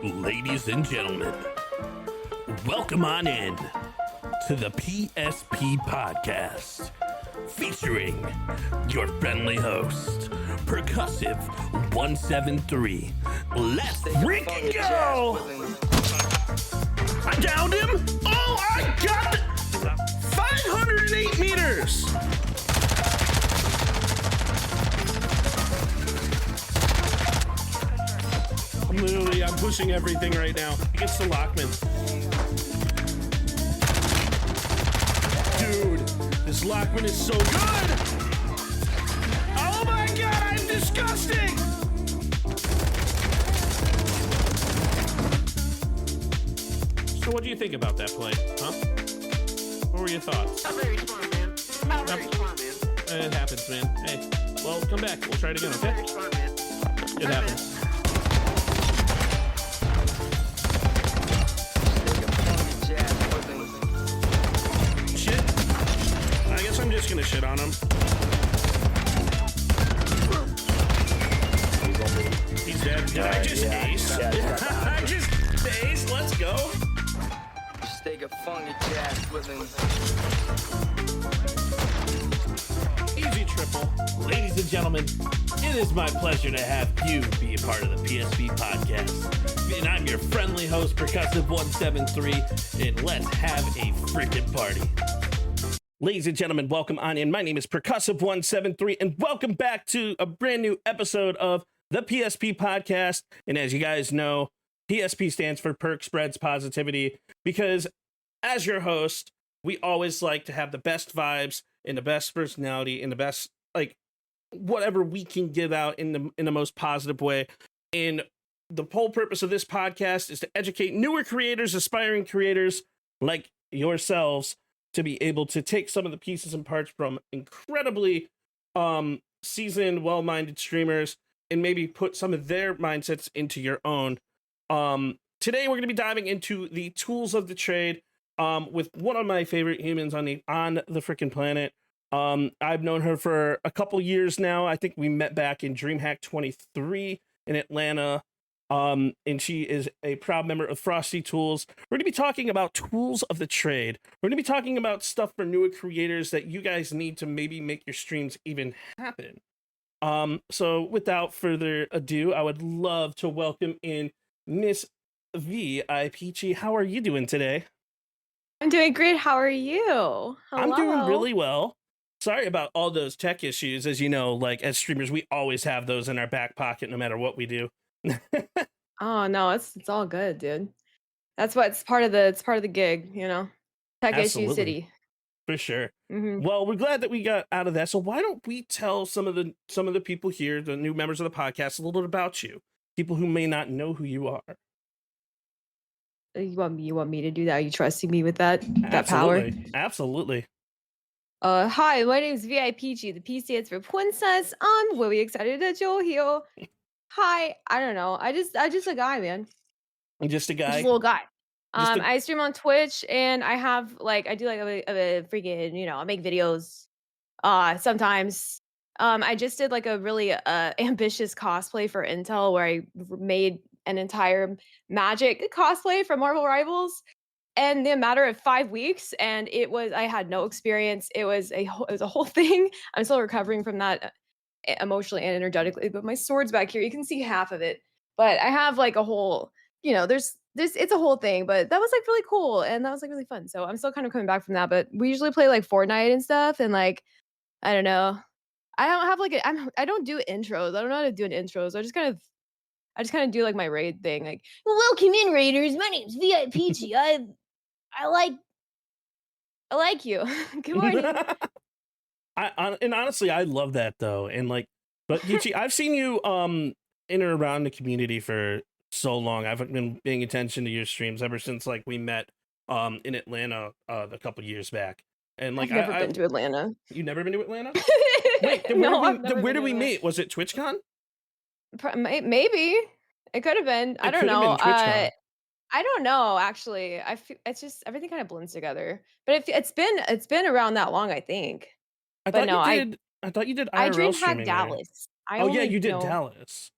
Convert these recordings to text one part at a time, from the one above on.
Ladies and gentlemen, welcome on in to the PSP Podcast, featuring your friendly host, Percussive 173. Let's freaking go! I downed him! Oh, I got it! 508 meters! I'm pushing everything right now. Against the Lockman. Dude, this Lockman is so good! Oh my god, I'm disgusting! So what do you think about that play, huh? What were your thoughts? Not very smart, man. Not very smart, man. It happens, man. Hey, well, come back. We'll try it again, okay? Very smart, man. It happens. Shit. I guess I'm just gonna shit on him. He's dead. Did I just ace? I just ace. Let's go. Just take a funky jazz with him. Easy triple. Ladies and gentlemen, it is my pleasure to have you be a part of the PSP Podcast. And I'm your friendly host, Percussive 173, and let's have a freaking party. Ladies and gentlemen, welcome on in. My name is Percussive 173, and welcome back to a brand new episode of the PSP Podcast. And as you guys know, PSP stands for Perk Spreads Positivity, because as your host, we always like to have the best vibes and the best personality and the best, like, whatever we can give out in the most positive way. And the whole purpose of this podcast is to educate newer creators, aspiring creators like yourselves, to be able to take some of the pieces and parts from incredibly seasoned, well-minded streamers and maybe put some of their mindsets into your own. Today we're going to be diving into the tools of the trade with one of my favorite humans on the freaking planet. I've known her for a couple years now. I think we met back in DreamHack 23 in Atlanta. And she is a proud member of FrostyTools. We're going to be talking about tools of the trade. We're going to be talking about stuff for newer creators that you guys need to maybe make your streams even happen. So without further ado, I would love to welcome in Miss VIPeachy. How are you doing today? I'm doing great. How are you? Hello. I'm doing really well. Sorry about all those tech issues. As you know, like as streamers, we always have those in our back pocket, no matter what we do. Oh no, it's all good, dude. That's what it's part of the gig, you know. Tech issue city. For sure. Mm-hmm. Well, we're glad that we got out of that. So why don't we tell some of the people here, the new members of the podcast, a little bit about you, people who may not know who you are. You want me to do that? Are you trusting me with that Absolutely. power? Absolutely. Hi, my name is VIPeachy. The P stands for Princess. I'm really excited that you're here. Hi, I don't know. I just a guy, man. I'm just a guy. Just a little guy. I stream on Twitch, and I have I do a freaking, you know, I make videos. Sometimes. I just did like a really ambitious cosplay for Intel where I made an entire Magic cosplay from Marvel Rivals, and in a matter of 5 weeks, and I had no experience. It was a whole thing. I'm still recovering from that emotionally and energetically, but my sword's back here. You can see half of it, but I have like a whole, you know, there's it's a whole thing, but that was like really cool and that was like really fun. So I'm still kind of coming back from that, but we usually play like Fortnite and stuff, and like I don't know. I don't have like I don't do intros. I don't know how to do an intro. So I just kind of do like my raid thing. Like, welcome in, raiders. My name's VIPeachy. I like you. Good morning. And honestly, I love that though. And like, but Peachy, I've seen you in and around the community for so long. I've been paying attention to your streams ever since like we met in Atlanta a couple years back. And like, I've never been to Atlanta. You never been to Atlanta? Wait, where did we meet? Was it TwitchCon? Maybe it could have been. I don't know. I don't know. Actually, I feel it's just everything kind of blends together. But it's been around that long, I think. I thought you did IRL I DreamHack streaming Dallas. Oh yeah, you did Dallas.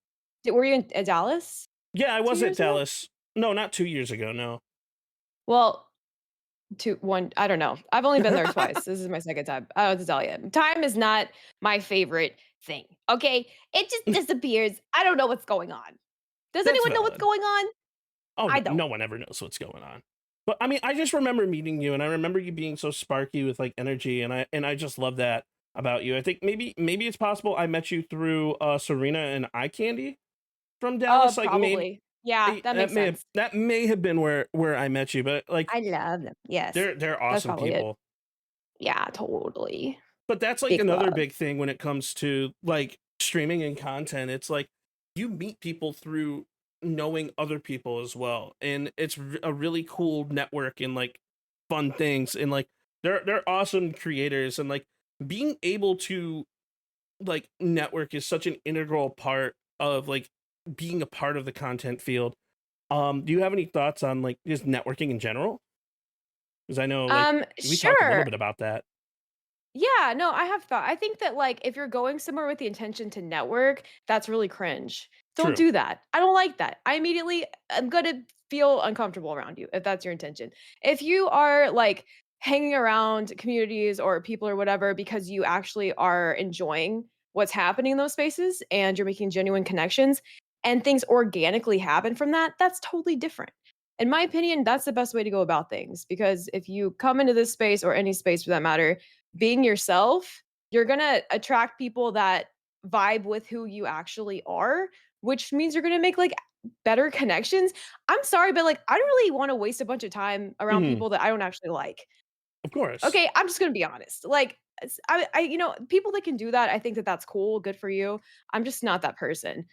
Were you in Dallas? Yeah, I was at Dallas. No, not 2 years ago, no. Well, 2 1 I don't know. I've only been there twice. This is my second time. I don't know what to tell you. Time is not my favorite thing, okay? It just disappears. I don't know what's going on. Does That's anyone know what's valid. going on? Oh, I no don't. one ever knows what's going on. But, I mean, I just remember meeting you, and I remember you being so sparky with, like, energy, and I just love that about you. I think maybe it's possible I met you through, Serena and Eye Candy from Dallas, like, maybe Probably. Yeah, that makes sense. that may have been where I met you, but, like, I love them. Yes. they're That's awesome probably it. people. Yeah, totally. But that's, like, Big another love. big thing when it comes to, like, streaming and content. It's like, you meet people through knowing other people as well, and it's a really cool network and, like, fun things, and, like, they're awesome creators, and, like, being able to, like, network is such an integral part of, like, being a part of the content field. Do you have any thoughts on, like, just networking in general? Because I know, like, we talked a little Sure. bit about that. Yeah, no, I have thought. I think that like if you're going somewhere with the intention to network, that's really cringe. Don't True. do that. I don't like that. I immediately am going to feel uncomfortable around you if that's your intention. If you are like hanging around communities or people or whatever because you actually are enjoying what's happening in those spaces and you're making genuine connections and things organically happen from that, that's totally different. In my opinion, that's the best way to go about things because if you come into this space or any space for that matter being yourself, you're gonna attract people that vibe with who you actually are, which means you're gonna make like better connections. I'm sorry, but like I don't really want to waste a bunch of time around Mhm. people that I don't actually like. Of course. Okay, I'm just gonna be honest. Like you know, people that can do that, I think that that's cool, good for you. I'm just not that person.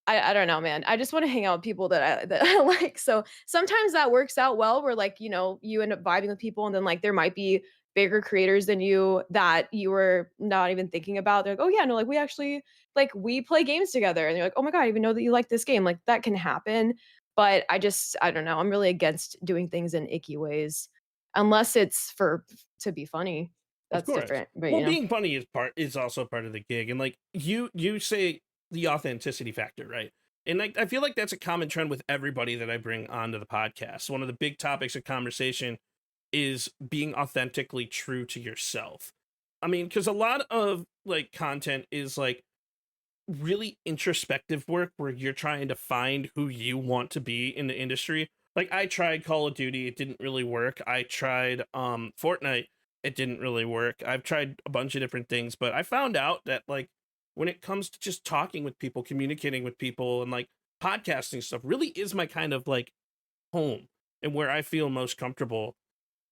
I don't know, man. I just wanna hang out with people that I like. So, sometimes that works out well where, like, you know, you end up vibing with people and then, like, there might be bigger creators than you that you were not even thinking about. They're like, "Oh, yeah, no, like, we actually like, we play games together." And you're like, "Oh my god, I even know that you like this game." Like, that can happen, but I don't know. I'm really against doing things in icky ways unless it's for to be funny. Of That's course. different, but, Well, you know. being funny is also part of the gig, and like you say the authenticity factor, right? And like I feel like that's a common trend with everybody that I bring onto the podcast. One of the big topics of conversation is being authentically true to yourself. I mean, because a lot of like content is like really introspective work where you're trying to find who you want to be in the industry. Like I tried Call of Duty, it didn't really work. I tried Fortnite, it didn't really work. I've tried a bunch of different things, but I found out that like when it comes to just talking with people, communicating with people and like podcasting stuff really is my kind of like home and where I feel most comfortable.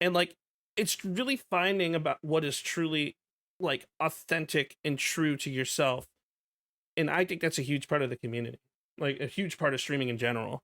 And like it's really finding about what is truly like authentic and true to yourself, and I think that's a huge part of the community, like a huge part of streaming in general.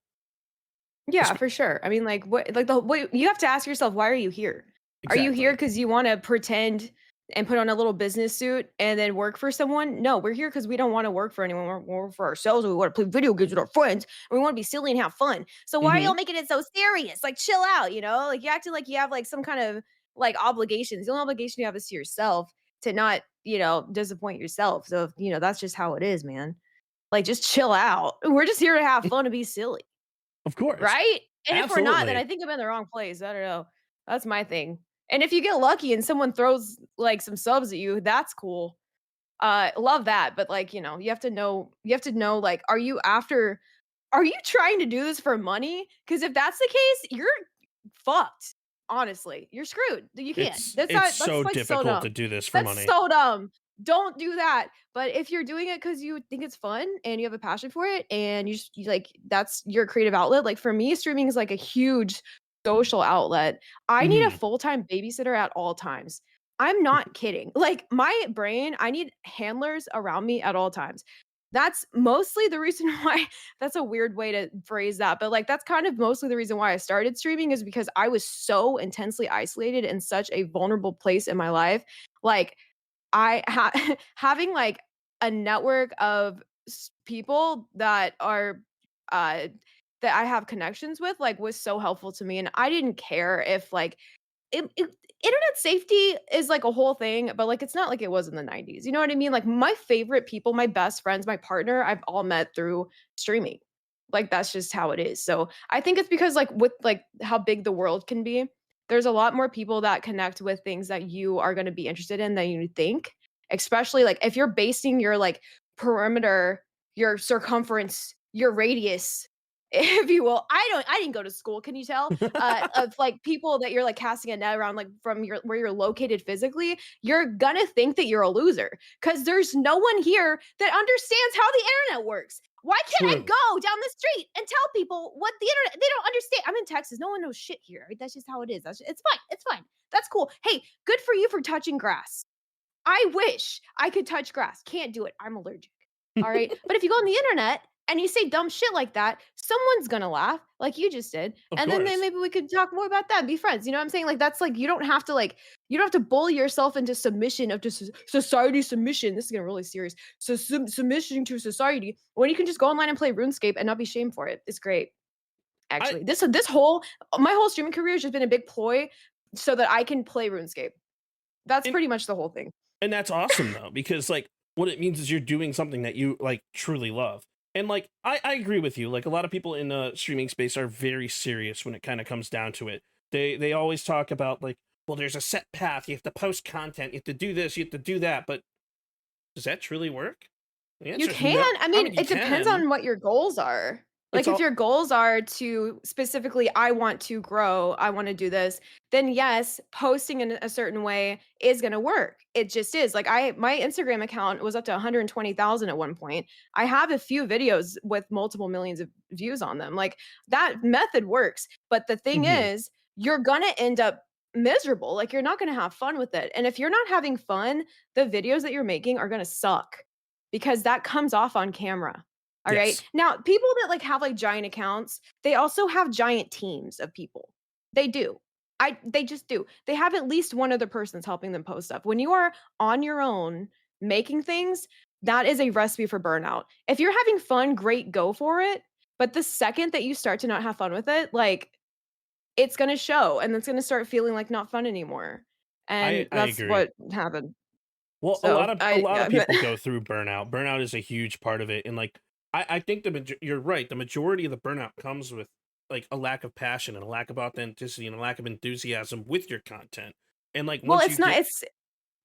Yeah, Espe for sure. I mean, like, what, like what you have to ask yourself, why are you here? Are you here Exactly. because you want to pretend and put on a little business suit and then work for someone? No, we're here because we don't want to work for anyone. We're work for ourselves. And we want to play video games with our friends. And we want to be silly and have fun. So why are y'all Mhm. making it so serious? Like, chill out. You know, like you acting like you have like some kind of like obligations. The only obligation you have is to yourself to not, you know, disappoint yourself. So you know, that's just how it is, man. Like, just chill out. We're just here to have fun and be silly. Of course. Right? And if we're not, then I Absolutely. think I'm in the wrong place. I don't know. That's my thing. And if you get lucky and someone throws, like, some subs at you, that's cool. Love that, but, like, you know, you have to know, like, are you trying to do this for money? Because if that's the case, you're fucked, honestly. You're screwed. You can't. It's That's, so like, so difficult to dumb. do this for That's money. so dumb. Don't do that. But if you're doing it because you think it's fun and you have a passion for it and you like that's your creative outlet, like, for me, streaming is, like, a huge social outlet. I need a Mhm. full-time babysitter at all times. I'm not kidding. Like, my brain, I need handlers around me at all times. That's mostly the reason why that's a weird way to phrase that, but, like, that's kind of mostly the reason why I started streaming is because I was so intensely isolated in such a vulnerable place in my life. Like, having, like, a network of people that are, uh, that I have connections with, like, was so helpful to me, and I didn't care if, like, internet safety is like a whole thing, but like it's not like it was in the 90s. You know what I mean? Like my favorite people, my best friends, my partner, I've all met through streaming. Like, that's just how it is. So, I think it's because, like, with, like, how big the world can be, there's a lot more people that connect with things that you are gonna be interested in than you think, especially, like, if you're basing your, like, perimeter, your circumference, your radius, if you will. I didn't go to school, can you tell? Of, like, people that you're, like, casting a net around, like, from your where you're located physically, you're gonna think that you're a loser because there's no one here that understands how the internet works. Why can't I True. go down the street and tell people what the internet they don't understand? I'm in Texas. No one knows shit here. Right? That's just how it is. It's fine. It's fine. That's cool. Hey, good for you for touching grass. I wish I could touch grass. Can't do it. I'm allergic. All right. But if you go on the internet and you say dumb shit like that, someone's gonna laugh, like you just did. Of And then course. maybe we could talk more about that, be friends. You know what I'm saying? Like that's like you don't have to bully yourself into submission of just society submission. This is getting really serious. So submission to society when you can just go online and play RuneScape and not be shamed for it. It's great. I Actually. This whole my whole streaming career has just been a big ploy so that I can play RuneScape. That's and pretty much the whole thing. and that's awesome though, because like what it means is you're doing something that you like truly love. And like I agree with you. Like a lot of people in the streaming space are very serious when it kind of comes down to it. They always talk about like, well, there's a set path. You have to post content. You have to do this. You have to do that. But does that truly work? The You answer is can. no. I I mean, mean, you it depends can. on what your goals are. It's Like if all your goals are to specifically, I want to grow, I want to do this, then yes, posting in a certain way is going to work. It just is. Like my Instagram account was up to 120,000 at one point. I have a few videos with multiple millions of views on them. Like that method works. But the thing Mhm. is, you're going to end up miserable. Like you're not going to have fun with it. And if you're not having fun, the videos that you're making are going to suck because that comes off on camera. All right. Yes. Now, people that like have like giant accounts, they also have giant teams of people. They do. They just do. They have at least one other person that's helping them post stuff. When you are on your own making things, that is a recipe for burnout. If you're having fun, great, go for it. But the second that you start to not have fun with it, like it's going to show and it's going to start feeling like not fun anymore. And I that's agree. what happened. Well, a So lot of a I, lot of yeah. people go through burnout. Burnout is a huge part of it, and like I think you're right. The majority of the burnout comes with like a lack of passion and a lack of authenticity and a lack of enthusiasm with your content. And like Well, once you get,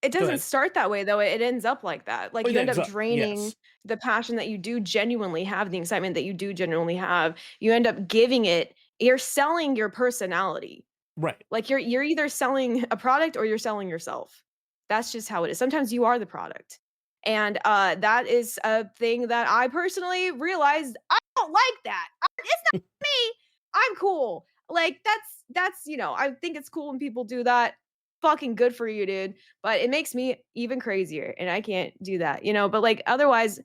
it go doesn't ahead. start that way though. It ends up like that. Oh, Like you that end is up up. draining Yes, the passion that you do genuinely have, the excitement that you do genuinely have. You end up giving it, you're selling your personality. right. Like you're either selling a product or you're selling yourself. That's just how it is. Sometimes you are the product. And that is a thing that I personally realized I don't like that. It's not me. I'm cool. Like I think it's cool when people do that. Fucking good for you, dude. But it makes me even crazier and I can't do that. But like otherwise,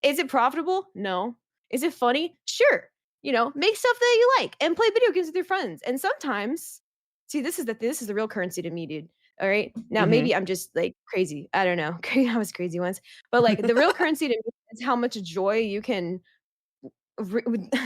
is it profitable? No. Is it funny? Sure. Make stuff that you like and play video games with your friends. And sometimes, see, this is the real currency to me, dude. All right. Now Hmm. maybe I'm just like crazy. I don't know. I was crazy once. But like the real currency to me is how much joy you can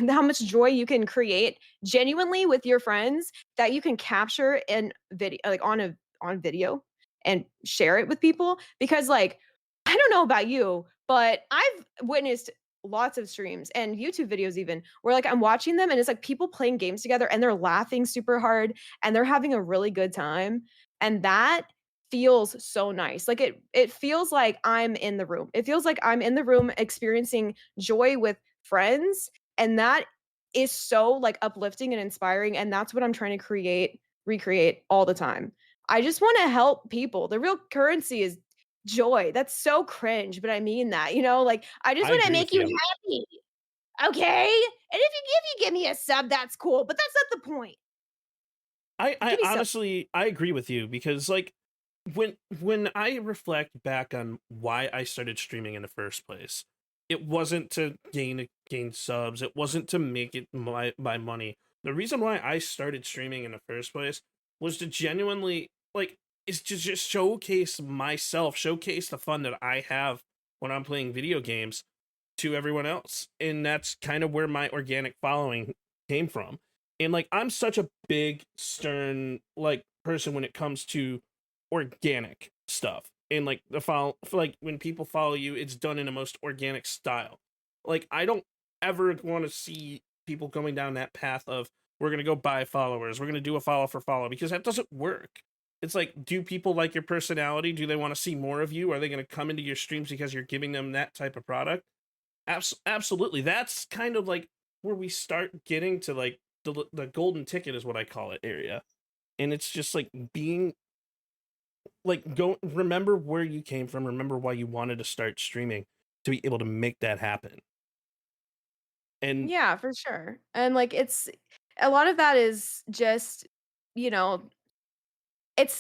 how much joy you can create genuinely with your friends that you can capture in video like on video and share it with people because like I don't know about you but I've witnessed lots of streams and YouTube videos even where like I'm watching them and it's like people playing games together and they're laughing super hard and they're having a really good time and that feels so nice like it feels like I'm in the room. It feels like I'm in the room experiencing joy with friends and that is so like uplifting and inspiring and that's what I'm trying to recreate all the time. I just want to help people. The real currency is joy. That's so cringe, but I mean that, like I just I want to agree make with you you. happy. Okay? And if you give me a sub, that's cool, but that's not the point. I Give me sub. honestly I agree with you because like when I reflect back on why I started streaming in the first place, it wasn't to gain subs. It wasn't to make it my money. The reason why I started streaming in the first place was to genuinely like is to just showcase myself, showcase the fun that I have when I'm playing video games to everyone else. And that's kind of where my organic following came from. And like I'm such a big stern like person when it comes to organic stuff. And like the follow like when people follow you, it's done in a most organic style. Like I don't ever want to see people going down that path of we're going to go buy followers, we're going to do a follow for follow, because that doesn't work. It's like, do people like your personality? Do they want to see more of you? Are they going to come into your streams because you're giving them that type of product? Absolutely. That's kind of like where we start getting to like the golden ticket is what I call it area. And it's just like being like, go remember where you came from, remember why you wanted to start streaming to be able to make that happen. And Yeah, for sure. And like it's a lot of that is just, you know,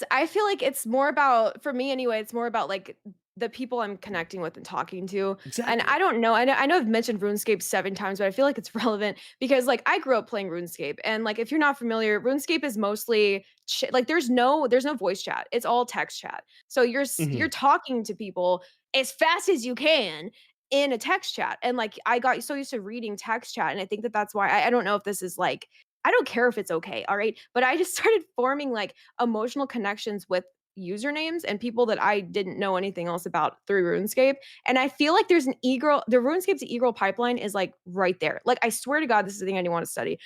I feel like it's more about, for me anyway, it's more about like the people I'm connecting with and talking to. And exactly. I don't know, I know I've mentioned RuneScape 7 times, but I feel like it's relevant because like I grew up playing RuneScape, and like if you're not familiar, RuneScape is mostly like there's no voice chat. It's all text chat. So Hmm. you're talking to people as fast as you can in a text chat. And like I got so used to reading text chat, and I think that that's why I don't know if this is like, I don't care if it's okay, all right? But I just started forming like emotional connections with usernames and people that I didn't know anything else about through RuneScape. And I feel like there's an the RuneScape to e-girl pipeline is like right there. Like I swear to God, this is the thing I want to study.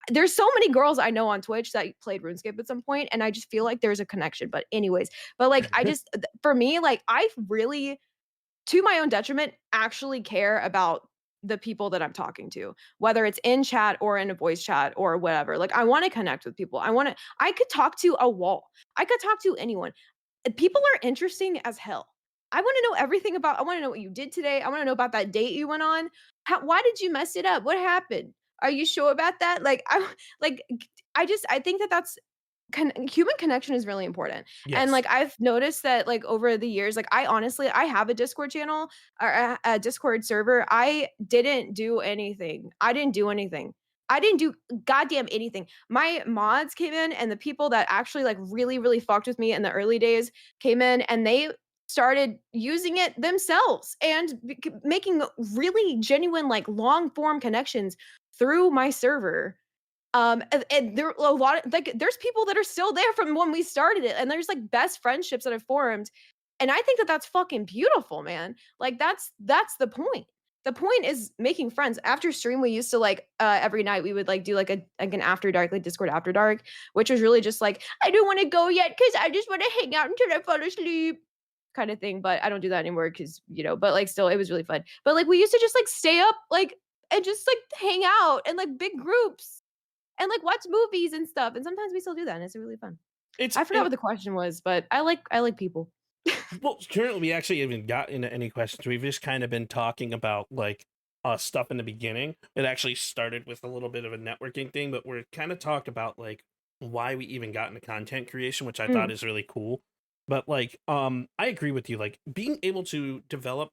There's so many girls I know on Twitch that played RuneScape at some point, and I just feel like there's a connection. But anyways, but like for me, like I really, to my own detriment, actually care about the people that I'm talking to, whether it's in chat or in a voice chat or whatever. Like I want to connect with people. I could talk to a wall. I could talk to anyone. People are interesting as hell. I want to know everything about, I want to know what you did today. I want to know about that date you went on. Why did you mess it up? What happened? Are you sure about that? Like like I think that that's human connection is really important. And Yes. like I've noticed that like over the years, like I honestly, I have a Discord channel or a Discord server. I didn't do anything. I didn't do goddamn anything. My mods came in, and the people that actually like really really fucked with me in the early days came in, and they started using it themselves and making really genuine like long form connections through my server. And there a lot of like there's people that are still there from when we started it, and there's like best friendships that have formed. And I think that that's fucking beautiful, man. Like that's the point. The point is making friends. After stream, we used to like every night we would like do like an after dark, like Discord after dark, which was really just like, I don't want to go yet because I just want to hang out until I fall asleep kind of thing. But I don't do that anymore because, but like still it was really fun. But like we used to just like stay up like and just like hang out in like big groups and like watch movies and stuff. And sometimes we still do that, and it's really fun. It's I forgot and what the question was, but I like people. well, currently we actually haven't got into any questions. We've just kind of been talking about like stuff in the beginning. It actually started with a little bit of a networking thing, but we're kind of talk about like why we even got into content creation, which I thought Mm, is really cool. But like I agree with you, like being able to develop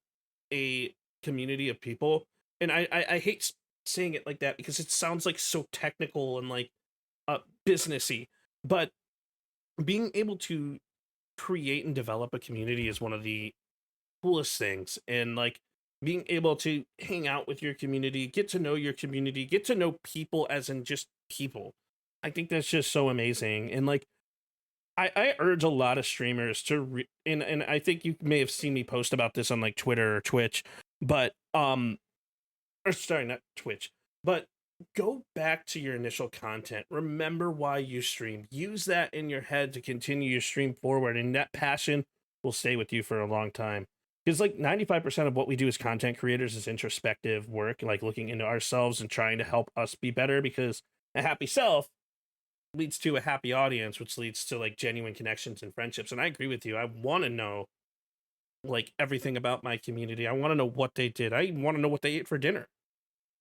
a community of people, and I hate saying it like that because it sounds like so technical and like businessy, but being able to create and develop a community is one of the coolest things. And like being able to hang out with your community, get to know your community, get to know people as in just people, I think that's just so amazing. And like I urge a lot of streamers to and I think you may have seen me post about this on like Twitter or Twitch, but or sorry, not Twitch, but go back to your initial content. Remember why you stream. Use that in your head to continue your stream forward, and that passion will stay with you for a long time. Because like 95% of what we do as content creators is introspective work, like looking into ourselves and trying to help us be better. Because a happy self leads to a happy audience, which leads to like genuine connections and friendships. And I agree with you. I want to know like everything about my community. I want to know what they did. I want to know what they ate for dinner.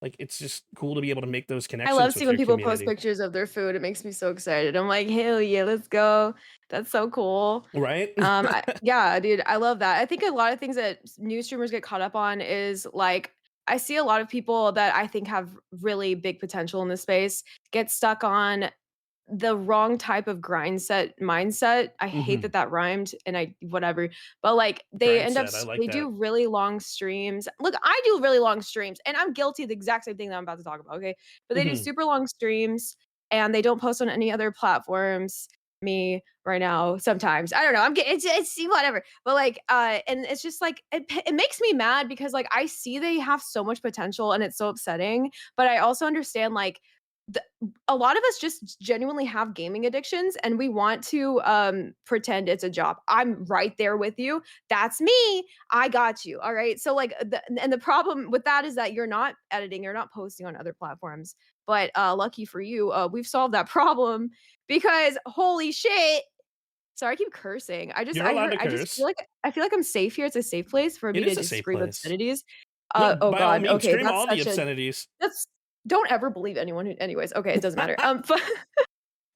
Like, it's just cool to be able to make those I love connections seeing with when your people post community, pictures of their food. It makes me so excited. I'm like, hell yeah, let's go. That's so cool. right? Yeah, dude, I love that. I think a lot of things that new streamers get caught up on is like I see a lot of people that I think have really big potential in this space get stuck on the wrong type of mindset. I hate Hmm. that that rhymed, and I whatever. But like Grind set. I like they that. do really long streams. Look, I do really long streams, and I'm guilty of the exact same thing that I'm about to talk about, okay? But they do Hmm. super long streams, and they don't post on any other platforms. me right now sometimes. I don't know. I'm getting it's whatever. But like and it's just like it makes me mad because like I see they have so much potential and it's so upsetting, but I also understand like the, a lot of us just genuinely have gaming addictions and we want to pretend it's a job. I'm right there with you. That's me. I got you. All right. So like and the problem with that is that you're not editing, you're not posting on other platforms. But lucky for you, we've solved that problem because holy shit. Sorry, I keep cursing. You're allowed to I just curse. feel like I'm safe here. It's a safe place for It me is to a just safe scream place. obscenities. No, Oh by all god. means, Okay, scream that's all the such a obscenities. that's don't ever believe anyone who anyways, okay, it doesn't matter.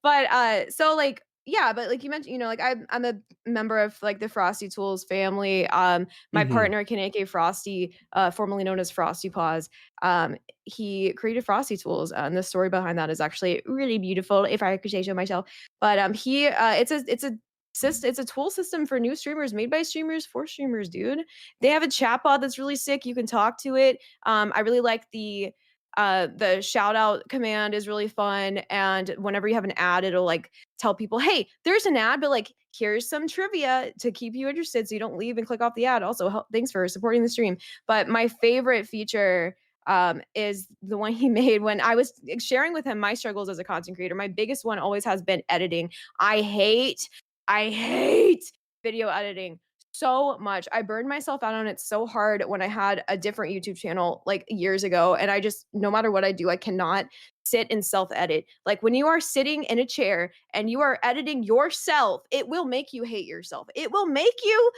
But, so, like yeah, but like you mentioned, you know, like I'm a member of like the FrostyTools family. My Mhm. partner, Kaneke Frosty, formerly known as Frosty Paws, he created FrostyTools, and the story behind that is actually really beautiful, if I could say so myself. But, it's a tool system for new streamers made by streamers for streamers, dude. They have a chatbot that's really sick. You can talk to it. I really like the shout out command is really fun. And whenever you have an ad, it'll like tell people, hey, there's an ad, but like here's some trivia to keep you interested so you don't leave and click off the ad. Also, thanks for supporting the stream. But my favorite feature is the one he made when I was sharing with him my struggles as a content creator. My biggest one always has been editing. I hate video editing so much. I burned myself out on it so hard when I had a different YouTube channel like years ago. And I just, no matter what I do, I cannot sit and self edit. Like when you are sitting in a chair and you are editing yourself, it will make you hate yourself. It will make you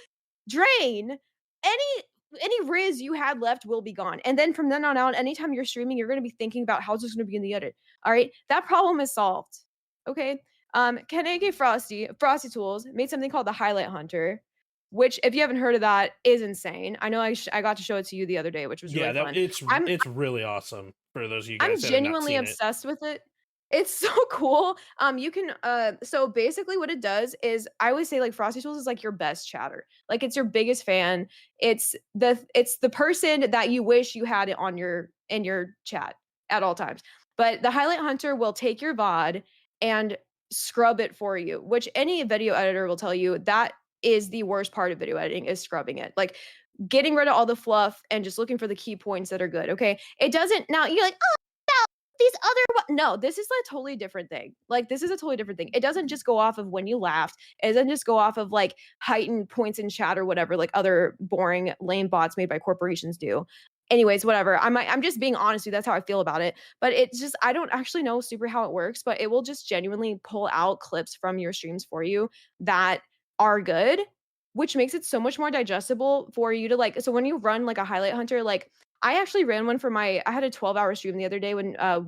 drain any riz you had left will be gone. And then from then on out, anytime you're streaming, you're going to be thinking about how's this going to be in the edit. All right. That problem is solved. Okay. Kanege FrostyTools made something called the Highlight Hunter, which if you haven't heard of that is insane. I know I got to show it to you the other day, which was Yeah, really that fun. I'm it's really awesome for those of you I'm guys that have not genuinely seen it. obsessed with it. It's so cool. You can so basically what it does is I always say like FrostyTools is like your best chatter. Like it's your biggest fan. It's the person that you wish you had it on your in your chat at all times. But the Highlight Hunter will take your VOD and scrub it for you, which any video editor will tell you that is the worst part of video editing is scrubbing it. Like getting rid of all the fluff and just looking for the key points that are good. Okay. It doesn't now you're like, oh these other no, this is a totally different thing. Like this is a totally different thing. It doesn't just go off of when you laughed. It doesn't just go off of like heightened points in chat or whatever, like other boring lame bots made by corporations do. Anyways, whatever. I'm just being honest with you. That's how I feel about it. But it's just I don't actually know super how it works, but it will just genuinely pull out clips from your streams for you that are good, which makes it so much more digestible for you to like. So when you run like a highlight hunter, like I actually ran one for my I had a 12-hour stream the other day when I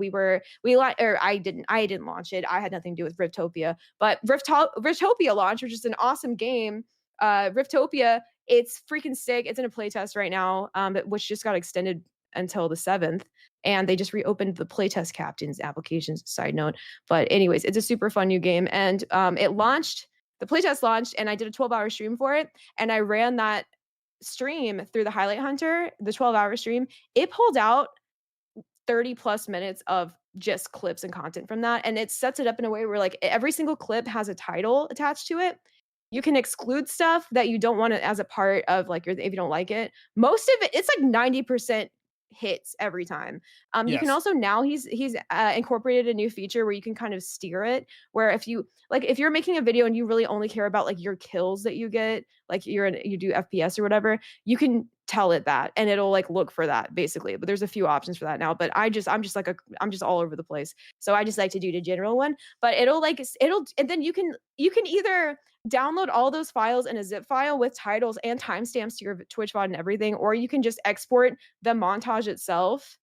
didn't launch it. I had nothing to do with Riftopia. But Riftopia launched, which is an awesome game. Riftopia, it's freaking sick. It's in a playtest right now, which just got extended until the 7th. And they just reopened the playtest captains applications, side note. But anyways, it's a super fun new game. And the playtest launched, and I did a 12-hour stream for it. And I ran that stream through the highlight hunter, the 12-hour stream. It pulled out 30 plus minutes of just clips and content from that. And it sets it up in a way where like every single clip has a title attached to it. You can exclude stuff that you don't want it as a part of like your if you don't like it. Most of it, it's like 90% hits every time. You can Yes. also now he's incorporated a new feature where you can kind of steer it. Where if you're making a video and you really only care about like your kills that you get, like you do FPS or whatever, you can tell it that and it'll like look for that basically. But there's a few options for that now. But I'm just all over the place. So I just like to do the general one. But it'll and then you can either download all those files in a zip file with titles and timestamps to your Twitch VOD and everything, or you can just export the montage itself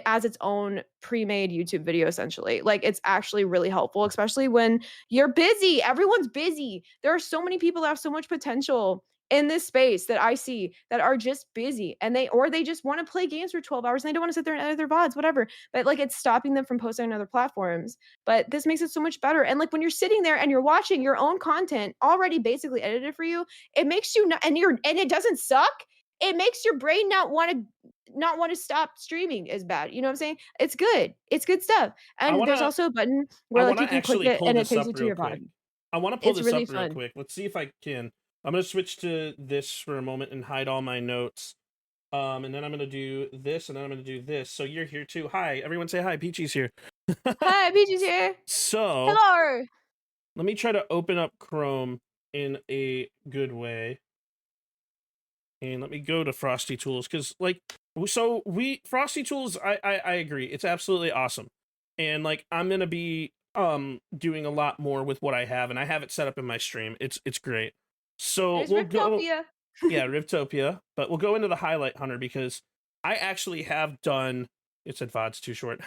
as its own pre-made YouTube video essentially. Like it's actually really helpful, especially when you're busy. Everyone's busy. There are so many people that have so much potential in this space that I see that are just busy and they just want to play games for 12 hours and they don't want to sit there and edit their VODs, whatever. But like it's stopping them from posting on other platforms. But this makes it so much better. And like when you're sitting there and you're watching your own content already basically edited for you, it makes you not, and it doesn't suck. It makes your brain not want to stop streaming as bad. You know what I'm saying? It's good. It's good stuff. I And there's wanna also a button I where like wanna you can click actually it pull and it this takes up you to real your quick. VOD. I want to pull It's this really up real fun. quick. Let's see if I can. I'm gonna switch to this for a moment and hide all my notes. And then I'm gonna do this, and then I'm gonna do this. So you're here too. Hi, everyone. Say hi. Peachy's here. Hi, Peachy's here. So Hello. let me try to open up Chrome in a good way. And let me go to FrostyTools because, like, so FrostyTools. I agree. It's absolutely awesome, and like I'm gonna be doing a lot more with what I have, and I have it set up in my stream. It's great. So There's we'll go. Riptopia. Yeah, Riftopia. But we'll go into the highlight hunter because I actually have done. It said VOD's too short.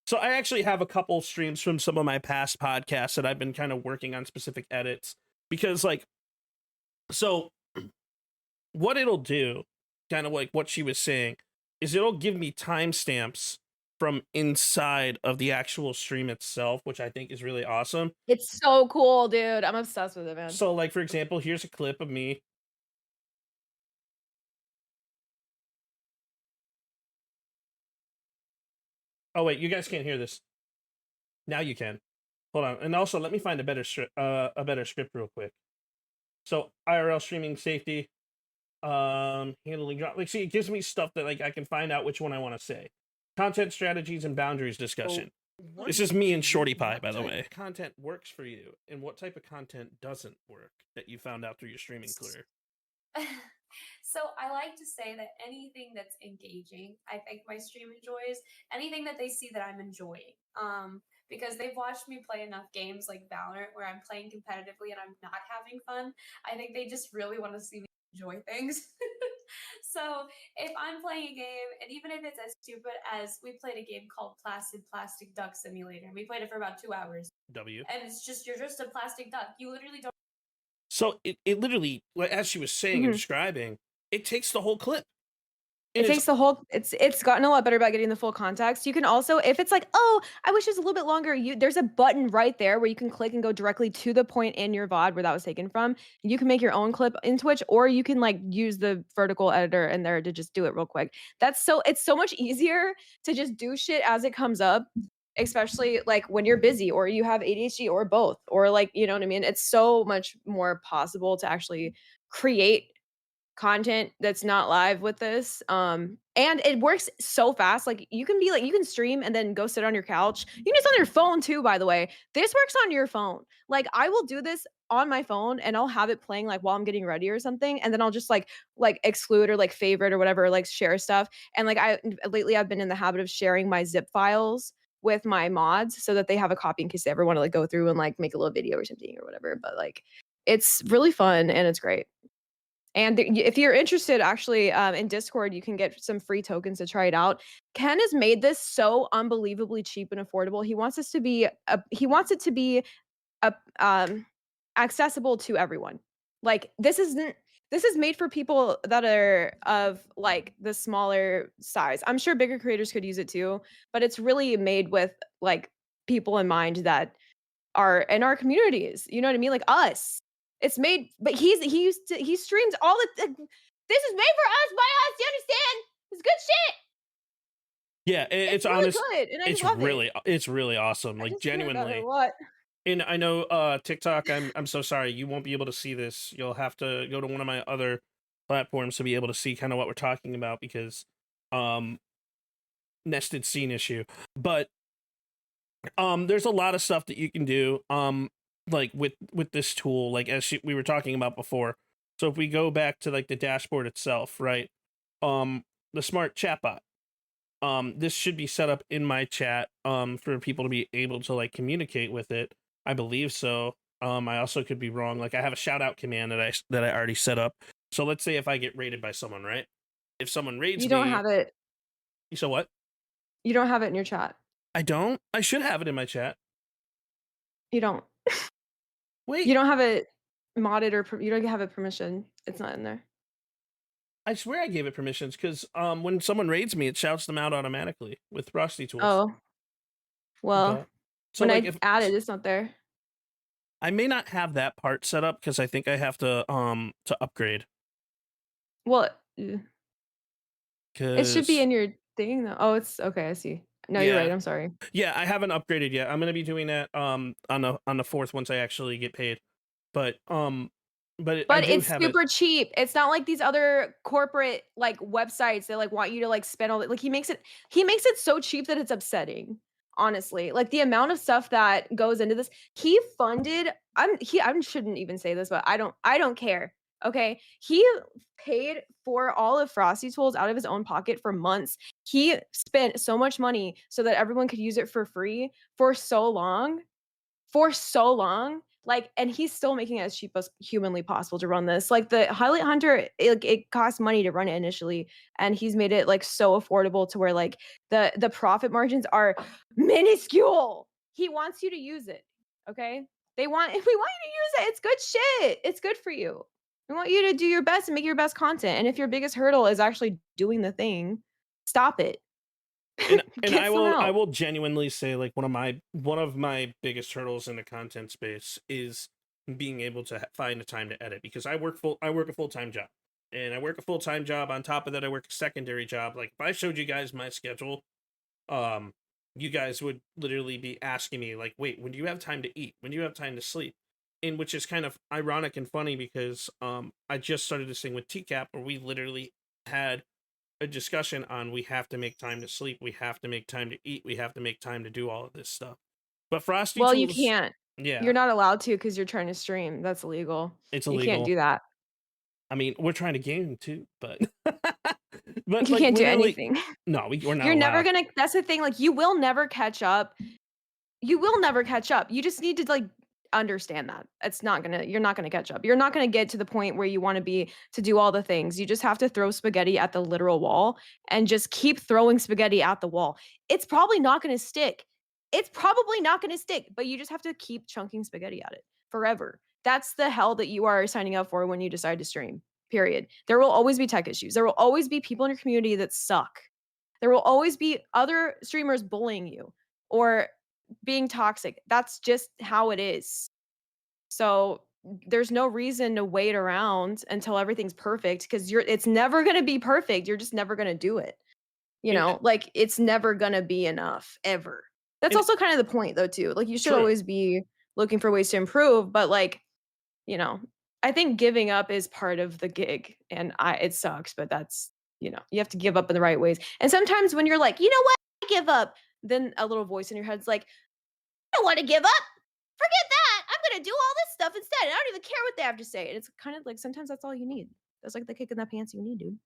So I actually have a couple streams from some of my past podcasts that I've been kind of working on specific edits because, like, so what it'll do, kind of like what she was saying, is it'll give me timestamps from inside of the actual stream itself, which I think is really awesome. It's so cool, dude. I'm obsessed with it, man. So, like, for example, here's a clip of me. Oh wait, you guys can't hear this. Now you can. Hold on, and also let me find a better script real quick. So IRL streaming safety, handling drop. Like, see, it gives me stuff that like I can find out which one I want to say. Content strategies and boundaries discussion. This is me and Shorty Pie, by the way. Content works for you, and what type of content doesn't work that you found out through your streaming career? So I like to say that anything that's engaging, I think my stream enjoys. Anything that they see that I'm enjoying. Because they've watched me play enough games like Valorant where I'm playing competitively and I'm not having fun. I think they just really want to see me enjoy things. So if I'm playing a game, and even if it's as stupid as we played a game called Placid Plastic Duck Simulator, and we played it for about 2 hours. W. And it's just, you're just a plastic duck. You literally don't. So it literally, like, as she was saying and describing, it takes the whole clip. It takes the whole. It's gotten a lot better about getting the full context. You can also, if it's like, oh, I wish it was a little bit longer. There's a button right there where you can click and go directly to the point in your VOD where that was taken from. You can make your own clip in Twitch, or you can like use the vertical editor in there to just do it real quick. It's so much easier to just do shit as it comes up, especially like when you're busy or you have ADHD or both, or like, you know what I mean? It's so much more possible to actually create content that's not live with this. And it works so fast. Like you can stream and then go sit on your couch. You can do this on your phone too, by the way. This works on your phone. Like I will do this on my phone and I'll have it playing like while I'm getting ready or something. And then I'll just like exclude or like favorite or whatever, like share stuff. And like lately I've been in the habit of sharing my zip files with my mods so that they have a copy in case they ever want to like go through and like make a little video or something or whatever. But like it's really fun and it's great. And if you're interested, actually, in Discord, you can get some free tokens to try it out. Ken has made this so unbelievably cheap and affordable. He wants it to be accessible to everyone. Like this is made for people that are of like the smaller size. I'm sure bigger creators could use it too, but it's really made with like people in mind that are in our communities. You know what I mean? Like us. It's made, but he streams all the. This is made for us by us. You understand? It's good shit. Yeah, it's really honest. Good, and I love it. It's really awesome. Like genuinely. What? And I know TikTok. I'm so sorry. You won't be able to see this. You'll have to go to one of my other platforms to be able to see kind of what we're talking about because nested scene issue. But there's a lot of stuff that you can do like with this tool, like as we were talking about before. So if we go back to like the dashboard itself, right? The smart chatbot. This should be set up in my chat for people to be able to like communicate with it. I believe so. I also could be wrong. Like I have a shout out command that I already set up. So let's say if I get raided by someone, right? If someone raids me, you don't have it. So what? You don't have it in your chat. I don't. I should have it in my chat. You don't. Wait. You don't have it modded or you don't have it permission. It's not in there. I swear I gave it permissions because when someone raids me, it shouts them out automatically with FrostyTools. Oh. Well, okay. So when like I add it, it's not there. I may not have that part set up because I think I have to upgrade. Well, it should be in your thing though. Oh, it's okay. I see. No, you're right. I'm sorry. Yeah, I haven't upgraded yet. I'm gonna be doing that on the 4th once I actually get paid. But I But do it's have it. super cheap. It's not like these other corporate like websites that like want you to like spend all like he makes it so cheap that it's upsetting. Honestly, like the amount of stuff that goes into this, he funded. I shouldn't even say this, but I don't care. Okay, he paid for all of FrostyTools out of his own pocket for months. He spent so much money so that everyone could use it for free for so long, like, and he's still making it as cheap as humanly possible to run this. Like the Highlight Hunter, it costs money to run it initially, and he's made it like so affordable to where like the profit margins are minuscule. He wants you to use it. Okay, we want you to use it. It's good shit. It's good for you. We want you to do your best and make your best content. And if your biggest hurdle is actually doing the thing, stop it. And Get I some will help. genuinely say, like, one of my biggest hurdles in the content space is being able to find the time to edit, because I work a full-time job. And I work a full-time job. On top of that, I work a secondary job. Like, if I showed you guys my schedule, you guys would literally be asking me, like, wait, when do you have time to eat? When do you have time to sleep? And which is kind of ironic and funny because I just started this thing with TCAP where we literally had a discussion on we have to make time to sleep, we have to make time to eat, we have to make time to do all of this stuff. But Frosty Well, you Tools, can't. yeah, You're not allowed to because you're trying to stream. That's illegal. it's You can't illegal. do that. I mean, we're trying to game too, but You like can't do literally, anything. no, we're not You're never allowed. gonna that's the thing, like, you will never catch up. You will never catch up. You just need to, like, understand that. You're not gonna catch up. You're not gonna get to the point where you wanna be to do all the things. You just have to throw spaghetti at the literal wall and just keep throwing spaghetti at the wall. It's probably not gonna stick. It's probably not gonna stick, but you just have to keep chunking spaghetti at it forever. That's the hell that you are signing up for when you decide to stream, period. There will always be tech issues. There will always be people in your community that suck. There will always be other streamers bullying you or being toxic. That's just how it is. So there's no reason to wait around until everything's perfect because it's never going to be perfect. You're just never going to do it. And Like it's never going to be enough ever. That's and also kind of the point though too. Like you should true. always be looking for ways to improve, but like, you know, I think giving up is part of the gig and it sucks, but that's, you have to give up in the right ways. And sometimes when you're like, "You know what? I give up." Then a little voice in your head's like, "I don't want to give up. Forget that. I'm going to do all this stuff instead. I don't even care what they have to say." And it's kind of like sometimes that's all you need. That's like the kick in the pants you need, dude.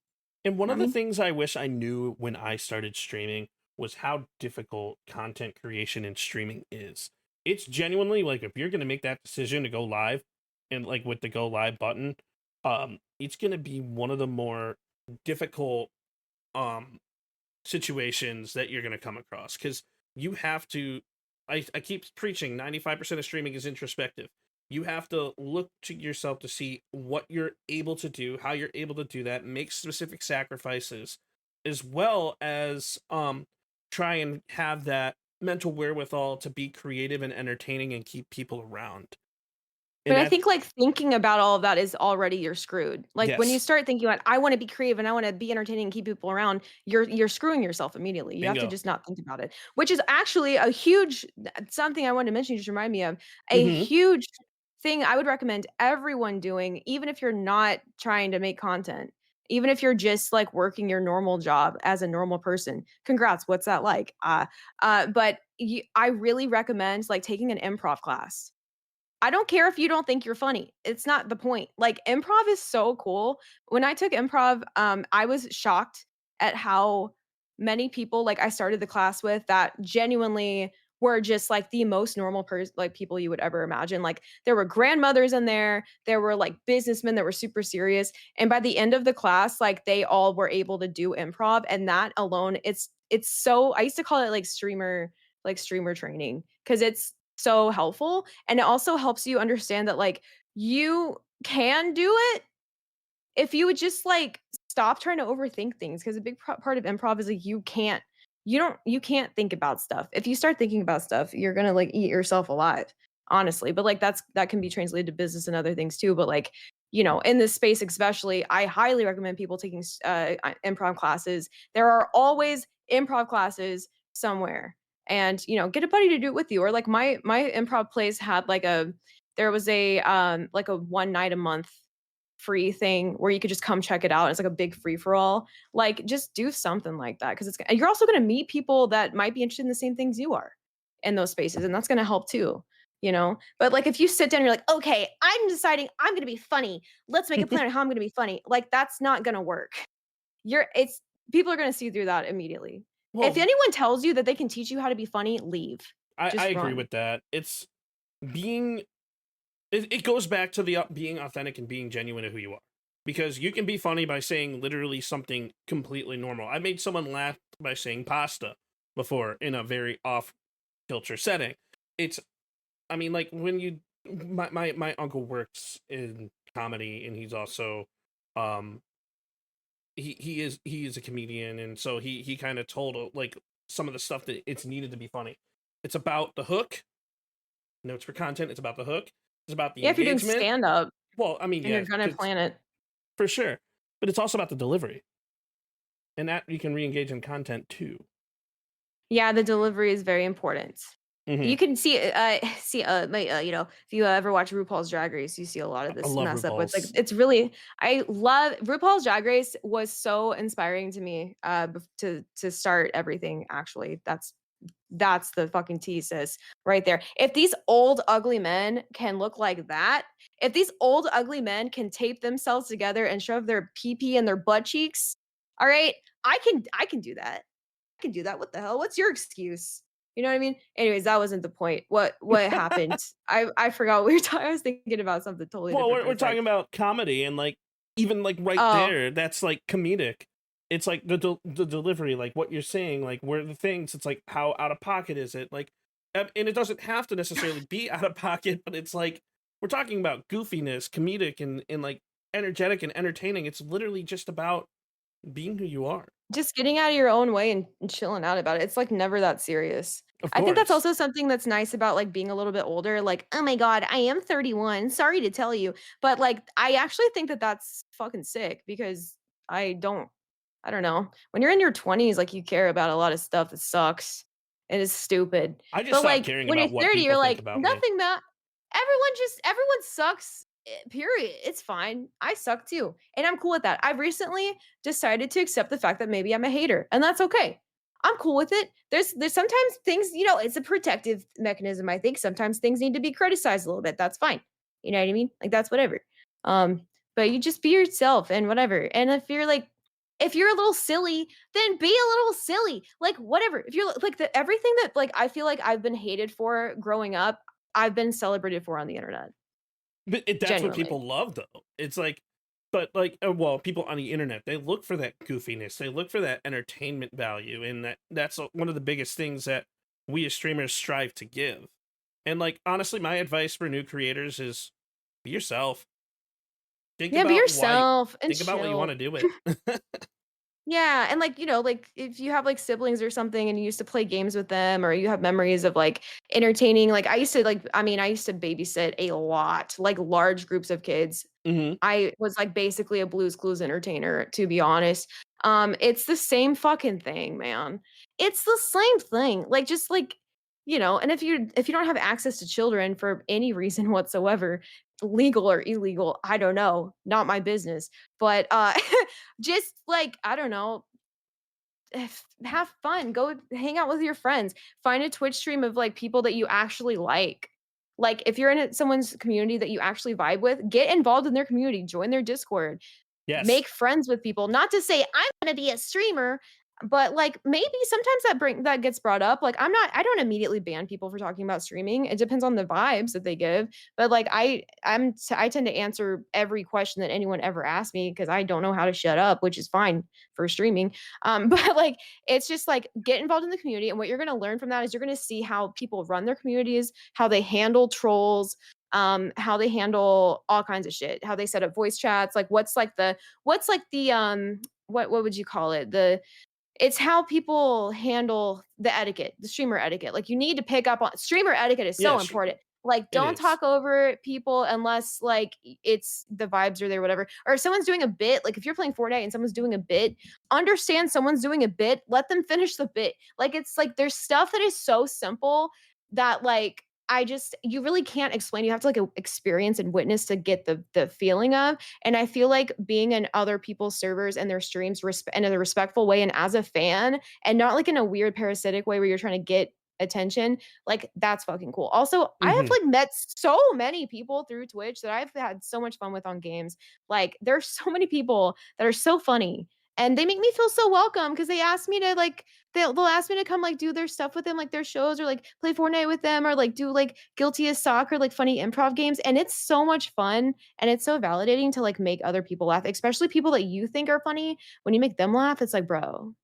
And one Know of what I the mean? things I wish I knew when I started streaming was how difficult content creation and streaming is. It's genuinely like if you're going to make that decision to go live and like with the go live button, it's going to be one of the more difficult um situations that you're going to come across because you have to I keep preaching 95% of streaming is introspective. You have to look to yourself to see what you're able to do, how you're able to do that, make specific sacrifices, as well as try and have that mental wherewithal to be creative and entertaining and keep people around. And But I that's think like thinking about all of that is already you're screwed. Like when you yes, start thinking about I want to be creative and I want to be entertaining and keep people around, you're screwing yourself immediately. You have to bingo. just not think about it, which is actually a huge something I wanted to mention. You just remind me of a Hmm. huge thing I would recommend everyone doing, even if you're not trying to make content, even if you're just like working your normal job as a normal person. Congrats. What's that like? But I really recommend like taking an improv class. I don't care if you don't think you're funny. It's not the point. Like improv is so cool. When I took improv, I was shocked at how many people like I started the class with that genuinely were just like the most normal like people you would ever imagine. Like there were grandmothers in there were like businessmen that were super serious. And by the end of the class, like they all were able to do improv. And that alone, it's so I used to call it like streamer training because it's so helpful, and it also helps you understand that, like, you can do it if you would just, like, stop trying to overthink things. Because a big part of improv is, like, you can't think about stuff. If you start thinking about stuff, you're gonna, like, eat yourself alive, honestly, but, like, that can be translated to business and other things too, but, like, in this space especially, I highly recommend people taking improv classes. There are always improv classes somewhere and, get a buddy to do it with you. Or like my improv plays had there was like a one night a month free thing where you could just come check it out. It's like a big free for all. Like just do something like that because you're also going to meet people that might be interested in the same things you are in those spaces, and that's going to help too. But like if you sit down and you're like, okay, I'm deciding I'm going to be funny. Let's make a plan on how I'm going to be funny. Like that's not going to work. People are going to see through that immediately. Well, if anyone tells you that they can teach you how to be funny, leave. I agree with that. It's being, it goes back to the being authentic and being genuine to who you are. Because you can be funny by saying literally something completely normal. I made someone laugh by saying pasta before in a very off-kilter setting. Like when my uncle works in comedy and he's also, he is a comedian, and so he kind of told like some of the stuff that it's needed to be funny. It's about the hook. Notes for content. It's about the hook. It's about the engagement. If you're doing stand up, well, I mean, you're gonna plan it for sure, but it's also about the delivery, and that you can re-engage in content too. Yeah, the delivery is very important. Mm-hmm. You can see if you ever watch RuPaul's Drag Race, you see a lot of this mess up with it's really, I love RuPaul's Drag Race was so inspiring to me to start everything. Actually, that's the fucking thesis right there. If these old ugly men can look like that, if these old ugly men can tape themselves together and shove their pee in their butt cheeks, all right, I can do that. I can do that. What the hell? What's your excuse? You know what I mean? Anyways, that wasn't the point. What happened? I forgot what we were talking. I was thinking about something totally different. Well, we're talking about comedy, and like even like there, that's like comedic. It's like the delivery, like what you're saying, like where the things. It's like how out of pocket is it? Like, and it doesn't have to necessarily be out of pocket, but it's like we're talking about goofiness, comedic, and like energetic and entertaining. It's literally just about being who you are. Just getting out of your own way and chilling out about it. It's like never that serious. I think that's also something that's nice about like being a little bit older. Like, oh my God, I am 31. Sorry to tell you. But like, I actually think that that's fucking sick because I don't know. When you're in your 20s, like you care about a lot of stuff that sucks. It is stupid. I just stopped caring about what people think about me. When you're 30, you're like, nothing that everyone sucks. Period. It's fine. I suck too. And I'm cool with that. I've recently decided to accept the fact that maybe I'm a hater, and that's okay. I'm cool with it. There's sometimes things, it's a protective mechanism. I think sometimes things need to be criticized a little bit. That's fine. You know what I mean? Like that's whatever. But you just be yourself and whatever. And if you're a little silly, then be a little silly. Like whatever. If you're like everything that like I feel like I've been hated for growing up, I've been celebrated for on the internet. But that's genuinely what people love, though. It's like, but like, people on the internet, they look for that goofiness. They look for that entertainment value. And that's one of the biggest things that we as streamers strive to give. And like, honestly, my advice for new creators is be yourself. Be yourself. Think about what you want to do with it. Yeah, and like, like if you have like siblings or something and you used to play games with them or you have memories of like entertaining, like I used to babysit a lot, like large groups of kids. Mm-hmm. I was like basically a Blue's Clues entertainer, to be honest. It's the same fucking thing, man. It's the same thing. Like just like, and if you don't have access to children for any reason whatsoever, legal or illegal, I don't know, not my business, but just like, I don't know, have fun, go hang out with your friends, find a Twitch stream of like people that you actually like if you're in someone's community that you actually vibe with, get involved in their community, join their Discord. Yes. Make friends with people. Not to say I'm gonna be a streamer, but like maybe sometimes that gets brought up. Like I don't immediately ban people for talking about streaming. It depends on the vibes that they give. But like I tend to answer every question that anyone ever asks me because I don't know how to shut up, which is fine for streaming. But like it's just like get involved in the community, and what you're gonna learn from that is you're gonna see how people run their communities, how they handle trolls, how they handle all kinds of shit, how they set up voice chats, like what would you call it? It's how people handle the etiquette, the streamer etiquette. Like you need to pick up on streamer etiquette is so important. Like, It don't is. talk over people unless like it's the vibes are there, whatever. Or if someone's doing a bit, like if you're playing Fortnite and someone's doing a bit, understand someone's doing a bit, let them finish the bit. Like it's like there's stuff that is so simple that like you really can't explain. You have to like experience and witness to get the feeling of. And I feel like being in other people's servers and their streams and in a respectful way and as a fan and not like in a weird parasitic way where you're trying to get attention, like that's fucking cool. Also, I have like met so many people through Twitch that I've had so much fun with on games. Like there's so many people that are so funny and they make me feel so welcome because they ask me to like they'll ask me to come like do their stuff with them, like their shows or like play Fortnite with them or like do like Guilty as Soccer, like funny improv games. And it's so much fun and it's so validating to like make other people laugh, especially people that you think are funny. When you make them laugh, it's like, bro,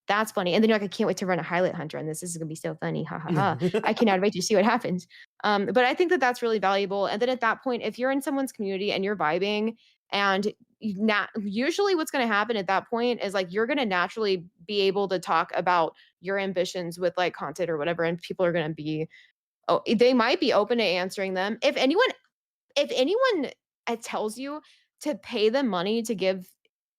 that's funny. And then you're like, I can't wait to run a highlight hunter on this. This is gonna be so funny. Ha ha ha. I cannot wait to see what happens. But I think that that's really valuable. And then at that point, if you're in someone's community and you're vibing, and usually what's going to happen at that point is like you're going to naturally be able to talk about your ambitions with like content or whatever, and people are going to be, they might be open to answering them. If anyone tells you to pay them money to give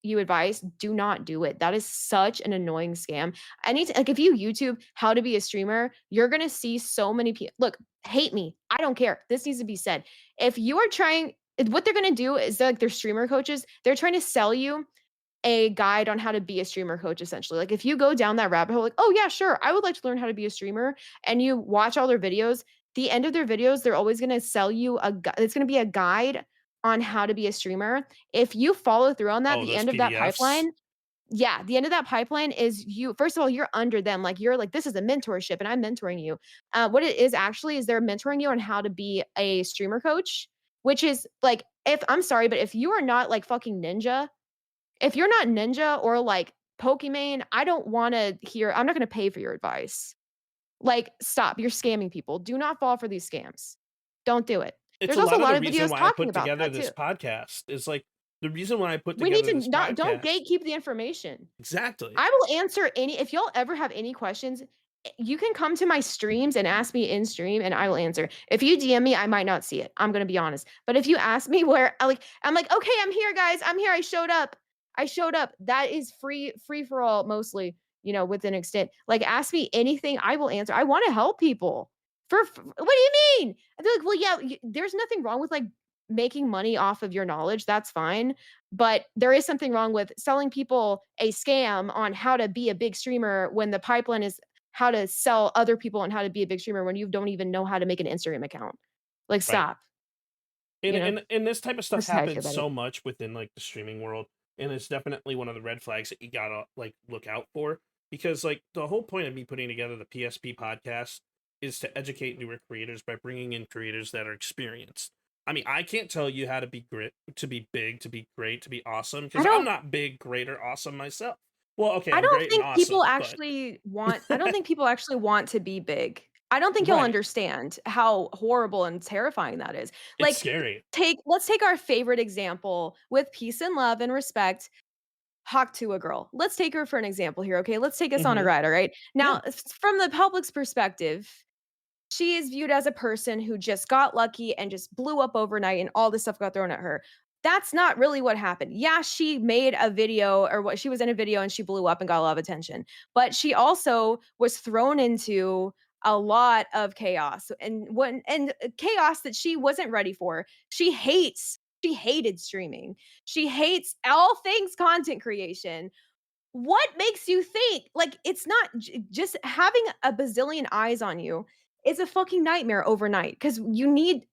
you advice, do not do it. That is such an annoying scam. Like if you YouTube how to be a streamer, you're going to see so many people. Look, hate me. I don't care. This needs to be said. If you are trying, what they're going to do is they're streamer coaches. They're trying to sell you a guide on how to be a streamer coach, essentially. Like if you go down that rabbit hole, like, oh yeah, sure, I would like to learn how to be a streamer, and you watch all their videos, the end of their videos, they're always going to sell you it's going to be a guide on how to be a streamer. If you follow through on that, the end of that pipeline, yeah, the end of that pipeline is you, first of all, you're under them. Like you're like, this is a mentorship and I'm mentoring you. What it is actually is they're mentoring you on how to be a streamer coach, which is like, I'm sorry, but if you are not like fucking Ninja, if you're not Ninja or like Pokimane, I don't want to hear, I'm not going to pay for your advice. Like, stop. You're scamming people. Do not fall for these scams. Don't do it. It's There's also a lot of reason videos why talking I put about together that this too. podcast is like the reason why I put We together need to don't gatekeep the information. Exactly. I will answer if y'all ever have any questions, you can come to my streams and ask me in stream and I will answer. If you DM me, I might not see it. I'm going to be honest. But if you ask me where I'm like, okay, I'm here, guys. I'm here. I showed up. That is free for all, mostly, with an extent. Like, ask me anything. I will answer. I want to help people. What do you mean? They're like, well, yeah, there's nothing wrong with like making money off of your knowledge. That's fine. But there is something wrong with selling people a scam on how to be a big streamer when the pipeline is how to sell other people on how to be a big streamer when you don't even know how to make an Instagram account. Like, stop. And this type of stuff happens so much within like the streaming world. And it's definitely one of the red flags that you gotta like look out for, because like the whole point of me putting together the PSP podcast is to educate newer creators by bringing in creators that are experienced. I mean, I can't tell you how to be to be big, to be great, to be awesome, because I'm not big, great, or awesome myself. Well, okay, I don't think people actually want. I don't think people actually want to be big. I don't think you'll understand how horrible and terrifying that is. Like, it's scary. Let's take our favorite example with peace and love and respect. Hawk to a girl. Let's take her for an example here. Okay, let's take us on a ride. All right. Now, from the public's perspective, she is viewed as a person who just got lucky and just blew up overnight and all this stuff got thrown at her. That's not really what happened. Yeah, she made a video she was in a video and she blew up and got a lot of attention. But she also was thrown into a lot of chaos and chaos that she wasn't ready for. She hated streaming. She hates all things content creation. What makes you think like it's not just having a bazillion eyes on you is a fucking nightmare overnight, because you need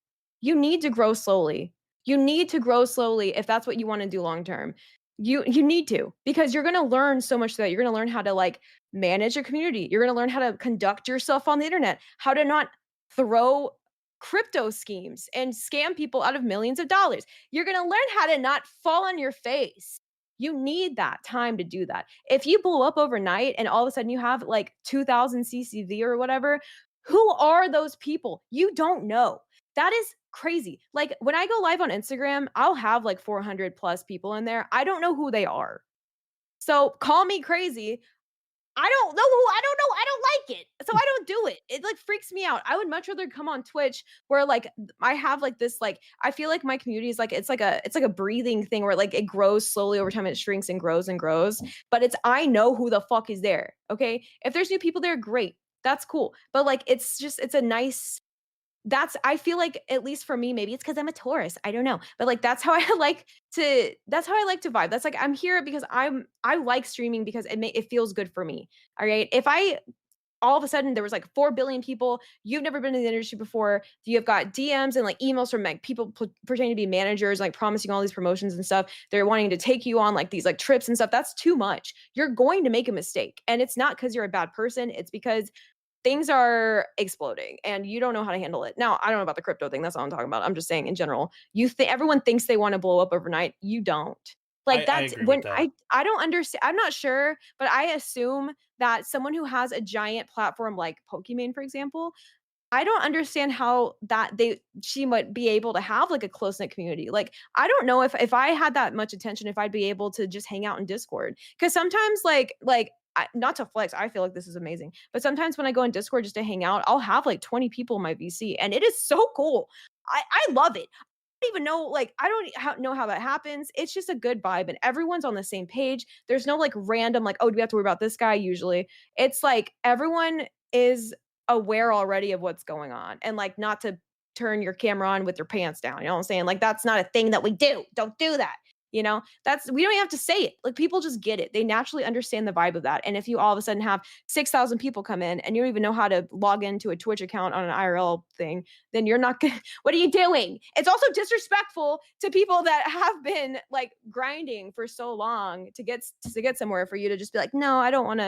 to grow slowly. You need to grow slowly if that's what you want to do long term. You need to, because you're going to learn so much that you're going to learn how to like manage a community. You're going to learn how to conduct yourself on the internet, how to not throw crypto schemes and scam people out of millions of dollars. You're going to learn how to not fall on your face. You need that time to do that. If you blow up overnight and all of a sudden you have like 2,000 CCV or whatever, who are those people? You don't know. That is crazy. Like when I go live on Instagram, I'll have like 400 plus people in there. I don't know who they are. So call me crazy. I don't like it. So I don't do it. It like freaks me out. I would much rather come on Twitch where like I have like this like I feel like my community is like it's like a breathing thing where like it grows slowly over time, it shrinks and grows and grows. But it's I know who the fuck is there. Okay. If there's new people there, great. That's cool. But like it's a nice I feel like at least for me, maybe it's because I'm a Taurus. I don't know. But like that's how I like to vibe. That's like I'm here because I like streaming because it feels good for me. All right. If I all of a sudden there was like 4 billion people, you've never been in the industry before, you've got DMs and like emails from like people pretending to be managers, like promising all these promotions and stuff. They're wanting to take you on like these like trips and stuff. That's too much. You're going to make a mistake. And it's not because you're a bad person. It's because things are exploding and you don't know how to handle it. Now, I don't know about the crypto thing. That's all I'm talking about. I'm just saying in general, everyone thinks they want to blow up overnight. You don't. Like that's agree when with that. I don't understand. I'm not sure, but I assume that someone who has a giant platform like Pokimane, for example, I don't understand how she might be able to have like a close-knit community. Like, I don't know if I had that much attention, if I'd be able to just hang out in Discord. Because sometimes not to flex, I feel like this is amazing. But sometimes when I go in Discord just to hang out, I'll have like 20 people in my VC, and it is so cool. I love it. I don't even know, like, I don't know how that happens. It's just a good vibe, and everyone's on the same page. There's no like random, like, oh, do we have to worry about this guy? Usually, it's like everyone is aware already of what's going on, and like not to turn your camera on with your pants down. You know what I'm saying? Like, that's not a thing that we do. Don't do that. You know, we don't even have to say it. Like, people just get it. They naturally understand the vibe of that. And if you all of a sudden have 6,000 people come in and you don't even know how to log into a Twitch account on an IRL thing, then you're not good. What are you doing? It's also disrespectful to people that have been like grinding for so long to get somewhere for you to just be like, no, I don't want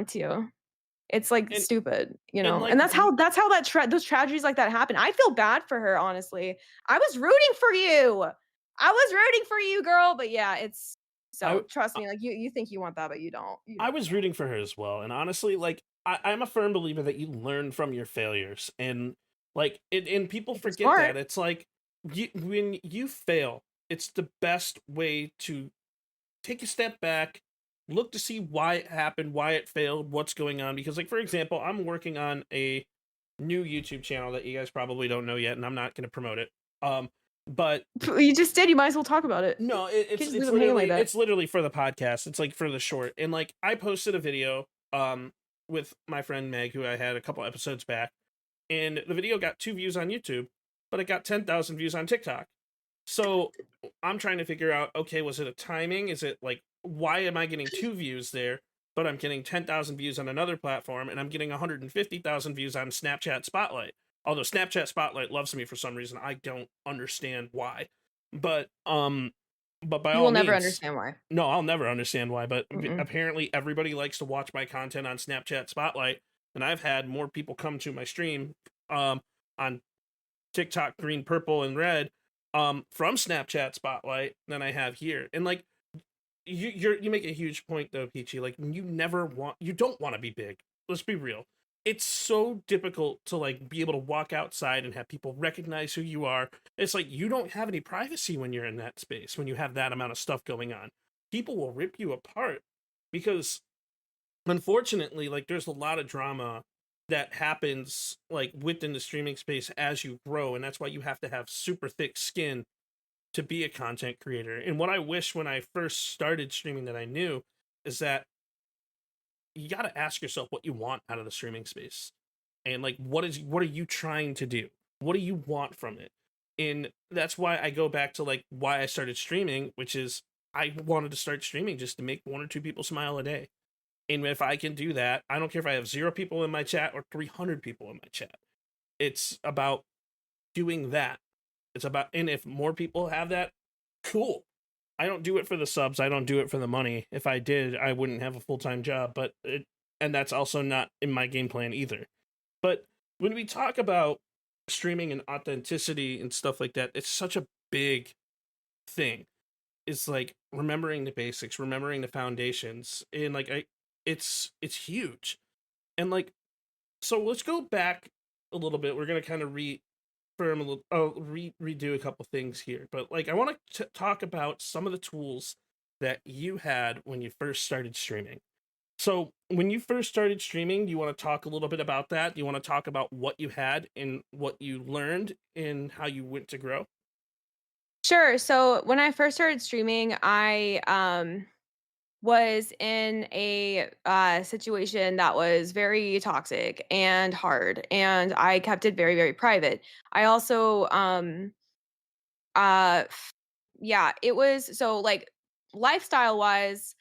to. It's like stupid, you know. like, and that's how those tragedies like that happen. I feel bad for her, honestly. I was rooting for you. I was rooting for you, girl. But yeah, it's so trust me. Like you think you want that, but you don't. I was rooting for her as well, and honestly, like I'm a firm believer that you learn from your failures, and like and people forget that it's like when you fail, it's the best way to take a step back, look to see why it happened, why it failed, what's going on. Because, like, for example, I'm working on a new YouTube channel that you guys probably don't know yet, and I'm not going to promote it. But you just did. You might as well talk about it. No, it's literally for the podcast. It's like for the short. And like I posted a video with my friend Meg, who I had a couple episodes back, and the video got 2 views on YouTube, but it got 10,000 views on TikTok. So I'm trying to figure out, okay, was it a timing? Is it like, why am I getting 2 views there, but I'm getting 10,000 views on another platform, and I'm getting 150,000 views on Snapchat Spotlight? Although Snapchat Spotlight loves me for some reason, I don't understand why. But by all means, you will never understand why. No, I'll never understand why. But apparently, everybody likes to watch my content on Snapchat Spotlight, and I've had more people come to my stream on TikTok, green, purple, and red from Snapchat Spotlight than I have here. And like you make a huge point though, Peachy. Like you don't want to be big. Let's be real. It's so difficult to like be able to walk outside and have people recognize who you are. It's like you don't have any privacy when you're in that space, when you have that amount of stuff going on. People will rip you apart because unfortunately, like there's a lot of drama that happens like within the streaming space as you grow, and that's why you have to have super thick skin to be a content creator. And what I wish when I first started streaming that I knew is that you got to ask yourself what you want out of the streaming space, and like what are you trying to do, what do you want from it. And that's why I go back to like why I started streaming, which is I wanted to start streaming just to make 1 or 2 people smile a day. And if I can do that, I don't care if I have 0 people in my chat or 300 people in my chat. It's about doing that. It's about, and if more people have that, cool. I don't do it for the subs. I don't do it for the money. If I did, I wouldn't have a full-time job, and that's also not in my game plan either. But when we talk about streaming and authenticity and stuff like that, it's such a big thing. It's like remembering the basics, remembering the foundations, and like it's huge. And like, so let's go back a little bit. We're going to kind of redo a couple things here, but like I want to talk about some of the tools that you had when you first started streaming. So when you first started streaming, do you want to talk a little bit about that? Do you want to talk about what you had and what you learned and how you went to grow? Sure. So when I first started streaming, I was in a situation that was very toxic and hard, and I kept it very, very private. I also uh yeah, it was so like lifestyle wise,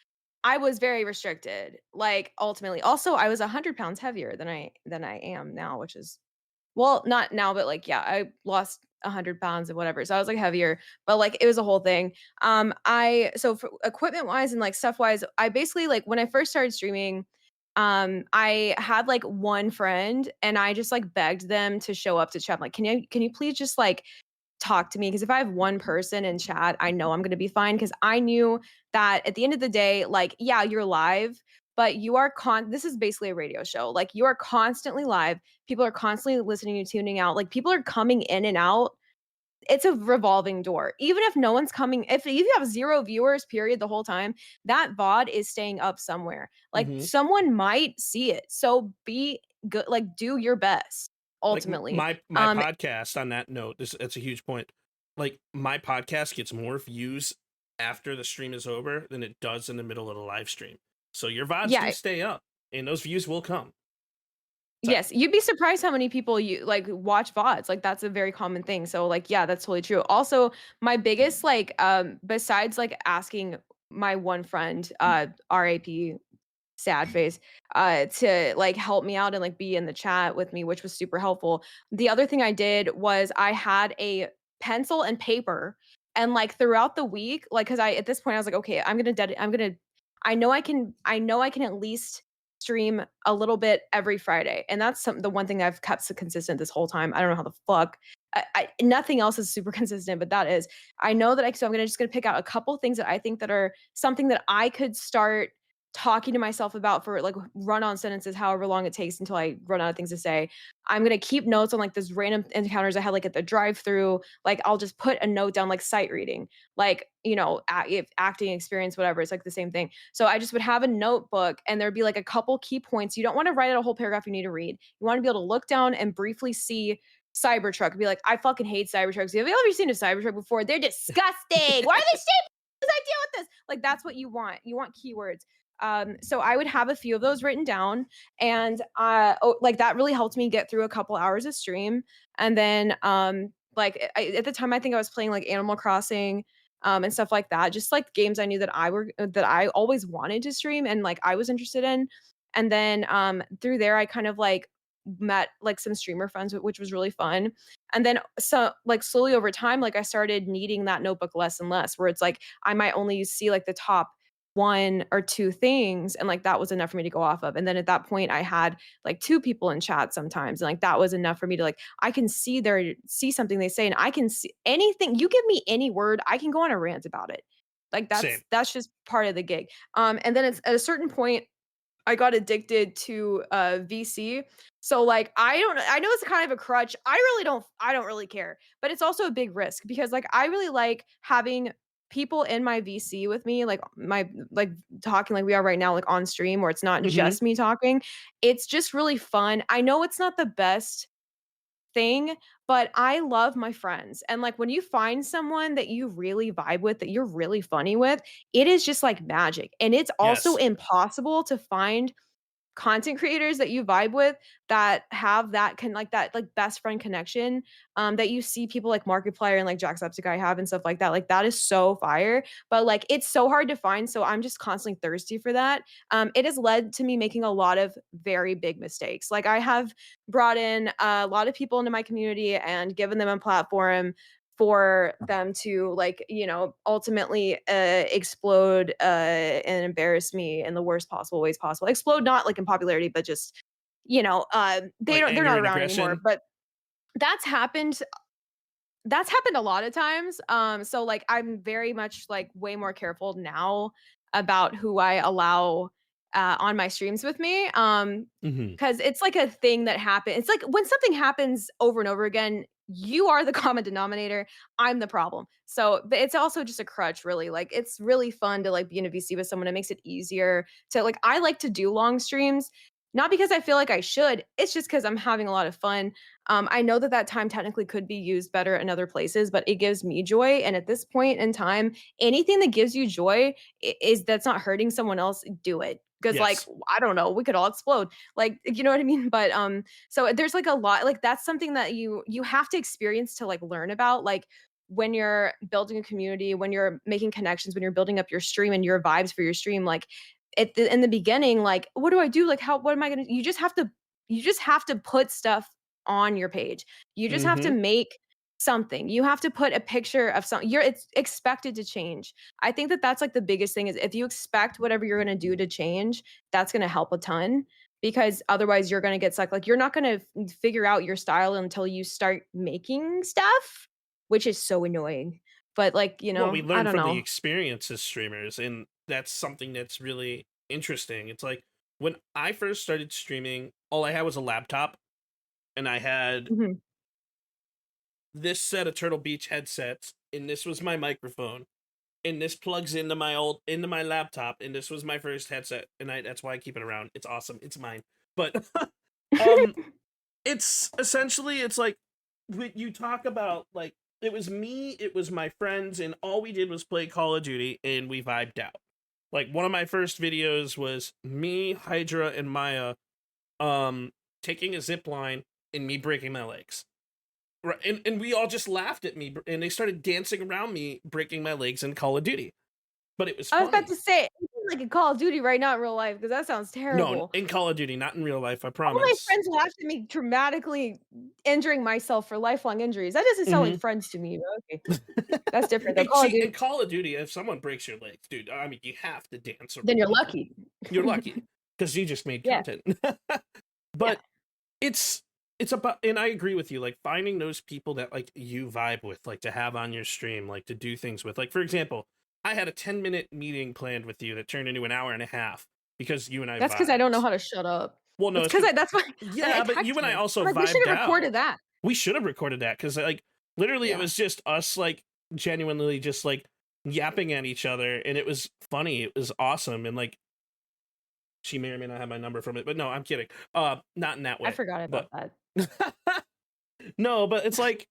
I was very restricted. Like ultimately, also I was 100 pounds heavier than I am now, which is well, not now, but like yeah, I lost 100 pounds and whatever. So I was like heavier, but like it was a whole thing. I so for equipment wise and like stuff wise, I basically like when I first started streaming, I had like one friend and I just like begged them to show up to chat. I'm like, can you please just like talk to me because if I have one person in chat, I know I'm going to be fine because I knew that at the end of the day, like, yeah, you're live, but you are this is basically a radio show. Like you are constantly live. People are constantly listening to tuning out. Like people are coming in and out. It's a revolving door. Even if no one's coming, if you have 0 viewers, period, the whole time, that VOD is staying up somewhere. Like Hmm. someone might see it. So be good, like do your best Like ultimately. my Um, podcast. On that note, that's a huge point. Like my podcast gets more views after the stream is over than it does in the middle of the live stream. So your VODs do yeah, stay up, and those views will come. So, yes, you'd be surprised how many people you like watch VODs. Like that's a very common thing. So like yeah, that's totally true. Also, my biggest like besides like asking my one friend RAP sad face to like help me out and like be in the chat with me, which was super helpful. The other thing I did was I had a pencil and paper and like throughout the week like cuz I at this point I was like okay, I'm going to I know I can at least stream a little bit every Friday. And that's the one thing I've kept so consistent this whole time. I don't know how the fuck nothing else is super consistent, but that is. I know that so I'm gonna pick out a couple things that I think that are something that I could start talking to myself about for like run on sentences, however long it takes until I run out of things to say. I'm gonna keep notes on like this random encounters I had like at the drive-through. Like I'll just put a note down like sight reading, like if acting experience, whatever. It's like the same thing. So I just would have a notebook and there'd be like a couple key points. You don't want to write out a whole paragraph you need to read. You want to be able to look down and briefly see Cybertruck and be like, I fucking hate Cybertrucks. Have you ever seen a Cybertruck before? They're disgusting. Why are they shaped? What does I deal with this? Like that's what you want. You want keywords. So I would have a few of those written down, and like that really helped me get through a couple hours of stream. And then like at the time, I think I was playing like Animal Crossing, and stuff like that. Just like games I knew that I always wanted to stream and like I was interested in. And then through there, I kind of like met like some streamer friends, which was really fun. And then so like slowly over time, like I started needing that notebook less and less, where it's like I might only see like the top one or two things and like that was enough for me to go off of. And then at that point I had like two people in chat sometimes and like that was enough for me to like I can see something they say and I can see anything you give me any word I can go on a rant about it. Like same. that's just part of the gig. And then it's at a certain point I got addicted to VC. So like I know it's kind of a crutch. I don't really care. But it's also a big risk because like I really like having people in my VC with me, like my like talking like we are right now, like on stream where it's not Hmm. just me talking. It's just really fun. I know it's not the best thing, but I love my friends. And like when you find someone that you really vibe with, that you're really funny with, it is just like magic. And it's also Yes. impossible to find content creators that you vibe with that have that can like that like best friend connection that you see people like Markiplier and like Jacksepticeye have and stuff like that is so fire, but like it's so hard to find, so I'm just constantly thirsty for that. It has led to me making a lot of very big mistakes. Like I have brought in a lot of people into my community and given them a platform for them to like ultimately explode and embarrass me in the worst possible ways possible. Explode not like in popularity but just Like they're anger not and around anymore. aggression. But that's happened that's happened a lot of times. So like I'm very much like way more careful now about who I allow on my streams with me. Mm-hmm. Because it's like a thing that happens. It's like when something happens over and over again, you are the common denominator. I'm the problem. So, but it's also just a crutch, really. Like, it's really fun to like be in a VC with someone. It makes it easier to like. I like to do long streams, not because I feel like I should. It's just because I'm having a lot of fun. I know that that time technically could be used better in other places, but it gives me joy. And at this point in time, anything that gives you joy is that's not hurting someone else, do it. Because like Yes. I don't know, we could all explode. Like you know what I mean? But so there's like a lot like that's something that you have to experience to like learn about. Like when you're building a community, when you're making connections, when you're building up your stream and your vibes for your stream, like in the beginning, like what do I do? Like what am I gonna you just have to put stuff on your page. You just have to Mm-hmm. make something. You have to put a picture of something. It's expected to change. I think that that's like the biggest thing is if you expect whatever you're going to do to change, that's going to help a ton because otherwise you're going to get stuck. Like you're not going to figure out your style until you start making stuff, which is so annoying. But like, Well, we I learn don't from the know. experience as streamers, and that's something that's really interesting. It's like when I first started streaming, all I had was a laptop, and I had Mhm. this set of Turtle Beach headsets, and this was my microphone, and this plugs into my laptop, and this was my first headset, and that's why I keep it around. It's awesome. It's mine. But um it's essentially it's like when you talk about like it was me, it was my friends, and all we did was play Call of Duty and we vibed out. Like one of my first videos was me, Hydra, and Maya um taking a zip line and me breaking my legs. Right, and we all just laughed at me and they started dancing around me breaking my legs in Call of Duty. But it was I was about funny. to say like a Call of Duty right now in real life because that sounds No, terrible. in Call of Duty, not in real life, I All my promise. friends laughed at me dramatically injuring myself for lifelong injuries. That doesn't sound like Mhm. friends to me, but okay. That's different though. Call of See, Duty, in Call of Duty, if someone breaks your legs, dude, I mean, you have to dance then around you're them. lucky. You're lucky because you just made Yeah, content. yeah. But it's about, and I agree with you, like finding those people that like you vibe with, like to have on your stream, like to do things with. Like for example, I had a 10-minute meeting planned with you that turned into an hour and a half because you and I That's because I don't know vibed. how to shut up. Well, no, That's it's because that's why like I yeah, but you text and I you. also I'm like, we should vibed have out. recorded that. We should have recorded that because like literally it Yeah. was just us like genuinely just like yapping at each other, and it was funny. It was awesome, and like she may or may not have my number from it, but no, I'm kidding. Not in that I way. forgot But about that. no, but it's like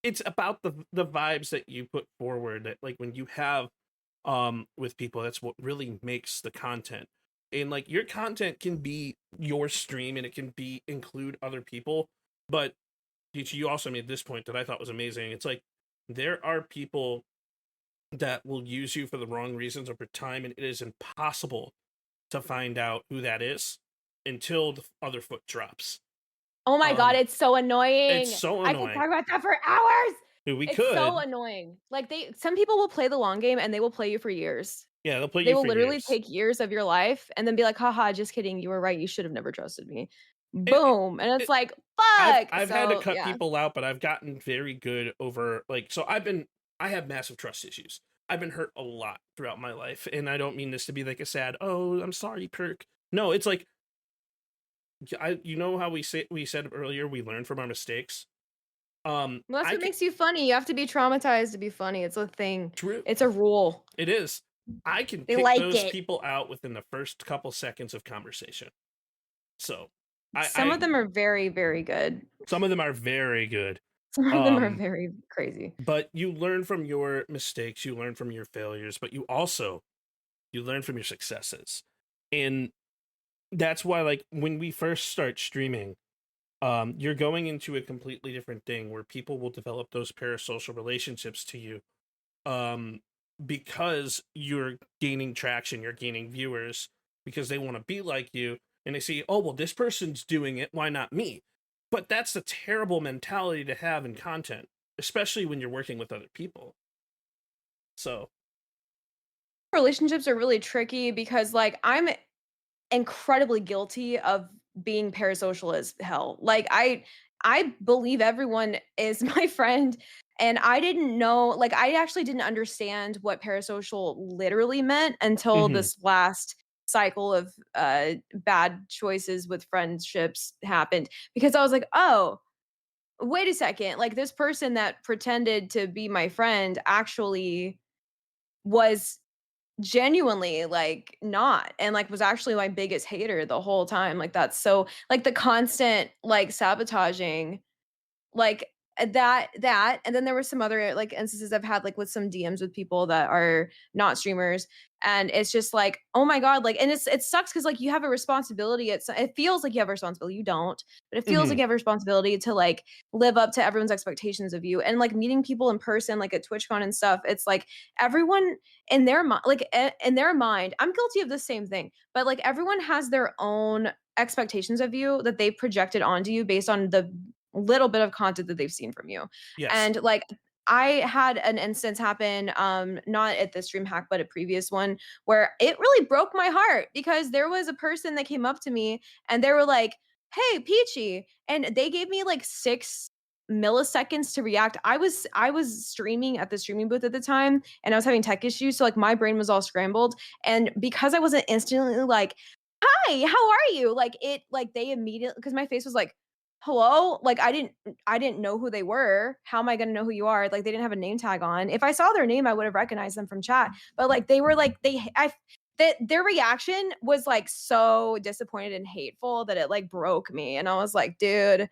it's about the vibes that you put forward that like when you have with people, that's what really makes the content. And like your content can be your stream and it can be include other people, but you also made this point that I thought was amazing. It's like there are people that will use you for the wrong reasons over time, and it is impossible to find out who that is until the other foot drops. Oh my god, Um, it's so it's annoying. so I could talk annoying. about that for hours. Dude, we It's so could. annoying. Like some people will play the long game and they will play you for years. Yeah, they'll play They you will for literally years. take years of your life and then be like, haha, just kidding. You were right. You should have never trusted me. It, Boom. And it's it, like, fuck. I've had to So cut yeah. people out, but I've gotten very good over like so I have massive trust issues. I've been hurt a lot throughout my life, and I don't mean this to be like a sad, oh, I'm sorry, perk. No, it's like you know how we said earlier we learn from our mistakes. Well, that's I what can makes you funny. You have to be traumatized to be funny. It's a thing. true. It's a rule. It is. I can They pick like those it. people out within the first couple seconds of conversation. So, Some of them are very, very good. some of them are very good. Some of them are Um, very crazy. but you learn from your mistakes, you learn from your failures, but you learn from your successes. And that's why like when we first start streaming, you're going into a completely different thing where people will develop those parasocial relationships to you. Um, because you're gaining traction, you're gaining viewers because they want to be like you and they see, oh well, this person's doing it, why not me? But that's a terrible mentality to have in content, especially when you're working with other people. So Relationships are really tricky because like I'm incredibly guilty of being parasocial as hell. Like I believe everyone is my friend and I didn't know like I actually didn't understand what parasocial literally meant until mhm. this last cycle of bad choices with friendships happened, because I was like, oh, wait a second, like this person that pretended to be my friend actually was genuinely like not, and like was actually my biggest hater the whole time. Like that's so like the constant like sabotaging, like that and then there were some other like instances I've had like with some DMs with people that are not streamers, and it's just like, oh my god, like, and it sucks because like you have a responsibility. It feels like you have a responsibility, you don't, but it feels like you have a responsibility to like live up to everyone's expectations of you. And like meeting people in person, like at TwitchCon and stuff, it's like everyone in their mind, like in their mind, I'm guilty of the same thing, but like everyone has their own expectations of you that they projected onto you based on the little bit of content that they've seen from you. Yes. And like I had an instance happen, not at the stream hack, but a previous one, where it really broke my heart because there was a person that came up to me and they were like, "Hey, Peachy," and they gave me like 6 milliseconds to react. I was streaming at the streaming booth at the time, and I was having tech issues, so like my brain was all scrambled, and because I wasn't instantly like, "Hi, how are you?" Like it, like they immediately, because my face was like, hello, like I didn't know who they were. How am I going to know who you are? Like they didn't have a name tag on. If I saw their name I would have recognized them from chat, but like they were like that their reaction was like so disappointed and hateful that it like broke me, and I was like, dude,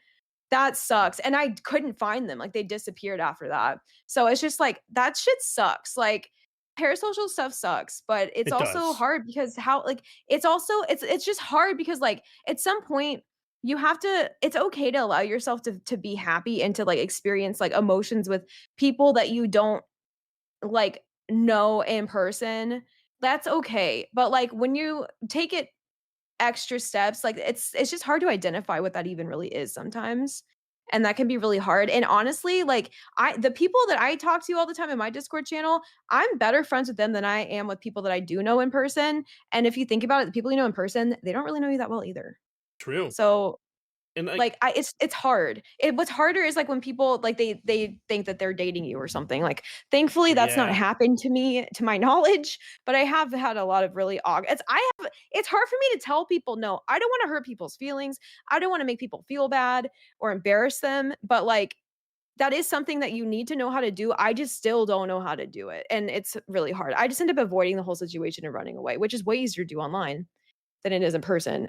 that sucks. And I couldn't find them, like they disappeared after that. So it's just like that shit sucks. Like parasocial stuff sucks, but it's It also does. hard because how like it's also it's just hard because like at some point you have to, it's okay to allow yourself to be happy and to like experience like emotions with people that you don't like know in person. That's okay. But like when you take it extra steps, like it's just hard to identify what that even really is sometimes. And that can be really hard. And honestly, like the people that I talk to all the time in my Discord channel, I'm better friends with them than I am with people that I do know in person. And if you think about it, the people you know in person, they don't really know you that well either. True. So And like it's hard. What's harder is like when people like they think that they're dating you or something. Like thankfully that's not yeah. happened to me to my knowledge, but I have had a lot of really it's hard for me to tell people no. I don't want to hurt people's feelings. I don't want to make people feel bad or embarrass them, but like that is something that you need to know how to do. I just still don't know how to do it, and it's really hard. I just end up avoiding the whole situation and running away, which is way easier to do online than it is in person.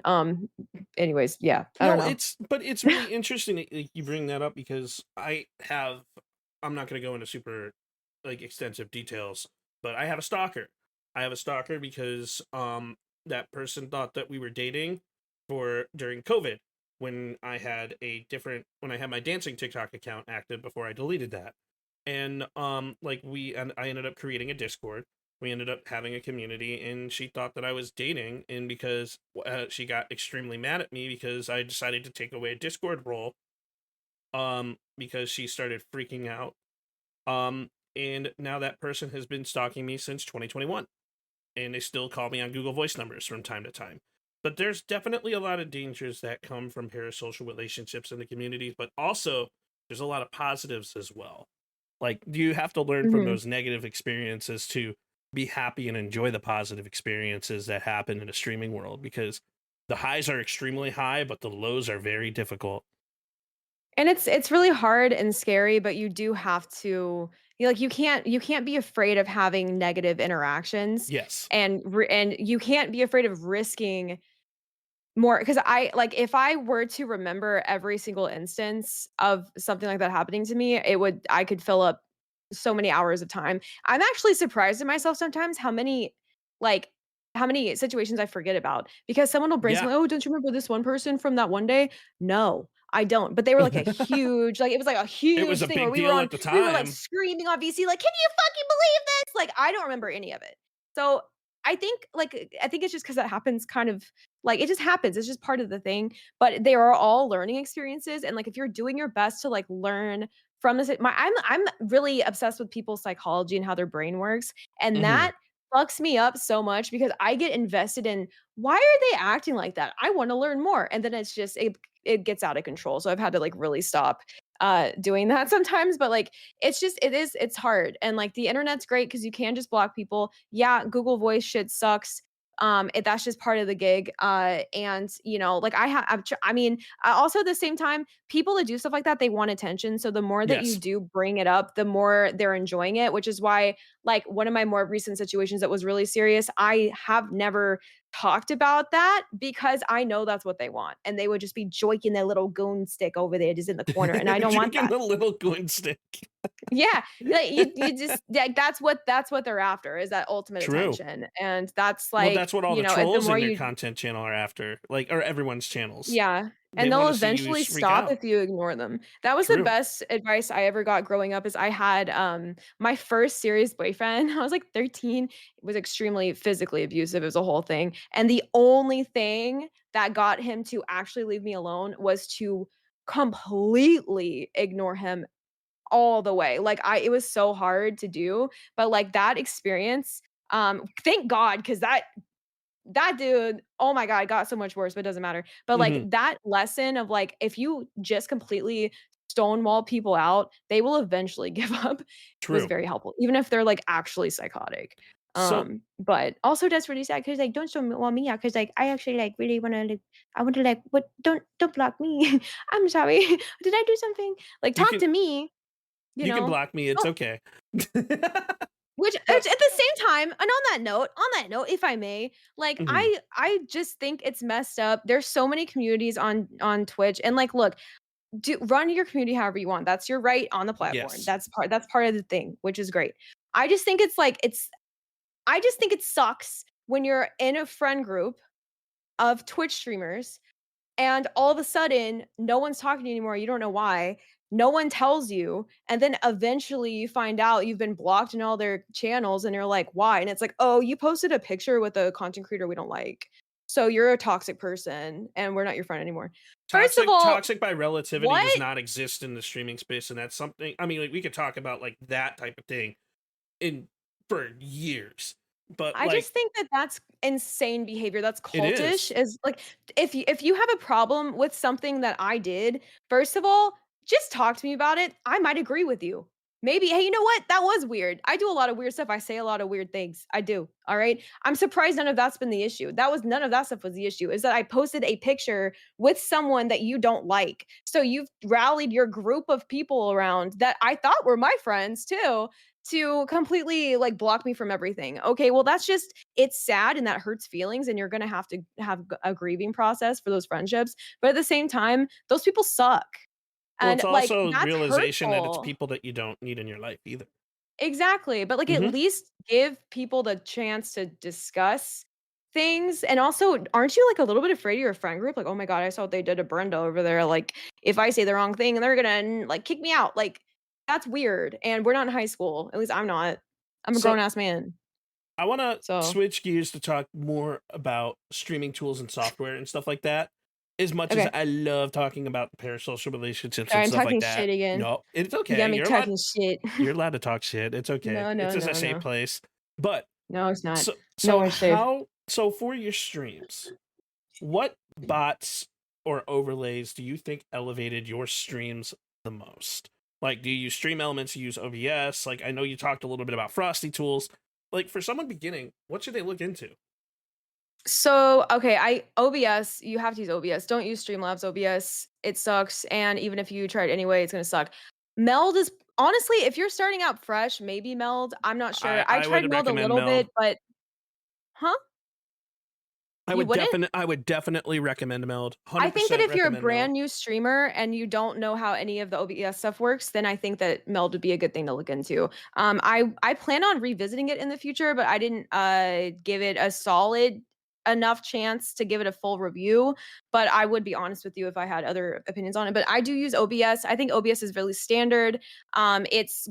Anyways, yeah, I don't know. It's really interesting that you bring that up because I'm not going to go into super like extensive details, but I have a stalker. I have a stalker because that person thought that we were dating during COVID when I had my dancing TikTok account active before I deleted that. And I ended up creating a Discord. We ended up having a community, and she thought that I was dating, and because she got extremely mad at me because I decided to take away a Discord role, because she started freaking out. And now that person has been stalking me since 2021, and they still call me on Google Voice numbers from time to time. But there's definitely a lot of dangers that come from parasocial relationships in the communities, but also there's a lot of positives as well. Like, you have to learn from those negative experiences to be happy and enjoy the positive experiences that happen in a streaming world, because the highs are extremely high, but the lows are very difficult. And it's really hard and scary, but you do have to, you can't be afraid of having negative interactions, Yes. and you can't be afraid of risking more, because I like if I were to remember every single instance of something like that happening to me, I could fill up so many hours of time. I'm actually surprised at myself sometimes like how many situations I forget about, because someone will bring Yeah. something, "Oh, don't you remember this one person from that one day?" No, I don't. But they were like a huge, like it was like a It was huge a thing where big deal at the we were like time. screaming on VC, like, "Can you fucking believe this?" Like I don't remember any of it. So I think it's just because that happens kind of like it just happens. It's just part of the thing. But they are all learning experiences. And like if you're doing your best to like learn from this, I'm really obsessed with people's psychology and how their brain works. And that fucks me up so much because I get invested in why are they acting like that? I want to learn more. And then it's just it gets out of control. So I've had to like really stop doing that sometimes, but like it's hard. And like the internet's great because you can just block people. Yeah, Google Voice shit sucks. That's just part of the gig. And like I mean, also at the same time, people that do stuff like that, they want attention. So the more that you Yes. do bring it up, the more they're enjoying it, which is why, like, one of my more recent situations that was really serious, I have never talked about that because I know that's what they want. And they would just be joiking their little goon stick over there just in the corner. And I don't want Drinking that. the little goon stick. Yeah. Like you just like that's what they're after, is that ultimate True. attention. And that's Well, like, that's what all the the trolls more in your you content channel are after, like, or everyone's channels. yeah, They and they'll want to see you eventually freak stop out. if you ignore them. That was the True. best advice I ever got growing up. Is I had my first serious boyfriend. I was like 13. It was extremely physically abusive. It was a whole thing. And the only thing that got him to actually leave me alone was to completely ignore him all the way. Like it was so hard to do, but like that experience, thank God, cuz that dude, oh my God, got so much worse, but it doesn't matter. But like Hmm. that lesson of like, if you just completely stonewall people out, they will eventually give up, was True. very helpful, even if they're like actually psychotic. So But also that's really sad because like don't stonewall me out because like I actually like really want to like I want to like what don't block me. I'm sorry. Did I do something? Like you talk can to me, you you can know. block me. It's Don't okay. which But at the same time, and on that note, if I may, like mhm, I just think it's messed up. There's so many communities on Twitch, and like, look, run your community however you want. That's your right on the platform. yes, That's part of the thing, which is great. I just think it's like I just think it sucks when you're in a friend group of Twitch streamers and all of a sudden no one's talking to you anymore, you don't know why, no one tells you, and then eventually you find out you've been blocked in all their channels and you're like, why? And it's like, oh, you posted a picture with a content creator we don't like, so you're a toxic person and we're not your friend anymore. First of all, toxic by relativity does what? not exist in the streaming space, and that's something. I mean, like, we could talk about like that type of thing in for years, but I like just think that that's insane behavior. That's it cultish. is. Is like, if you have a problem with something that I did, first of all, just talk to me about it. I might agree with you. Maybe, hey, you know what? That was weird. I do a lot of weird stuff. I say a lot of weird things. I do. All right. I'm surprised none of that's been the issue. None of that stuff was the issue. Is that I posted a picture with someone that you don't like. So you've rallied your group of people around that I thought were my friends too to completely like block me from everything. Okay, well that's just it's sad and that hurts feelings and you're going to have to have a grieving process for those friendships. But at the same time, those people suck. Well, And it's like also that's realization that it's hurtful. people that you don't need in your life either. Exactly. But like at Hmm. least give people the chance to discuss things. And also, aren't you like a little bit afraid of your friend group? Like, oh my God, I saw what they did to Brenda over there. Like, if I say the wrong thing, they're gonna like kick me out. Like, that's weird. And we're not in high school. At least I'm not. I'm a So grown ass man. I want to So switch gears to talk more about streaming tools and software and stuff like that. As much as okay. I love talking about parasocial relationships Sorry, and I'm stuff like talking that, shit again. no, it's You got okay. me talking shit. You're allowed to talk shit. It's okay. No, It's no, just a no, safe no. place. But No, it's not. so Nowhere safe. so for your streams, what bots or overlays do you think elevated your streams the most? Like, do you use Stream Elements? You use OBS? Like, I know you talked a little bit about FrostyTools. Like, for someone beginning, what should they look into? So, okay, OBS, you have to use OBS. Don't use Streamlabs OBS. It sucks. And even if you try it anyway, it's gonna suck. Meld is honestly, if you're starting out fresh, maybe Meld. I'm not sure. I I tried would Meld a recommend little Meld. bit, but huh? You wouldn't? I would definitely recommend Meld. I think that 100% if you're a recommend Meld. brand new streamer and you don't know how any of the OBS stuff works, then I think that Meld would be a good thing to look into. I plan on revisiting it in the future, but I didn't give it a solid enough chance to give it a full review. But I would be honest with you if I had other opinions on it. But I do use OBS. I think OBS is really standard. It's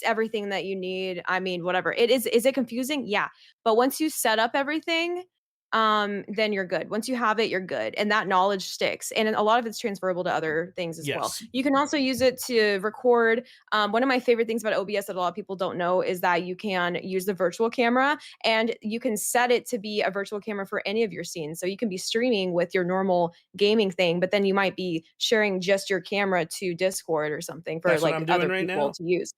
everything that you need. I mean, whatever. Is it confusing? Yeah. But once you set up everything, then you're good. Once you have it, you're good. And that knowledge sticks. And a lot of it's transferable to other things as well. Yes. You can also use it to record. One of my favorite things about OBS that a lot of people don't know is that you can use the virtual camera and you can set it to be a virtual camera for any of your scenes. So you can be streaming with your normal gaming thing, but then you might be sharing just your camera to Discord or something for That's what like I'm doing other right people now. to use.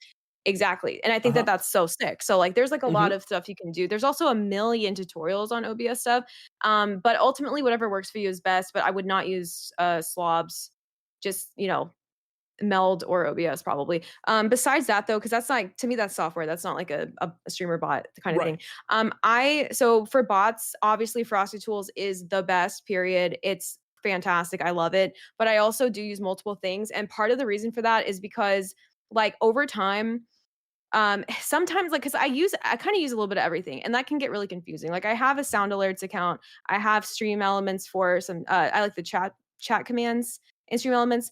Exactly. And I think that Uh-huh. that's so sick. So like there's like a lot Mhm. of stuff you can do. There's also a million tutorials on OBS stuff. But ultimately whatever works for you is best, but I would not use slobs. Just, Meld or OBS probably. Besides that though, because that's like to me that's software. That's not like a streamer bot kind of thing. Right. So for bots, obviously FrostyTools is the best, period. It's fantastic. I love it. But I also do use multiple things. And part of the reason for that is because like over time, sometimes like because I kind of use a little bit of everything and that can get really confusing. Like I have a sound alerts account, I have stream elements for some I like the chat commands and stream elements.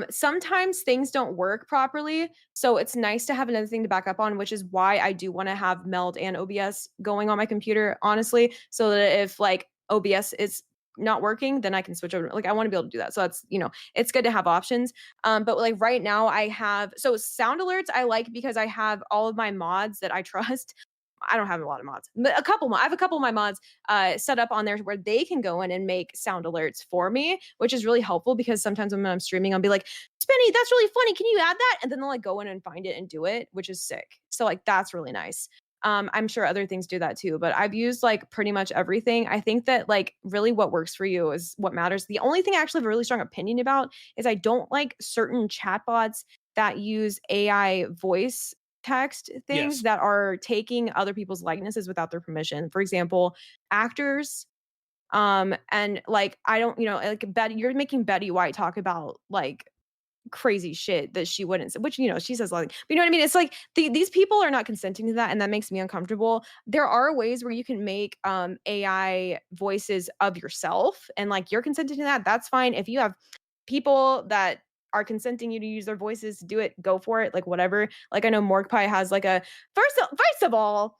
Sometimes things don't work properly, so it's nice to have another thing to back up on, which is why I do want to have Meld and OBS going on my computer, honestly, so that if like OBS is not working, then I can switch over. Like I want to be able to do that. So that's, it's good to have options. But like right now I have sound alerts I like because I have all of my mods that I trust. I don't have a lot of mods, but I have a couple of my mods set up on there where they can go in and make sound alerts for me, which is really helpful because sometimes when I'm streaming, I'll be like, Spinny, that's really funny. Can you add that? And then they'll like go in and find it and do it, which is sick. So like that's really nice. I'm sure other things do that too, but I've used like pretty much everything. I think that like really what works for you is what matters. The only thing I actually have a really strong opinion about is I don't like certain chatbots that use AI voice text things Yes. that are taking other people's likenesses without their permission. For example, actors. And like I don't, like Betty, you're making Betty White talk about like crazy shit that she wouldn't say, which she says like, but you know what I mean? It's like these people are not consenting to that, and that makes me uncomfortable. There are ways where you can make AI voices of yourself, and like you're consenting to that. That's fine. If you have people that are consenting you to use their voices to do it, go for it. Like whatever. Like I know Morgpie has like a First of all,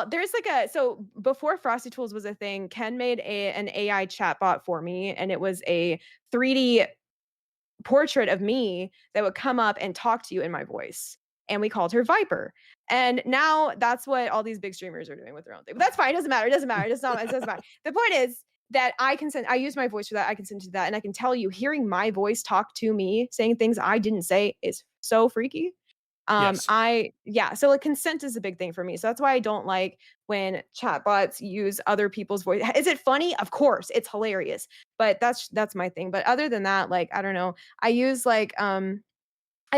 there's like so before FrostyTools was a thing, Ken made an AI chatbot for me, and it was a 3D portrait of me that would come up and talk to you in my voice. And we called her Viper. And now that's what all these big streamers are doing with their own thing. But that's fine. It doesn't matter. It doesn't matter. It doesn't matter. The point is that I use my voice for that. I consent to that. And I can tell you, hearing my voice talk to me, saying things I didn't say is so freaky. Yes. So like consent is a big thing for me. So that's why I don't like when chatbots use other people's voice. Is it funny? Of course, it's hilarious. But that's my thing. But other than that, like I don't know. I use like I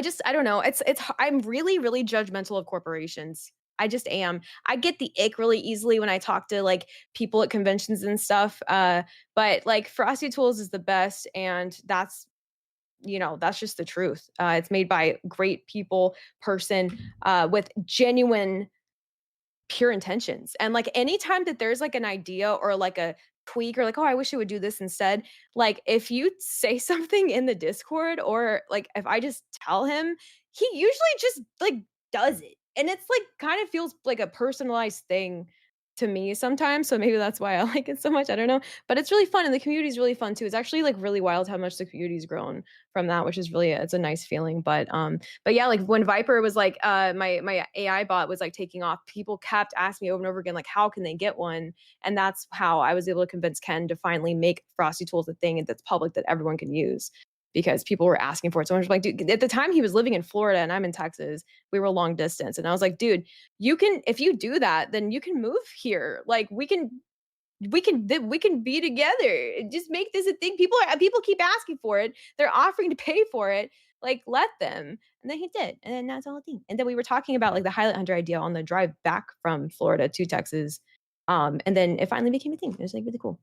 don't know. I'm really really judgmental of corporations. I just am. I get the ick really easily when I talk to like people at conventions and stuff. But like FrostyTools is the best, and that's just the truth. It's made by great person with genuine pure intentions. And like anytime that there's like an idea or like a tweak or like, oh, I wish it would do this instead. Like if you say something in the Discord or like if I just tell him, he usually just like does it. And it's like kind of feels like a personalized thing to me sometimes. So maybe that's why I like it so much. I don't know. But it's really fun and the community is really fun too. It's actually like really wild how much the community's grown from that, which is really it's a nice feeling. But yeah, like when Viper was like my AI bot was like taking off, people kept asking me over and over again, like, how can they get one? And that's how I was able to convince Ken to finally make FrostyTools a thing that's public that everyone can use because people were asking for it. So I was like, dude, at the time he was living in Florida and I'm in Texas, we were long distance. And I was like, dude, if you do that, then you can move here. Like we can be together. Just make this a thing. People keep asking for it. They're offering to pay for it. Like let them. And then he did. And then that's all a thing. And then we were talking about like the Highlight Hunter idea on the drive back from Florida to Texas. And then it finally became a thing. It was like really cool.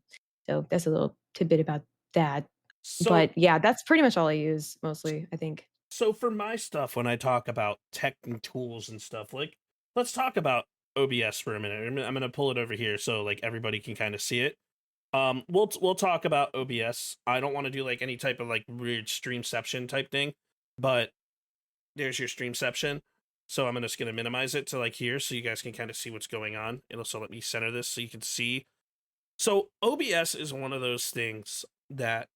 So that's a little tidbit about that. So But yeah, that's pretty much all I use mostly, I think. so for my stuff, when I talk about tech and tools and stuff, like let's talk about OBS for a minute. I'm gonna pull it over here so like everybody can kind of see it. We'll talk about OBS. I don't want to do like any type of like weird streamception type thing, but there's your streamception. So I'm just gonna minimize it to like here so you guys can kind of see what's going on. It'll also let me center this so you can see. So OBS is one of those things that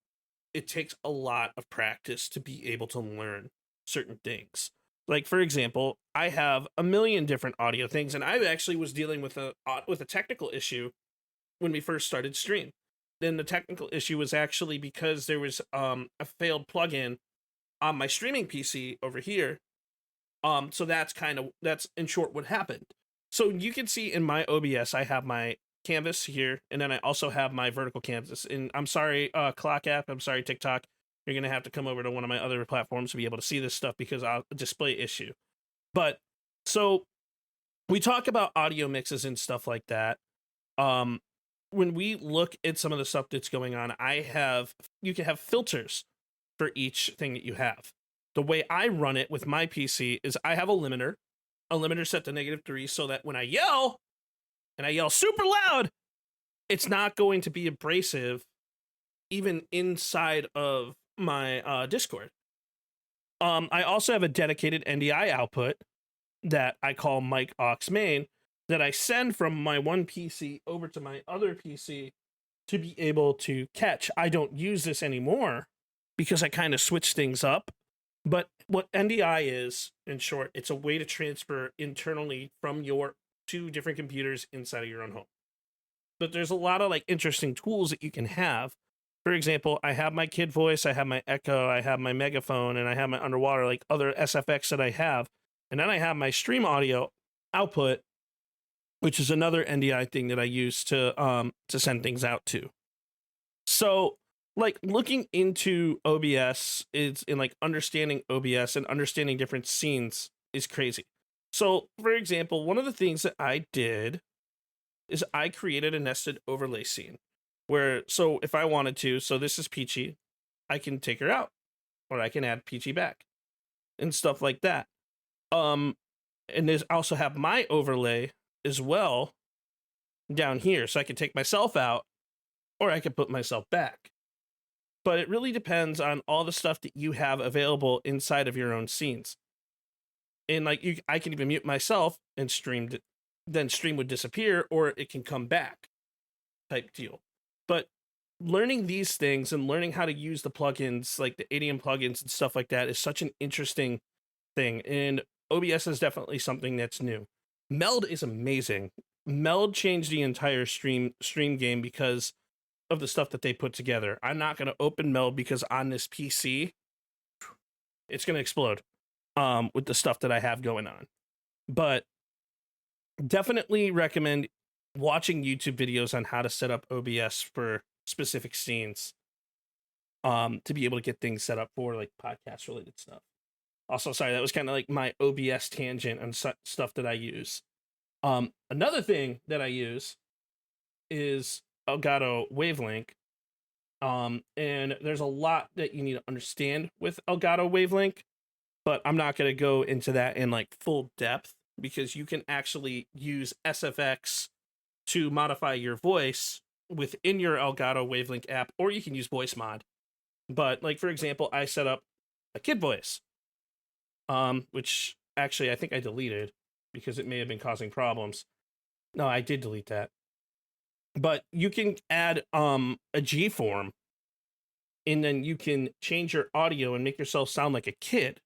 it takes a lot of practice to be able to learn certain things. Like for example, I have a million different audio things, and I actually was dealing with a technical issue when we first started stream. Then the technical issue was actually because there was a failed plugin on my streaming PC over here So that's in short what happened. So you can see in my OBS, I have my canvas here, and then I also have my vertical canvas. And I'm sorry, Clock app, I'm sorry, TikTok, you're gonna have to come over to one of my other platforms to be able to see this stuff because I'll display issue. But so we talk about audio mixes and stuff like that. When we look at some of the stuff that's going on, you can have filters for each thing that you have. The way I run it with my PC is I have a limiter set to -3 so that when I yell, and I yell super loud, it's not going to be abrasive even inside of my Discord. I also have a dedicated NDI output that I call mic aux main that I send from my one PC over to my other PC to be able to catch. I don't use this anymore because I kind of switch things up. But what NDI is, in short, it's a way to transfer internally from your two different computers inside of your own home. But there's a lot of like interesting tools that you can have. For example, I have my kid voice, I have my Echo, I have my megaphone, and I have my underwater, like other SFX that I have. And then I have my stream audio output, which is another NDI thing that I use to send things out to. So like looking into OBS is in like understanding OBS and understanding different scenes is crazy. So for example, one of the things that I did is I created a nested overlay scene where, so if I wanted to, so this is Peachy, I can take her out or I can add Peachy back and stuff like that. And there's also have my overlay as well down here. So I can take myself out or I can put myself back. But it really depends on all the stuff that you have available inside of your own scenes. And like I can even mute myself and then stream would disappear or it can come back type deal. But learning these things and learning how to use the plugins, like the ADM plugins and stuff like that, is such an interesting thing. And OBS is definitely something that's new. Meld is amazing. Meld changed the entire stream game because of the stuff that they put together. I'm not going to open Meld because on this PC, it's going to explode with the stuff that I have going on. But definitely recommend watching YouTube videos on how to set up OBS for specific scenes to be able to get things set up for like podcast related stuff. Also, sorry, that was kind of like my OBS tangent and stuff that I use. Another thing that I use is Elgato Wavelink. And there's a lot that you need to understand with Elgato Wavelink, but I'm not going to go into that in like full depth because you can actually use SFX to modify your voice within your Elgato Wavelink app, or you can use voice mod. But like, for example, I set up a kid voice, which actually I think I deleted because it may have been causing problems. No, I did delete that. But you can add a G form, and then you can change your audio and make yourself sound like a kid.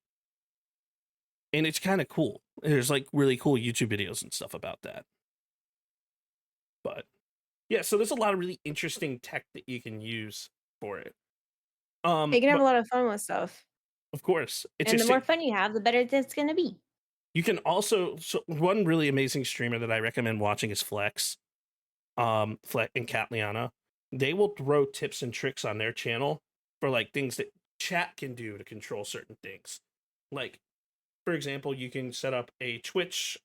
And it's kind of cool. There's like really cool YouTube videos and stuff about that. But yeah, so there's a lot of really interesting tech that you can use for it. You can have a lot of fun with stuff. Of course. It's and the more fun you have, the better it's going to be. You can also, so one really amazing streamer that I recommend watching is Flex. Flex and Catliana. They will throw tips and tricks on their channel for like things that chat can do to control certain things. Like, for example, you can set up a Twitch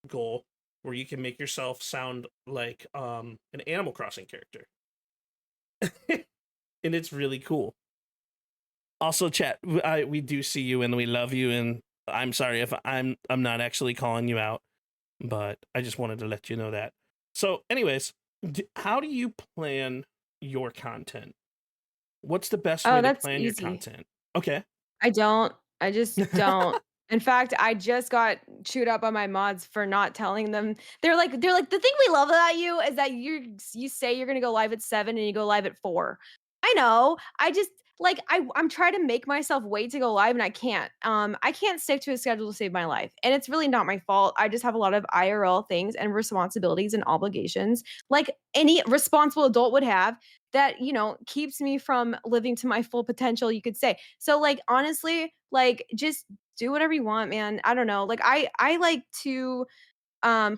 goal where you can make yourself sound like an Animal Crossing character. And it's really cool. Also, chat, we do see you and we love you, and I'm sorry if I'm not actually calling you out, but I just wanted to let you know that. So anyways, how do you plan your content? What's the best way to plan your content? Okay. I just don't. In fact, I just got chewed up by my mods for not telling them. They're like, the thing we love about you is that you say you're gonna go live at 7 and you go live at 4. I know. I just like I'm trying to make myself wait to go live and I can't. I can't stick to a schedule to save my life. And it's really not my fault. I just have a lot of IRL things and responsibilities and obligations like any responsible adult would have that, you know, keeps me from living to my full potential, you could say. So like honestly, like just do whatever you want, man. I don't know. Like I like to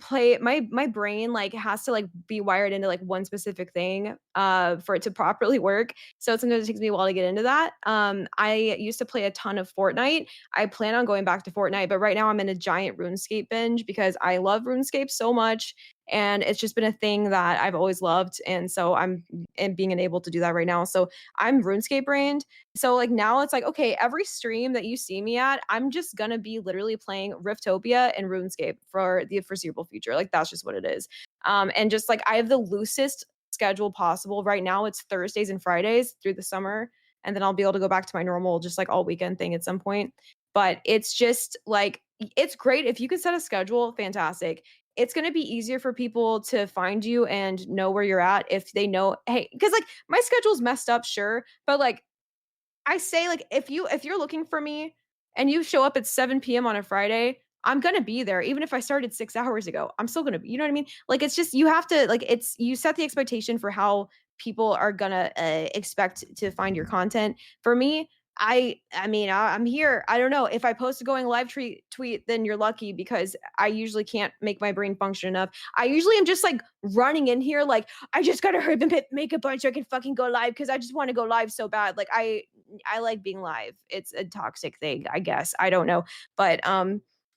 play my brain like has to like be wired into like one specific thing for it to properly work. So sometimes it takes me a while to get into that. I used to play a ton of Fortnite. I plan on going back to Fortnite, but right now I'm in a giant RuneScape binge because I love RuneScape so much, and it's just been a thing that I've always loved, and so I'm and being able to do that right now. So I'm RuneScape brained. So like now it's like, okay, every stream that you see me at, I'm just gonna be literally playing Riftopia and RuneScape for the foreseeable future. Like that's just what it is. And just like I have the loosest schedule possible. Right now it's Thursdays and Fridays through the summer. And then I'll be able to go back to my normal, just like all weekend thing at some point. But it's just like it's great. If you can set a schedule, fantastic. It's going to be easier for people to find you and know where you're at if they know, hey, because like my schedule's messed up, sure, but like I say, like, if you're looking for me and you show up at 7 p.m. on a Friday, I'm gonna be there. Even if I started 6 hours ago, I'm still gonna be, you know what I mean? Like, it's just you have to like it's you set the expectation for how people are gonna expect to find your content. For me, I'm here. I don't know. If I post a going live tweet, then you're lucky because I usually can't make my brain function enough. I usually am just like running in here, like I just gotta hurry and make a bunch so I can fucking go live because I just want to go live so bad. Like I like being live. It's a toxic thing, I guess. I don't know. But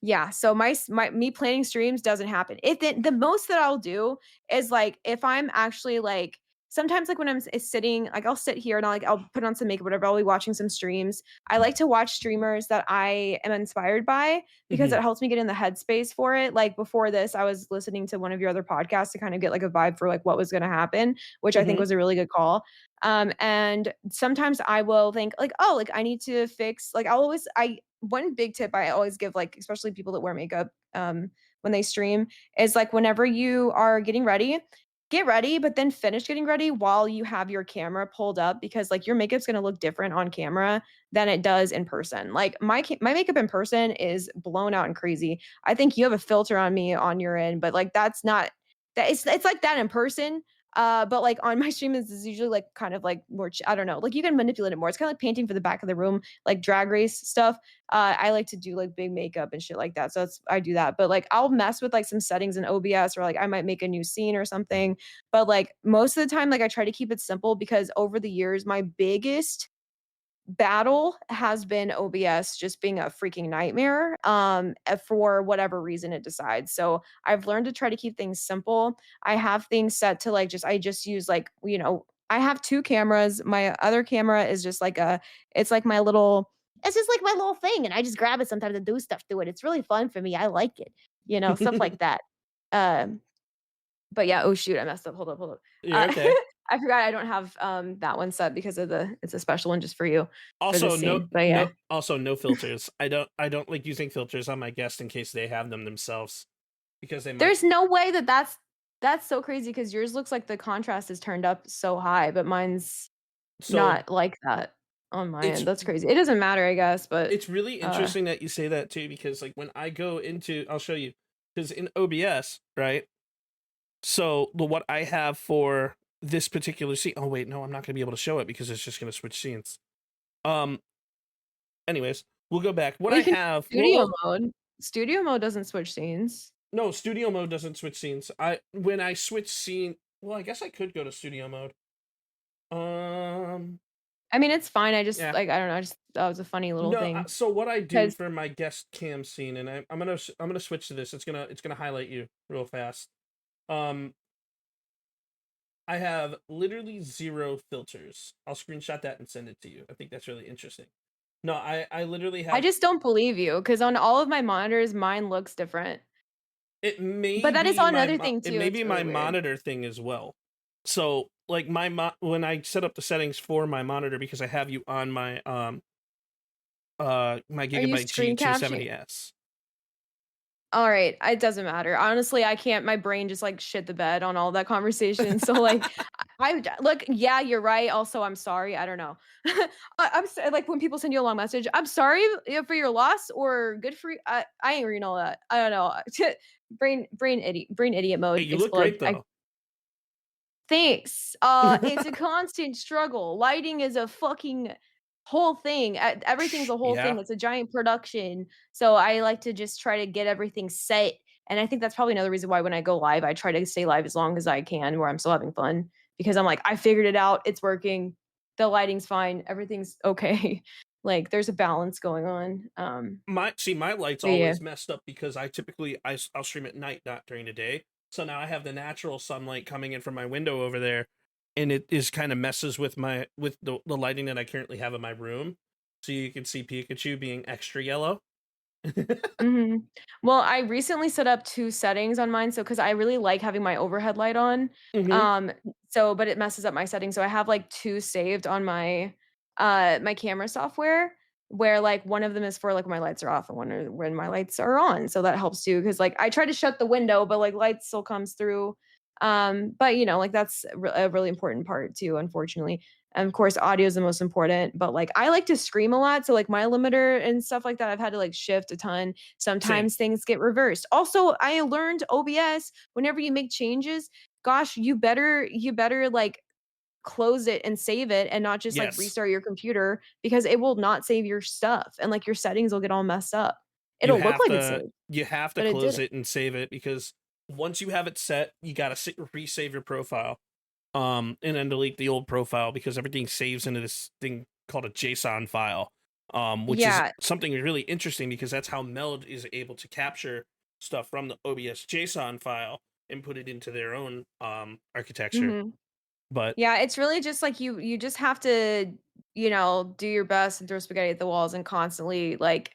yeah, so my me planning streams doesn't happen. If the most that I'll do is like if I'm actually like sometimes like when I'm sitting, like I'll sit here and I'll put on some makeup, whatever. I'll be watching some streams. I like to watch streamers that I am inspired by because Mhm. it helps me get in the headspace for it. Like before this, I was listening to one of your other podcasts to kind of get like a vibe for like what was going to happen, which I think Mhm. was a really good call. And sometimes I will think like, oh, like I need to fix, like one big tip I always give, like, especially people that wear makeup, when they stream is like, whenever you are getting ready, get ready, but then finish getting ready while you have your camera pulled up because like your makeup's going to look different on camera than it does in person. Like my makeup in person is blown out and crazy. I think you have a filter on me on your end, but like that's not that it's like that in person. But like on my stream is usually like kind of like more, I don't know, like you can manipulate it more. It's kind of like painting for the back of the room, like drag race stuff. I like to do like big makeup and shit like that. So I do that. But like I'll mess with like some settings in OBS or like I might make a new scene or something. But like most of the time, like I try to keep it simple because over the years, my biggest battle has been OBS just being a freaking nightmare for whatever reason it decides. So I've learned to try to keep things simple. I have things set to like I just use like, I have two cameras. My other camera is just like it's like my little it's just like my little thing and I just grab it sometimes and do stuff to it. It's really fun for me. I like it. Stuff like that. Um but yeah, oh shoot, I messed up. Hold up. You're okay. I forgot I don't have that one set because it's a special one just for you for Also, this scene. But yeah. no filters. I don't like using filters on my guests in case they have them themselves because they might. There's no way that's so crazy because yours looks like the contrast is turned up so high, but mine's So not like that on my end. That's crazy. It doesn't matter, I guess, but it's really interesting that you say that too because like when I go into, I'll show you because in OBS, right? So what I have for this particular scene. Oh wait, no, I'm not gonna be able to show it because it's just gonna switch scenes. Anyways, we'll go back. What I have studio mode. Studio mode doesn't switch scenes. No, studio mode doesn't switch scenes. When I switch scene, well, I guess I could go to studio mode. I mean, it's fine. I just Yeah. like I don't know. Just that was a funny little thing. So what I do for my guest cam scene, and I'm gonna switch to this. It's gonna highlight you real fast. I have literally 0 filters. I'll screenshot that and send it to you. I think that's really interesting. No, I literally have. I just don't believe you because on all of my monitors, mine looks different. It may, but that is another thing too. It may be really my weird. monitor thing as well. So like when I set up the settings for my monitor because I have you on my my Gigabyte G270S. All right, it doesn't matter. Honestly, I can't. My brain just like shit the bed on all that conversation. So like, I look. Yeah, you're right. Also, I'm sorry. I don't know. I'm like when people send you a long message. I'm sorry for your loss or good for you. I ain't reading all that. I don't know. brain idiot mode. Hey, you look great though. Thanks. It's a constant struggle. Lighting is a fucking whole thing. Everything's a whole thing. Yeah. It's a giant production. So I like to just try to get everything set. And I think that's probably another reason why when I go live, I try to stay live as long as I can, where I'm still having fun because I'm like, I figured it out. It's working. The lighting's fine. Everything's okay. Like there's a balance going on. My light's But yeah. always messed up because I'll stream at night, not during the day. So now I have the natural sunlight coming in from my window over there, and it is kind of messes with the lighting that I currently have in my room. So you can see Pikachu being extra yellow. Mhm. Well, I recently set up 2 settings on mine, so because I really like having my overhead light on, Hmm. um, but it messes up my settings, so I have, like, 2 saved on my camera software, where, like, one of them is for, like, when my lights are off and one are when my lights are on, so that helps too. Because like, I try to shut the window, but, like, light still comes through, but, like, that's a really important part too, unfortunately. And of course, audio is the most important, but like I like to scream a lot. So like my limiter and stuff like that, I've had to like shift a ton. Same. Sometimes things get reversed. Also, I learned OBS, whenever you make changes, gosh, you better like close it and save it and not just like Yes. restart your computer because it will not save your stuff and like your settings will get all messed up. You It'll look have like it's to saved, you have to but it close didn't. it and save it because once you have it set, you gotta resave your profile. And then delete the old profile because everything saves into this thing called a JSON file, which is Yeah. something really interesting because that's how Meld is able to capture stuff from the OBS JSON file and put it into their own architecture. Mhm. But Yeah, it's really just like you just have to, do your best and throw spaghetti at the walls and constantly like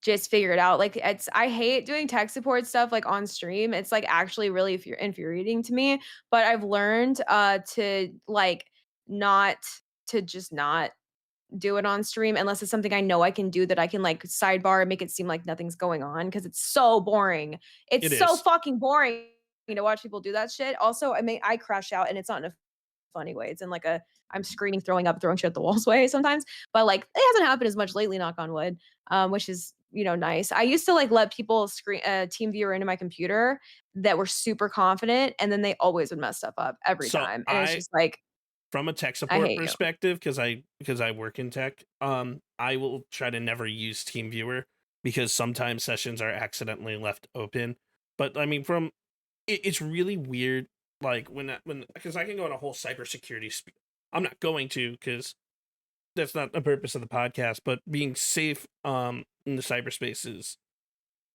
just figure it out. Like I hate doing tech support stuff like on stream. It's like actually really infuriating to me, but I've learned to like not to just not do it on stream unless it's something I know I can do that I can like sidebar and make it seem like nothing's going on because it's so boring. It's it so is. fucking boring to watch people do that shit. Also, I crash out and it's not in a funny way. It's in like a I'm screaming, throwing up, throwing shit at the walls way sometimes. But like it hasn't happened as much lately, knock on wood. Which is, nice. I used to like let people screen team viewer into my computer that were super confident and then they always would mess stuff up every So time. And it's just like, from a tech I support hate you. perspective, because I work in tech, I will try to never use TeamViewer because sometimes sessions are accidentally left open. But I mean, it's really weird. Like when because I can go on a whole cybersecurity. I'm not going to because that's not the purpose of the podcast. But being safe in the cyberspace is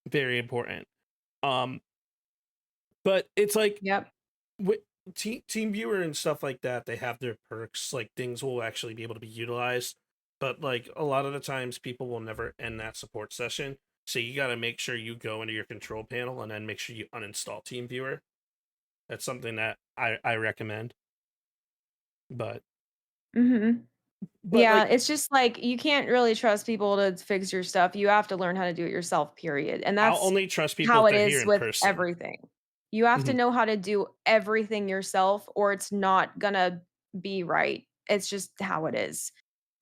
very important. Um, but it's like Yep. with team viewer and stuff like that, they have their perks. Like things will actually be able to be utilized, but like a lot of the times, people will never end that support session. So you got to make sure you go into your control panel and then make sure you uninstall TeamViewer. That's something that I recommend. But Mhm. but Yeah, like it's just like you can't really trust people to fix your stuff. You have to learn how to do it yourself, period. And I'll that's only trust people how if it they're here is in with person. everything. You have to Mhm. know how to do everything yourself or it's not gonna be right. It's just how it is.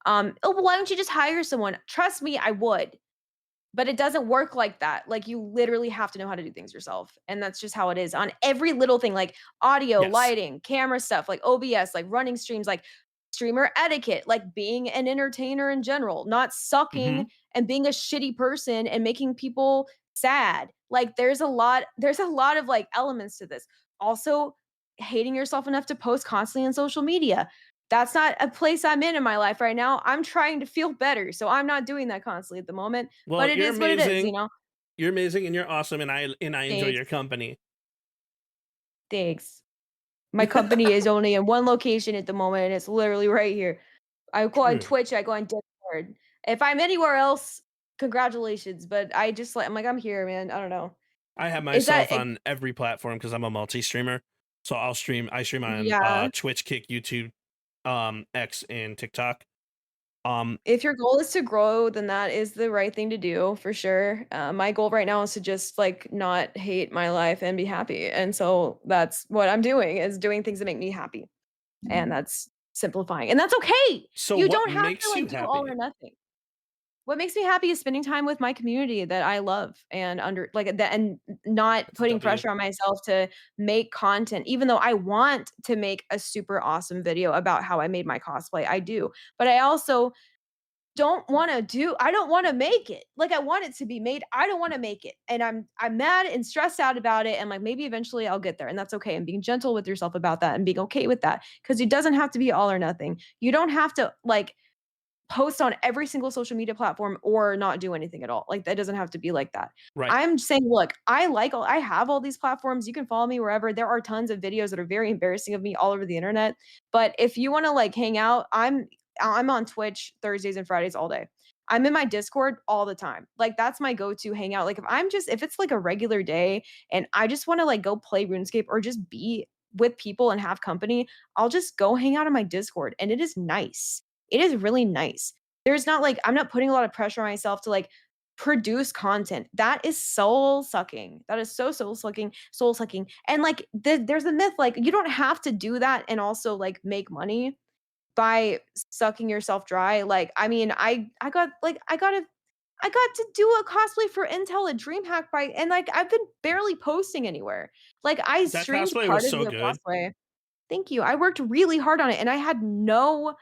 Oh, well, why don't you just hire someone? Trust me, I would. But it doesn't work like that. Like, you literally have to know how to do things yourself, and that's just how it is on every little thing, like audio, Yes. lighting, camera stuff, like OBS, like running streams, like streamer etiquette, like being an entertainer in general, not Hmm. sucking and being a shitty person and making people sad. Like, there's a lot of, like, elements to this. Also, hating yourself enough to post constantly on social media. That's not a place I'm in my life right now. I'm trying to feel better, so I'm not doing that constantly at the moment. But Well, it you're is what it is, amazing. You're amazing, and you're awesome, and I enjoy Thanks. your company. Thanks. My company is only in one location at the moment, and it's literally right here. I go on True. Twitch, I go on Discord. If I'm anywhere else, congratulations, but I'm like, "I'm here, man." I don't know. I have Is that myself on every platform because I'm a multi streamer. So I stream on yeah. Twitch, Kick, YouTube, X, and TikTok. Um, If your goal is to grow, then that is the right thing to do for sure. My goal right now is to just like not hate my life and be happy. And so that's what I'm doing is doing things that make me happy. And that's simplifying. And that's okay. so You what don't have to makes you like do all or happy? nothing. What makes me happy is spending time with my community that I love and under like that and not That's a putting W. pressure on myself to make content, even though I want to make a super awesome video about how I made my cosplay. I do. But I also don't want to make it. Like, I want it to be made. I don't want to make it. And I'm mad and stressed out about it. And like, maybe eventually I'll get there. And that's okay. And being gentle with yourself about that and being okay with that. Because it doesn't have to be all or nothing. You don't have to like post on every single social media platform or not do anything at all. Like, that doesn't have to be like that. Right. I'm saying, look, I have all these platforms. You can follow me wherever. There are tons of videos that are very embarrassing of me all over the internet. But if you want to like hang out, I'm on Twitch Thursdays and Fridays all day. I'm in my Discord all the time. Like, that's my go-to hangout. Like, if it's like a regular day and I just want to like go play RuneScape or just be with people and have company, I'll just go hang out on my Discord, and it is nice. It is really nice. There's not like I'm not putting a lot of pressure on myself to like produce content. That is soul sucking. That is so soul sucking. And like there's a myth like you don't have to do that and also like make money by sucking yourself dry. Like, I mean, I got to do a cosplay for Intel at DreamHack and like I've been barely posting anywhere. Like, I That streamed cosplay part was of so the good. cosplay. Thank you. I worked really hard on it and I had no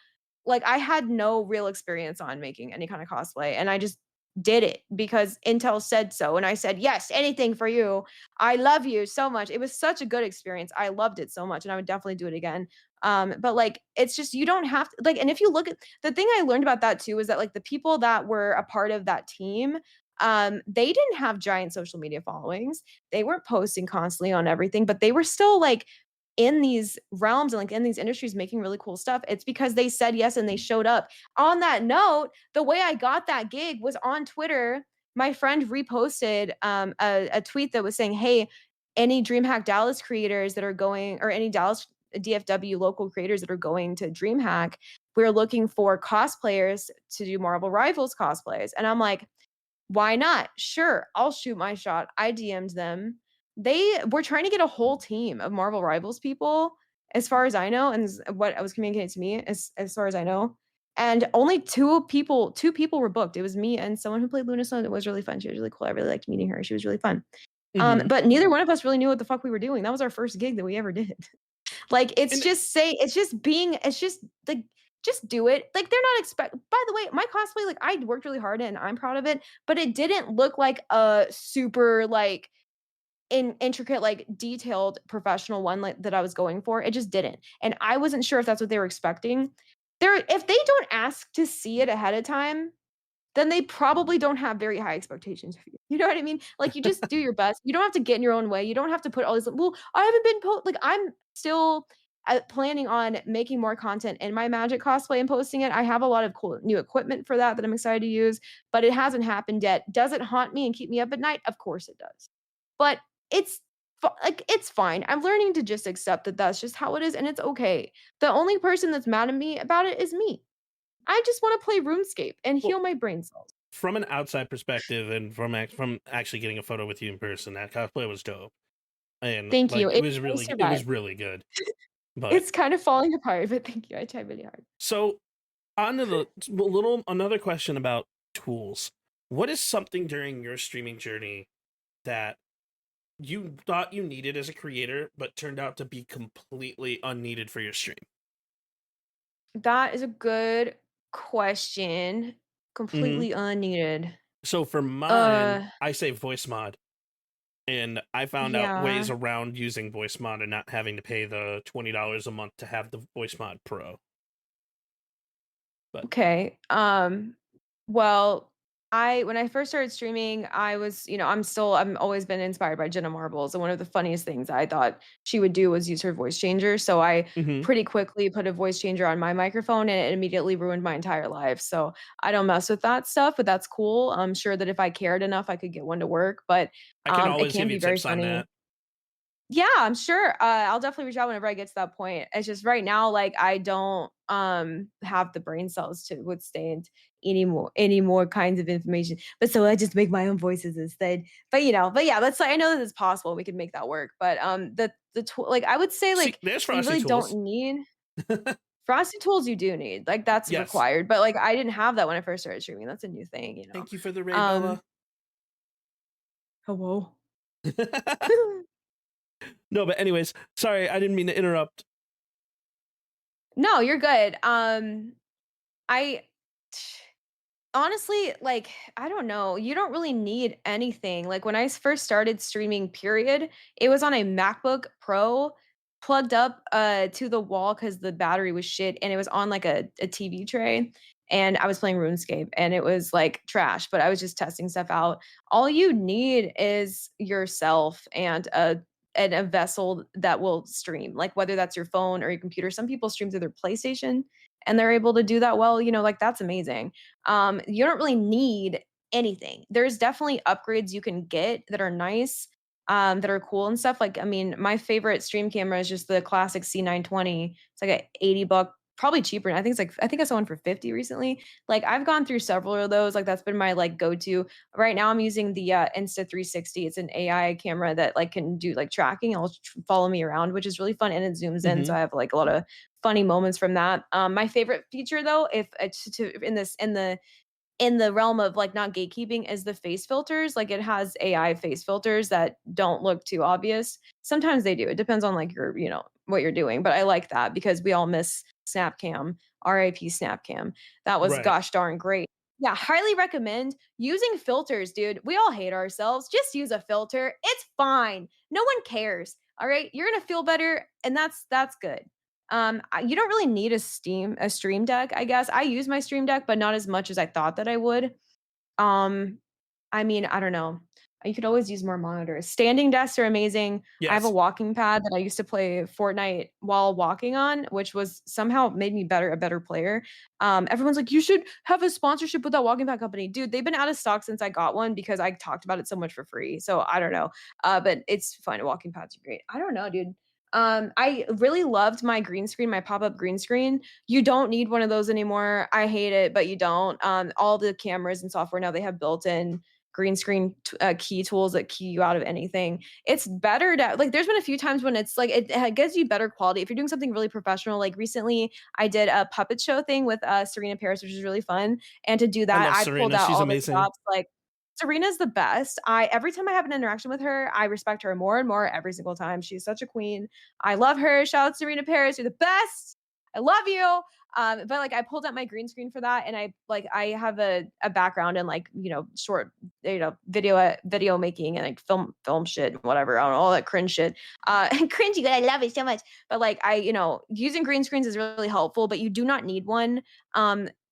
real experience on making any kind of cosplay, and I just did it because Intel said so, and I said, "Yes, anything for you. I love you so much." It was such a good experience. I loved it so much, and I would definitely do it again. But like, it's just you don't have to like. And if you look at the thing I learned about that too is that like the people that were a part of that team, they didn't have giant social media followings. They weren't posting constantly on everything, but they were still like in these realms and like in these industries making really cool stuff. It's because they said yes and they showed up. On that note, the way I got that gig was on Twitter. My friend reposted a tweet that was saying, "Hey, any DreamHack Dallas creators that are going, or any Dallas DFW local creators that are going to DreamHack, we're looking for cosplayers to do Marvel Rivals cosplays." And I'm like, why not? Sure, I'll shoot my shot. I DM'd them. They were trying to get a whole team of Marvel Rivals people, as far as I know, and what I was communicating to me, as far as I know. And only two people were booked. It was me and someone who played Luna Stone. It was really fun. She was really cool. I really liked meeting her. She was really fun. Mhm. But neither one of us really knew what the fuck we were doing. That was our first gig that we ever did. Like, it's And just like, just do it. Like, they're not by the way, my cosplay, like, I worked really hard and I'm proud of it, but it didn't look like a super, like, intricate, like, detailed professional one like that I was going for. It just didn't. And I wasn't sure if that's what they were expecting. If they don't ask to see it ahead of time, then they probably don't have very high expectations for you. You know what I mean? Like, you just do your best. You don't have to get in your own way. You don't have to put all these, well, I haven't been like, I'm still planning on making more content in my magic cosplay and posting it. I have a lot of cool new equipment for that I'm excited to use, but it hasn't happened yet. Does it haunt me and keep me up at night? Of course it does. But it's like, it's fine. I'm learning to just accept that that's just how it is, and it's okay. The only person that's mad at me about it is me. I just want to play RuneScape and Well, heal my brain cells. from an outside perspective and from actually getting a photo with you in person, that cosplay was dope. And Thank you. like It it survived. was really good. But It's kind of falling apart, but thank you. I tried really hard. so on to another question about tools. What is something during your streaming journey that you thought you needed as a creator, but turned out to be completely unneeded for your stream? That is a good question. Mhm. Completely unneeded. So for mine, Uh, I say voice mod, and I found out ways yeah. around using voice mod and not having to pay the $20 a month to have the voice mod pro. But Okay. Well, when I first started streaming, I was, I'm always been inspired by Jenna Marbles. And one of the funniest things I thought she would do was use her voice changer. So I mhm. pretty quickly put a voice changer on my microphone and it immediately ruined my entire life. So I don't mess with that stuff, but that's cool. I'm sure that if I cared enough, I could get one to work, but I can it always can give you be very tips on funny. that. Yeah, I'm sure. I'll definitely reach out whenever I get to that point. It's just right now, like, I don't have the brain cells to withstand any more kinds of information. But so I just make my own voices instead. But yeah, let's say I know that it's possible we could make that work. But the tool, like, I would say, See, like, there's you Frosty really don't Tools. need frosty tools. You do need, like, that's Yes. required. But like, I didn't have that when I first started streaming. That's a new thing. Thank you for the Ray Um, Bella. hello. No, but anyways, sorry, I didn't mean to interrupt. No, you're good. I honestly, like, I don't know. You don't really need anything. Like when I first started streaming, period, it was on a MacBook Pro plugged up to the wall because the battery was shit and it was on like a TV tray. And I was playing RuneScape and it was like trash, but I was just testing stuff out. All you need is yourself and a vessel that will stream, like whether that's your phone or your computer. Some people stream through their PlayStation and they're able to do that well, like that's amazing. You don't really need anything. There's definitely upgrades you can get that are nice, that are cool and stuff. Like, I mean, my favorite stream camera is just the classic C920. It's like a $80, probably cheaper. I think it's like I think I saw one for 50 recently. Like I've gone through several of those. Like that's been my like go-to. Right now I'm using the Insta360. It's an AI camera that like can do like tracking. It'll follow me around, which is really fun and it zooms in. So I have like a lot of funny moments from that. My favorite feature though, if in the realm of like not gatekeeping, is the face filters. Like it has AI face filters that don't look too obvious. Sometimes they do. It depends on like your, what you're doing. But I like that because we all miss Snapcam, RIP Snapcam. That was Right. gosh darn great. Yeah, highly recommend using filters, dude. We all hate ourselves. Just use a filter. It's fine. No one cares. All right. You're gonna feel better, and that's good. You don't really need a stream deck, I guess. I use my stream deck, but not as much as I thought that I would. Um, I mean, I don't know. You could always use more monitors. Standing desks are amazing. I have a Yes. walking pad that I used to play Fortnite while walking on, which was somehow made me a better player. Everyone's like, you should have a sponsorship with that walking pad company. Dude, they've been out of stock since I got one because I talked about it so much for free. So I don't know. But it's fun. Walking pads are great. I don't know, dude. I really loved my green screen, my pop-up green screen. You don't need one of those anymore. I hate it, but you don't. All the cameras and software now, they have built-in green screen key tools that key you out of anything. It's better to like. There's been a few times when it's like it gives you better quality if you're doing something really professional. Like recently, I did a puppet show thing with Serena Paris, which was really fun. And to do I that, love I pulled Serena. out She's all the amazing. stops. Like Serena's the best. I every time I have an interaction with her, I respect her more and more every single time. She's such a queen. I love her. Shout out Serena Paris. You're the best. I love you. But like I pulled out my green screen for that, and I have a background in like short video making and like film shit and whatever, I don't know, all that cringe shit. Cringy good. I love it so much. But like using green screens is really helpful, but you do not need one.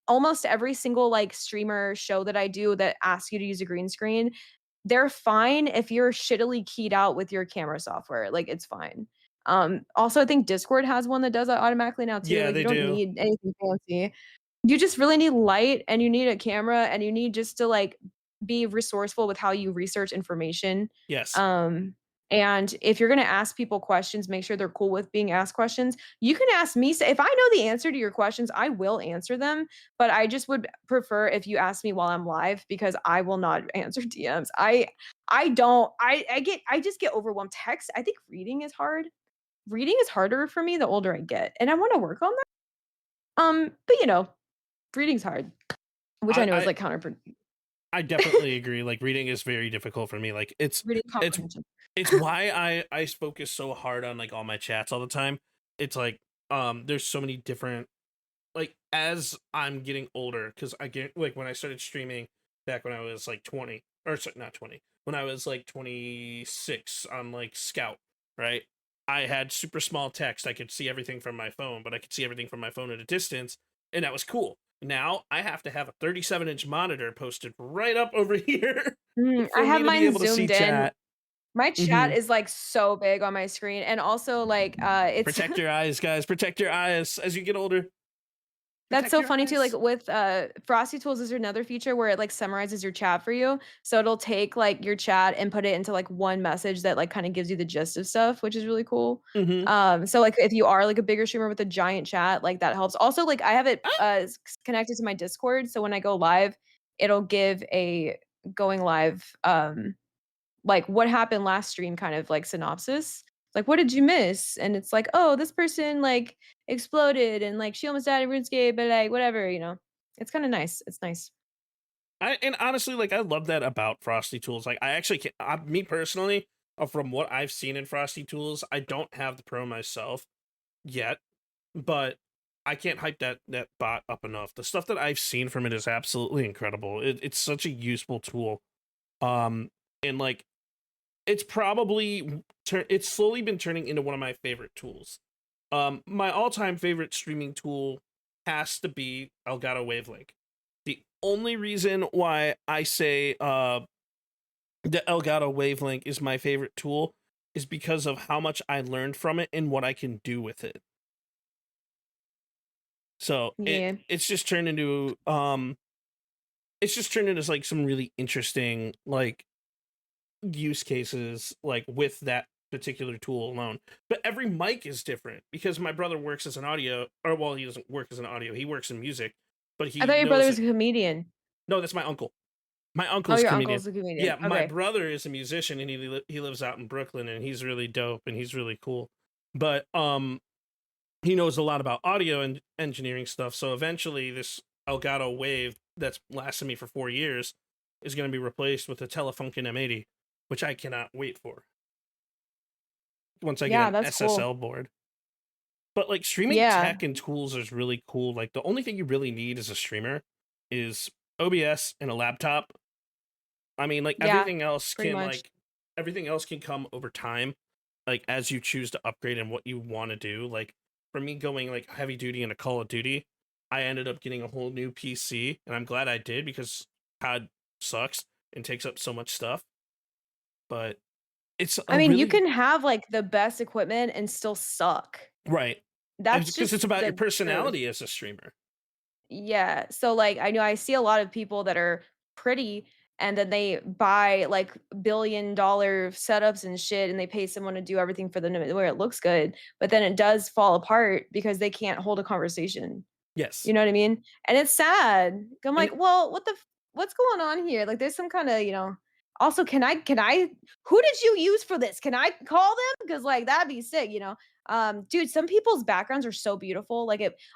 Almost every single like streamer show that I do that asks you to use a green screen, they're fine if you're shittily keyed out with your camera software. Like it's fine. Also I think Discord has one that does that automatically now too. Yeah, Like they you don't do. need anything fancy. You just really need light and you need a camera and you need just to like be resourceful with how you research information. Yes. And if you're going to ask people questions, make sure they're cool with being asked questions. You can ask me. If I know the answer to your questions, I will answer them. But I just would prefer if you ask me while I'm live because I will not answer DMs. I just get overwhelmed. Text, I think reading is hard. Reading is harder for me the older I get. And I want to work on that. But reading's hard, which I know is I like counterproductive. I definitely agree. Like reading is very difficult for me. Like Reading it's comprehension. it's why I focus so hard on like all my chats all the time. It's like there's so many different, like as I'm getting older, because I get like when I started streaming back when I was like 20, or sorry, not 20, when I was like 26 on like Scout, right? I had super small text. I could see everything from my phone, but I could see everything from my phone at a distance, and that was cool. Now I have to have a 37-inch monitor posted right up over here I for have me to be mine able to see zoomed in. chat. My chat is like so big on my screen, and also like it's Protect your eyes, guys. Protect your eyes as you get older. that's Protect so your funny too. Like eyes. with FrostyTools is another feature where it like summarizes your chat for you. So it'll take like your chat and put it into like one message that like kind of gives you the gist of stuff, which is really cool. Mm-hmm. So like if you are like a bigger streamer with a giant chat, like that helps. Also, like I have it connected to my Discord, so when I go live, it'll give a going live like what happened last stream kind of like synopsis. Like what did you miss? And it's like, oh, this person like exploded and like she almost died in RuneScape, but like whatever, It's kind of nice. It's nice. And honestly, like I love that about FrostyTools. Like I actually can, me personally, from what I've seen in FrostyTools, I don't have the Pro myself yet, but I can't hype that bot up enough. The stuff that I've seen from it is absolutely incredible. It's such a useful tool. And like it's probably it's slowly been turning into one of my favorite tools. My all-time favorite streaming tool has to be Elgato Wavelink. The only reason why I say the Elgato Wavelink is my favorite tool is because of how much I learned from it and what I can do with it. So Yeah. it's just turned into like some really interesting like use cases like with that particular tool alone. But every mic is different because my brother works as an audio, or well, he doesn't work as an audio, he works in music, but I he thought your brother knows was it. a comedian. No, that's my uncle. My Oh, uncle's your comedian. uncle's a comedian. Yeah, my Okay. brother is a musician and he lives out in Brooklyn and he's really dope and he's really cool. But he knows a lot about audio and engineering stuff. So eventually this Elgato Wave that's lasted me for 4 years is going to be replaced with a Telefunken M80, which I cannot wait for. Once I get Yeah, an that's SSL cool. board. But like streaming Yeah. tech and tools is really cool. Like the only thing you really need as a streamer is OBS and a laptop. I mean, like Yeah, pretty much. everything else can come over time, like as you choose to upgrade and what you want to do. Like for me going like heavy duty into Call of Duty, I ended up getting a whole new PC, and I'm glad I did because COD sucks and takes up so much stuff. But it's I a mean, you really can have like the best equipment and still suck. right That's because it's just about your the truth. personality as a streamer. Yeah. So like I know I see a lot of people that are pretty and then they buy like $1 billion setups and shit and they pay someone to do everything for them where it looks good, but then it does fall apart because they can't hold a conversation. Yes, You know what I mean? And it's sad. I'm and like, "Well, what's going on here?" Like there's some kinda, also, can I who did you use for this? Can I call them? Because like that'd be sick, you know? Dude, some people's backgrounds are so beautiful.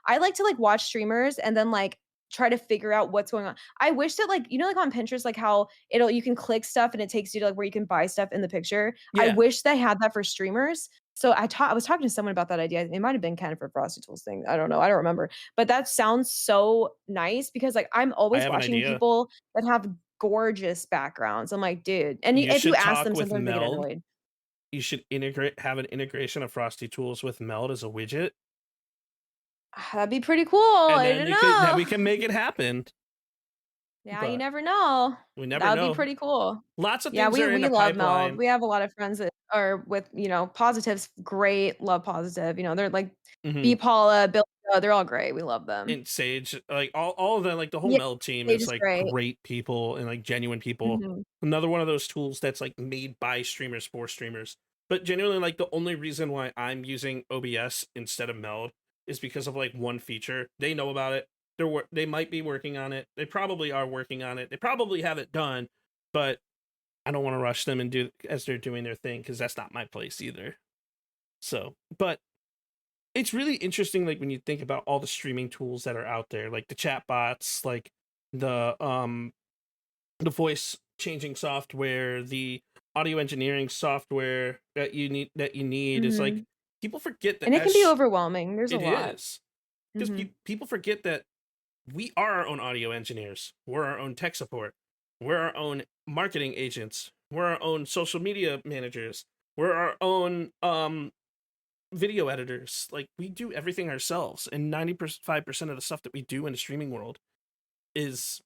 I like to like watch streamers and then like try to figure out what's going on. I wish that like, like on Pinterest, like how you can click stuff and it takes you to like where you can buy stuff in the picture. I yeah, wish they had that for streamers. So I was talking to someone about that idea. It might have been kind of for FrostyTools thing. I don't know. I don't remember. But that sounds so nice because like I'm I always have an watching idea. people that have gorgeous backgrounds. I'm like, dude. And You if you should ask talk them, with sometimes they get Meld. annoyed. You should have an integration of FrostyTools with Meld as a widget, That'd be pretty cool. and I then don't know. we can make it happen. Yeah, you But never know. we never That would be know. pretty cool. Lots of Yeah, things we are in we the love Meld. pipeline. We have a lot of friends that are with, Positive's great, love Positive. They're like Hmm. B Paula, Bill, they're all great. We love them. And Sage, like all of them, like the whole Yeah, Meld team Sage is is like great. great people and like genuine people. Mhm. Another one of those tools that's like made by streamers for streamers. But genuinely, like the only reason why I'm using OBS instead of Meld is because of like one feature. They know about it. They might be working on it. They probably are working on it. They probably have it done, but I don't want to rush them and do as they're doing their thing because that's not my place either. So, but it's really interesting, like when you think about all the streaming tools that are out there, like the chat bots, like the voice changing software, the audio engineering software that you need is like Mhm. people forget that And it can be overwhelming. There's a it lot. is because Mhm. people forget that we are our own audio engineers. We're our own tech support. We're our own marketing agents. We're our own social media managers. We're our own video editors. Like we do everything ourselves, and 95% of the stuff that we do in the streaming world is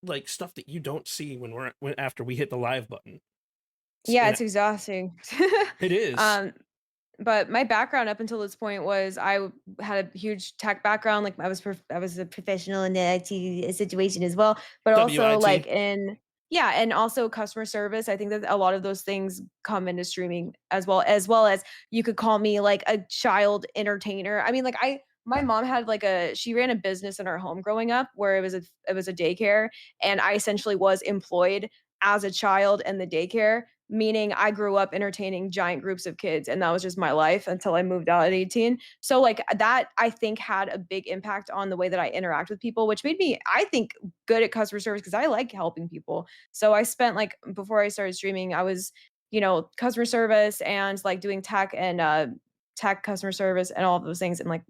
like stuff that you don't see when after we hit the live button. Yeah, And it's exhausting. it is. Um, but my background up until this point was had a huge tech background. Like I was a professional in the IT situation as well, but also WIT. yeah, and also customer service. I think that a lot of those things come into streaming as well as you could call me like a child entertainer. I mean, like my mom had she ran a business in our home growing up where it was a daycare, and I essentially was employed as a child in the daycare, meaning I grew up entertaining giant groups of kids and that was just my life until I moved out at 18. So like that I think had a big impact on the way that I interact with people, which made me I think good at customer service because I like helping people. So I spent like before I started streaming, I was, customer service and like doing tech and tech, customer service, and all of those things, and like,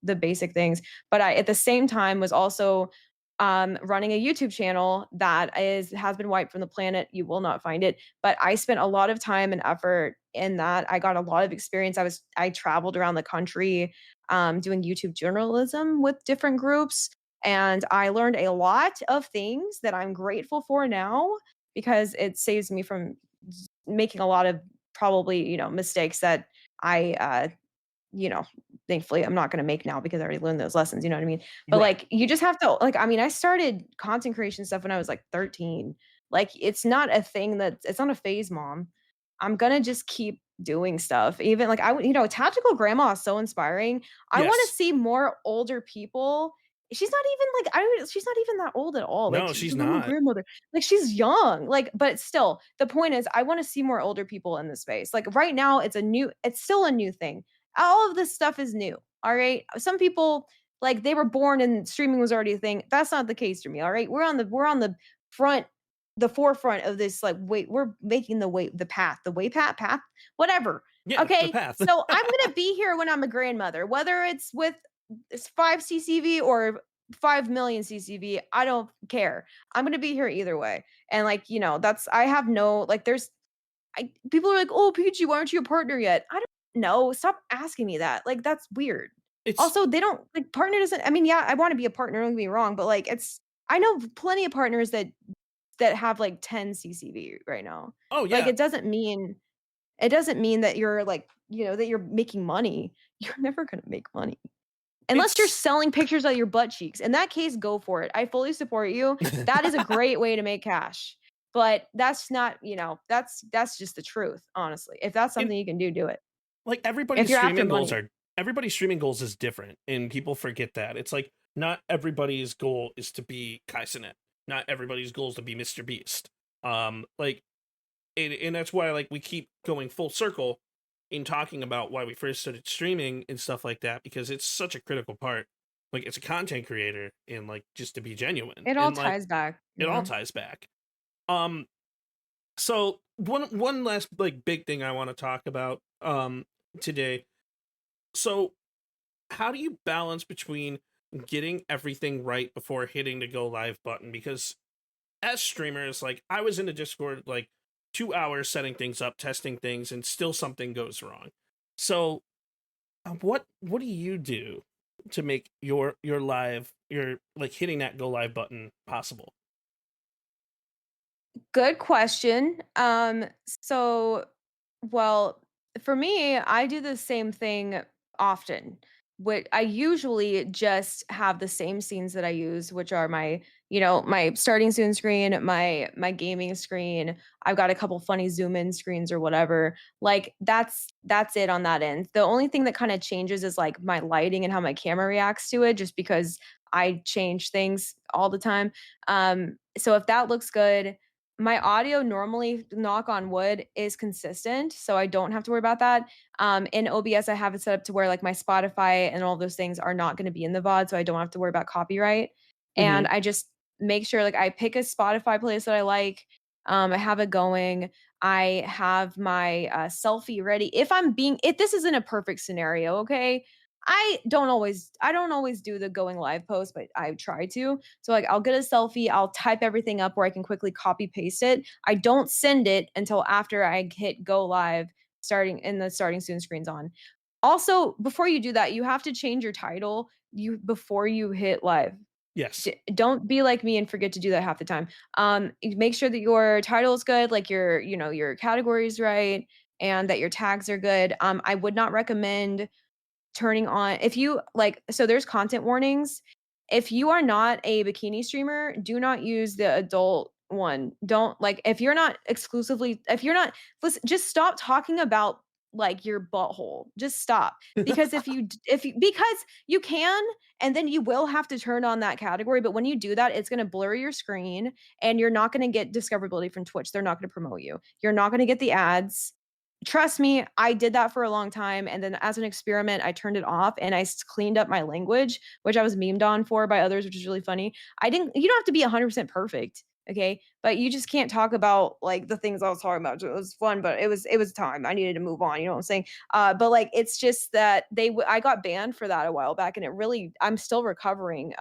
the basic things. But I, at the same time, was also running a YouTube channel that has been wiped from the planet. You will not find it. But I spent a lot of time and effort in that. I got a lot of experience. I traveled around the country doing YouTube journalism with different groups. And I learned a lot of things that I'm grateful for now, because it saves me from making a lot of probably, mistakes that I thankfully I'm not going to make now, because I already learned those lessons, you know what I mean? But Right. like, you just have to, like, I mean, I started content creation stuff when I was like 13. Like, it's not a thing it's not a phase, mom. I'm going to just keep doing stuff. Even like, Tactical Grandma is so inspiring. I want to Yes. see more older people. She's not even like, she's not even that old at all. Like, No, she's she's a little not. grandmother. Like, she's young. Like, but still, the point is, I want to see more older people in this space. Like, right now, it's still a new thing. All of this stuff is new. All right. Some people, like, they were born and streaming was already a thing. That's not the case for me. All right. We're on the forefront of this. Like, wait, we're making the path, whatever. Yeah, the Okay. path. So I'm gonna be here when I'm a grandmother, whether it's with 5 CCV or 5 million CCV. I don't care. I'm gonna be here either way. And like, I have no, like, people are like, "Oh, Peachy, why aren't you a partner yet?" I don't know. Stop asking me that. Like, that's weird. It's Also, they don't, like, partner doesn't, I mean, yeah, I want to be a partner, don't get me wrong, but like, I know plenty of partners that have like 10 CCV right now. oh Like, yeah. it doesn't mean that you're like, that you're making money. You're never gonna make money. Unless you're It's selling pictures of your butt cheeks. In that case, go for it. I fully support you. That is a great way to make cash. But that's not, that's just the truth, honestly. If that's and something you can do, do it. like If you're after money. everybody's streaming goals is different, and people forget that. It's like not everybody's goal is to be Kaisenet. Not everybody's goal is to be Mr. Beast. Like, and that's why, like, we keep going full circle in talking about why we first started streaming and stuff like that, because it's such a critical part. Like, it's a content creator, and like, just to be genuine, It all and like, ties back. it all Yeah. ties back. So one last like big thing I want to talk about today. So how do you balance between getting everything right before hitting the go live button? Because as streamers, like, I was in the Discord like 2 hours setting things up, testing things, and still something goes wrong. So what do you do to make your like hitting that go live button possible? Good question. So, well, for me, I do the same thing often. What I usually just have the same scenes that I use, which are my starting soon screen, my gaming screen. I've got a couple funny zoom in screens or whatever. Like, that's it on that end. The only thing that kind of changes is like my lighting and how my camera reacts to it, just because I change things all the time. So if that looks good, my audio normally, knock on wood, is consistent, so I don't have to worry about that. In OBS, I have it set up to where like my Spotify and all those things are not going to be in the VOD, so I don't have to worry about copyright. Mm-hmm. And I just make sure, like, I pick a Spotify playlist that I like. I have it going. I have my selfie ready. If this isn't a perfect scenario, okay? I don't always do the going live post, but I try to. So like, I'll get a selfie, I'll type everything up where I can quickly copy paste it. I don't send it until after I hit go live, starting soon screens on. Also, before you do that, you have to change your title before you hit live. Yes. Don't be like me and forget to do that half the time. Make sure that your title is good, like your category is right, and that your tags are good. I would not recommend turning on, if you like, so there's content warnings. If you are not a bikini streamer, do not use the adult one. Don't, like, if you're not, listen, just stop talking about like your butthole. Just stop. Because because you can, and then you will have to turn on that category, but when you do that, it's going to blur your screen, and you're not going to get discoverability from Twitch. They're not going to promote you. You're not going to get the ads. Trust me, I did that for a long time, and then as an experiment, I turned it off, and cleaned up my language, which I was memed on for by others, which is really funny. You don't have to be 100% perfect. Okay. But you just can't talk about like the things I was talking about. It was fun, but it was time. I needed to move on. You know what I'm saying? But like it's just that I got banned for that a while back, and it really I'm still recovering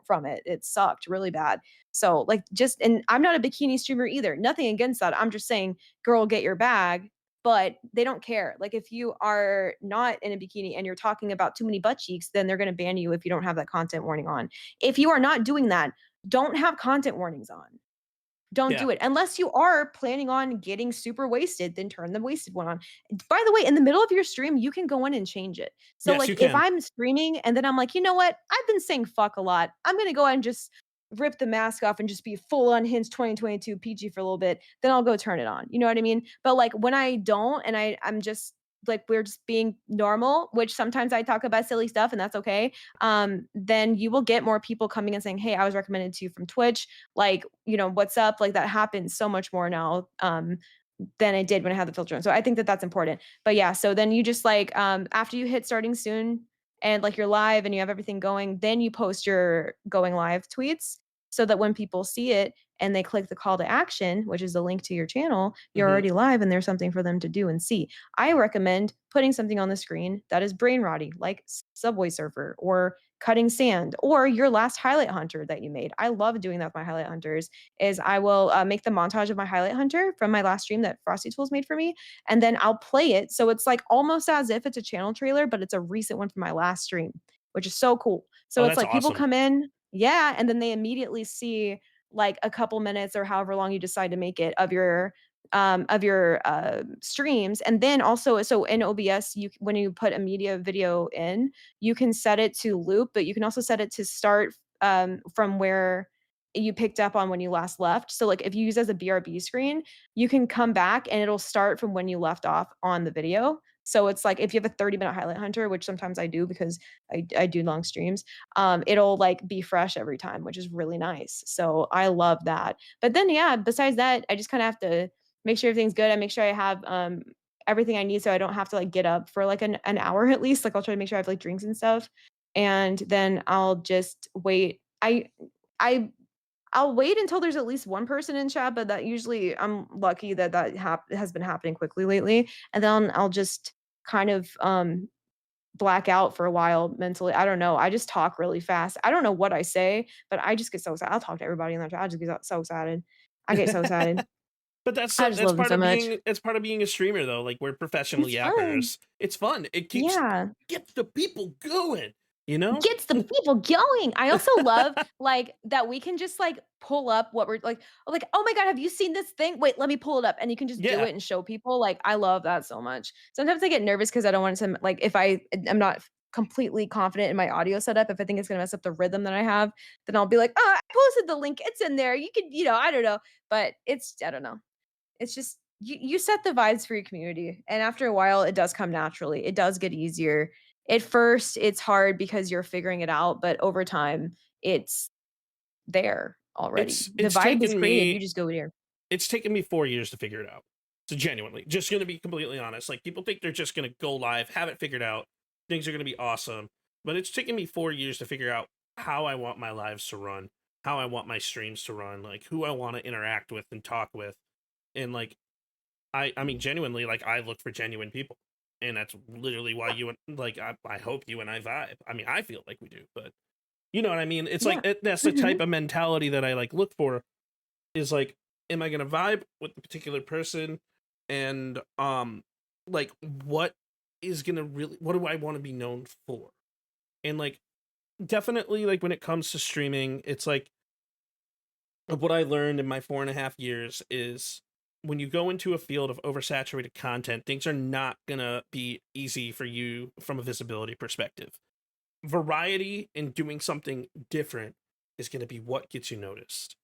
from it. It sucked really bad. So like and I'm not a bikini streamer either. Nothing against that. I'm just saying, girl, get your bag. But they don't care. Like if you are not in a bikini and you're talking about too many butt cheeks, then they're going to ban you if you don't have that content warning on. If you are not doing that, don't have content warnings on. Don't Yeah. do it unless you are planning on getting super wasted. Then turn the wasted one on. By the way, in the middle of your stream, you can go in and change it. So Yes, you like if can. I'm streaming and then I'm like, you know what? I've been saying fuck a lot. I'm gonna go ahead and just rip the mask off and just be full unhinged 2022 PG for a little bit. Then I'll go turn it on. You know what I mean? But like when I don't and I'm just like we're just being normal, which sometimes I talk about silly stuff and that's okay. Then you will get more people coming and saying, hey, I was recommended to you from Twitch, like, you know, what's up? Like that happens so much more now than it did when I had the filter on. So I think that that's important. But yeah, so then you just like after you hit starting soon and like you're live and you have everything going, then you post your going live tweets so that when people see it and they click the call to action, which is the link to your channel, you're already live and there's something for them to do and see. I recommend putting something on the screen that is brain rotty, like Subway Surfer or cutting sand or your last highlight hunter that you made. I love doing that with my highlight hunters is I will make the montage of my highlight hunter from my last stream that FrostyTools made for me. And then I'll play it. So it's like almost as if it's a channel trailer, but it's a recent one from my last stream, which is so cool. So Oh, it's that's like people awesome. come in, yeah, and then they immediately see like a couple minutes or however long you decide to make it of your streams. And then also, so in OBS, when you put a media video in, you can set it to loop, but you can also set it to start from where you picked up on when you last left. So like if you use as a BRB screen, you can come back and it'll start from when you left off on the video. So it's like if you have a 30-minute highlight hunter, which sometimes I do because I do long streams, it'll like be fresh every time, which is really nice. So I love that. But then yeah, besides that, I just kind of have to make sure everything's good. I make sure I have everything I need so I don't have to like get up for like an hour at least. Like I'll try to make sure I have like drinks and stuff. And then I'll just wait. I'll wait until there's at least one person in chat, but that usually I'm lucky that has been happening quickly lately. And then I'll just kind of black out for a while mentally. I don't know. I just talk really fast. I don't know what I say, but I just get so excited. I'll talk to everybody in the chat. I just get so excited. I get so excited. But that's I just that's love them part so of much. being a streamer though. Like we're professional It's fun. yappers. It's fun. It Yeah. gets the people going, you know? Gets the people going. I also love like that we can just like pull up what we're like, oh my God, have you seen this thing? Wait, let me pull it up. And you can just do Yeah. it and show people. Like, I love that so much. Sometimes I get nervous because I don't want to like if I'm not completely confident in my audio setup, if I think it's gonna mess up the rhythm that I have, then I'll be like, oh, I posted the link, it's in there. You could, I don't know. But I don't know. It's just you set the vibes for your community. And after a while, it does come naturally. It does get easier. At first, it's hard because you're figuring it out, but over time, it's there already. The It's vibe is taken created. You me just go there. it's taken me 4 years to figure it out. So genuinely, just gonna be completely honest. Like people think they're just gonna go live, have it figured out, things are gonna be awesome. But it's taken me 4 years to figure out how I want my lives to run, how I want my streams to run, like who I want to interact with and talk with. And like I mean genuinely, like I look for genuine people. And that's literally why you and like I hope you and I vibe. I mean, I feel like we do, but you know what I mean? It's Yeah. like that's the type of mentality that I like look for is like, am I gonna vibe with the particular person? And like what is gonna really what do I want to be known for? And like definitely like when it comes to streaming, it's like what I learned in my 4.5 years is when you go into a field of oversaturated content, things are not gonna be easy for you from a visibility perspective. Variety and doing something different is gonna be what gets you noticed.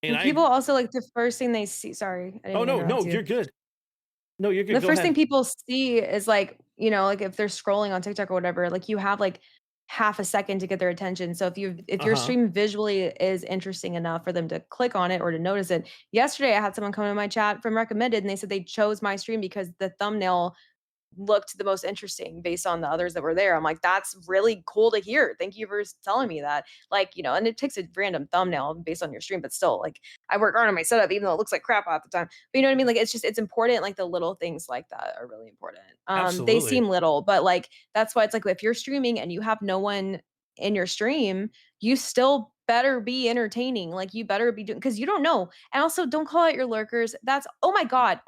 And And people also like the first thing they see. Sorry, I didn't oh mean to no, interrupt you. you're good. No, you're good. The Go first thing ahead. people see is like, like if they're scrolling on TikTok or whatever, like you have like half a second to get their attention. So if your Uh-huh. stream visually is interesting enough for them to click on it or to notice it. Yesterday I had someone come in my chat from recommended and they said they chose my stream because the thumbnail looked the most interesting based on the others that were there. I'm like, that's really cool to hear. Thank you for telling me that. Like, you know, and it takes a random thumbnail based on your stream, but still, like, I work hard on my setup, even though it looks like crap half the time. But you know what I mean? Like, it's important. Like, the little things like that are really important. They seem little, but like, that's why it's like, if you're streaming and you have no one in your stream, you still better be entertaining. Like, you better be doing, because you don't know. And also, don't call out your lurkers. That's, oh my god,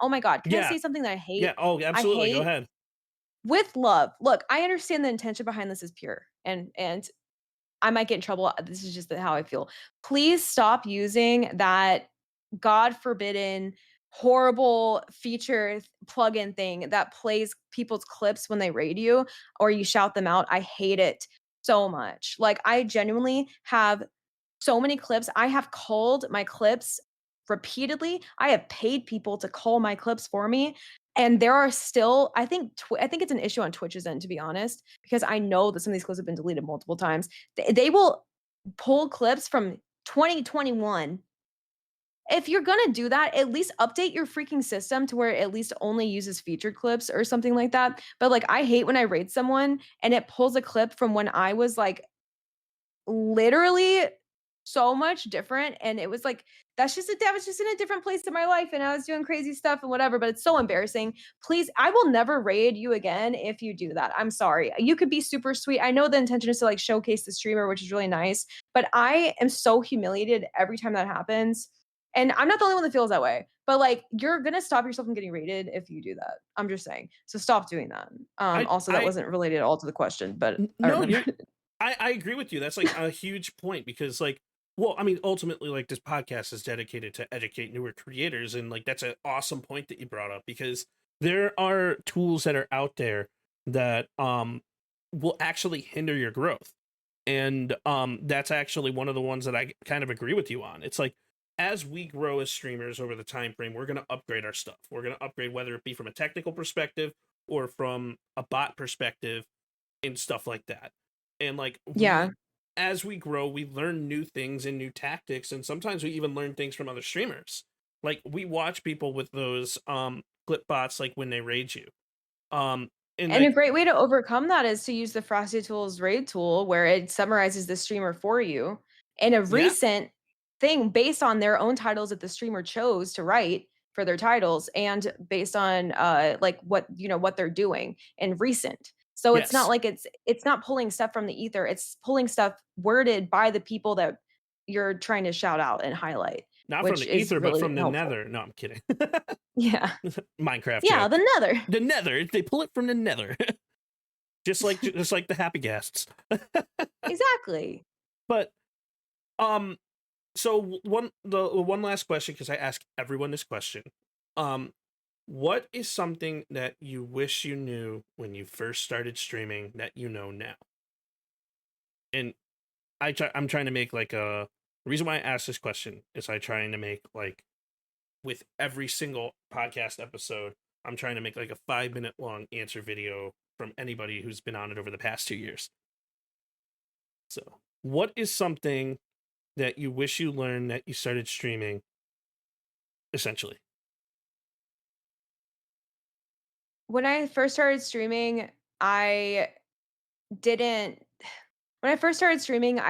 can I say something that I hate? Yeah. Oh, absolutely. Go ahead. With love. Look, I understand the intention behind this is pure, and I might get in trouble. This is just how I feel. Please stop using that God forbidden horrible feature plugin thing that plays people's clips when they raid you or you shout them out. I hate it so much. Like, I genuinely have so many clips. I have called my clips repeatedly. I have paid people to call my clips for me. And there are still, I think it's an issue on Twitch's end, to be honest, because I know that some of these clips have been deleted multiple times. They will pull clips from 2021. If you're gonna do that, at least update your freaking system to where it at least only uses featured clips or something like that. But like, I hate when I raid someone and it pulls a clip from when I was like literally so much different, and it was like, that was just in a different place in my life, and I was doing crazy stuff and whatever, but it's so embarrassing. Please, I will never raid you again if you do that. I'm sorry. You could be super sweet. I know the intention is to like showcase the streamer, which is really nice, but I am so humiliated every time that happens. And I'm not the only one that feels that way, but like, you're gonna stop yourself from getting raided if you do that. I'm just saying. So stop doing that. Also, that wasn't related at all to the question, but no, I agree with you. That's like a huge point, because like, well, I mean, ultimately, like, this podcast is dedicated to educate newer creators, and like, that's an awesome point that you brought up, because there are tools that are out there that will actually hinder your growth. And that's actually one of the ones that I kind of agree with you on. It's like, as we grow as streamers over the time frame, we're going to upgrade our stuff. We're going to upgrade, whether it be from a technical perspective or from a bot perspective and stuff like that. And like, as we grow, we learn new things and new tactics, and sometimes we even learn things from other streamers. Like, we watch people with those clip bots, like when they raid you. And like, a great way to overcome that is to use the FrostyTools raid tool, where it summarizes the streamer for you in a recent thing based on their own titles that the streamer chose to write for their titles, and based on like what they're doing in recent. So it's not like it's not pulling stuff from the ether. It's pulling stuff worded by the people that you're trying to shout out and highlight. Not from the ether, really, but from the nether. No, I'm kidding. Yeah. Minecraft. Yeah, joke. The nether. The nether. They pull it from the nether. just like the happy ghasts. Exactly. But so one last question, because I ask everyone this question. What is something that you wish you knew when you first started streaming that you know now? And I'm trying to make like the reason why I ask this question is I'm trying to make, like, with every single podcast episode, I'm trying to make like a 5-minute long answer video from anybody who's been on it over the past 2 years. So, what is something that you wish you learned that you started streaming, essentially? When I first started streaming, I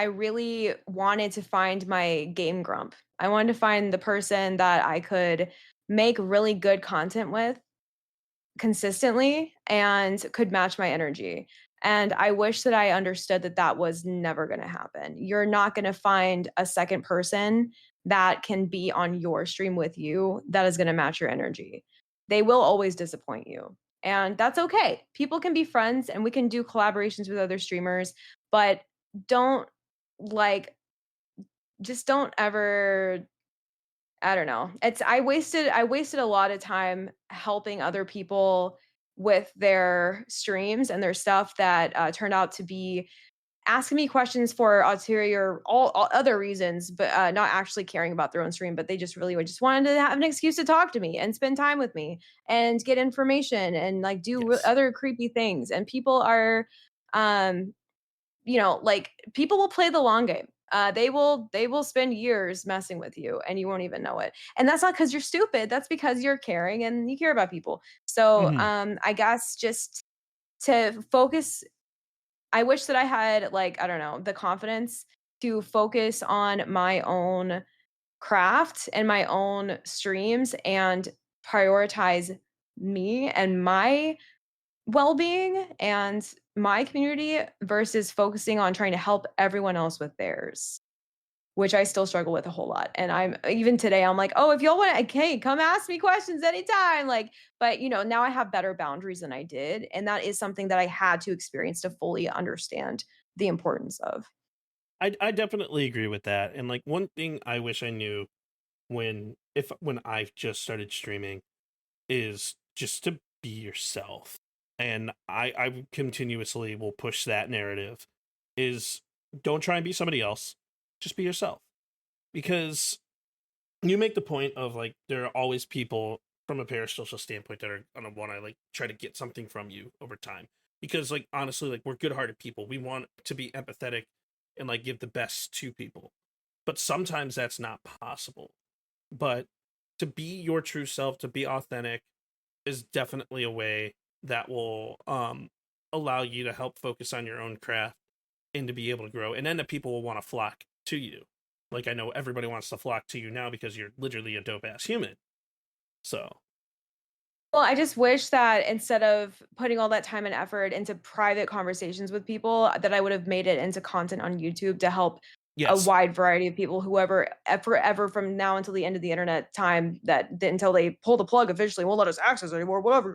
really wanted to find my game grump. I wanted to find the person that I could make really good content with consistently and could match my energy. And I wish that I understood that that was never going to happen. You're not going to find a second person that can be on your stream with you that is going to match your energy. They will always disappoint you. And that's okay. People can be friends and we can do collaborations with other streamers, but just don't ever, I don't know. I wasted a lot of time helping other people with their streams and their stuff that turned out to be asking me questions for ulterior all other reasons, but not actually caring about their own stream. But they just really just wanted to have an excuse to talk to me and spend time with me and get information and like do other creepy things. And people are, like, people will play the long game. They will spend years messing with you and you won't even know it. And that's not because you're stupid. That's because you're caring and you care about people. So Mhm. I guess just to focus, I wish that I had, like, I don't know, the confidence to focus on my own craft and my own streams and prioritize me and my well-being and my community versus focusing on trying to help everyone else with theirs, which I still struggle with a whole lot. And I'm even today, I'm like, oh, if y'all want, okay, come ask me questions anytime. Like, but now I have better boundaries than I did. And that is something that I had to experience to fully understand the importance of. I definitely agree with that. And like one thing I wish I knew when I just started streaming is just to be yourself. And I continuously will push that narrative is don't try and be somebody else. Just be yourself. Because you make the point of like there are always people from a parasocial standpoint that are gonna want to like try to get something from you over time. Because like honestly, like we're good-hearted people. We want to be empathetic and like give the best to people. But sometimes that's not possible. But to be your true self, to be authentic, is definitely a way that will allow you to help focus on your own craft and to be able to grow. And then the people will want to flock to you. Like I know everybody wants to flock to you now because you're literally a dope ass human. So Well, I just wish that instead of putting all that time and effort into private conversations with people, that I would have made it into content on YouTube to help a yes. wide variety of people, whoever, forever from now until the end of the internet time, until they pull the plug officially, won't let us access anymore, whatever.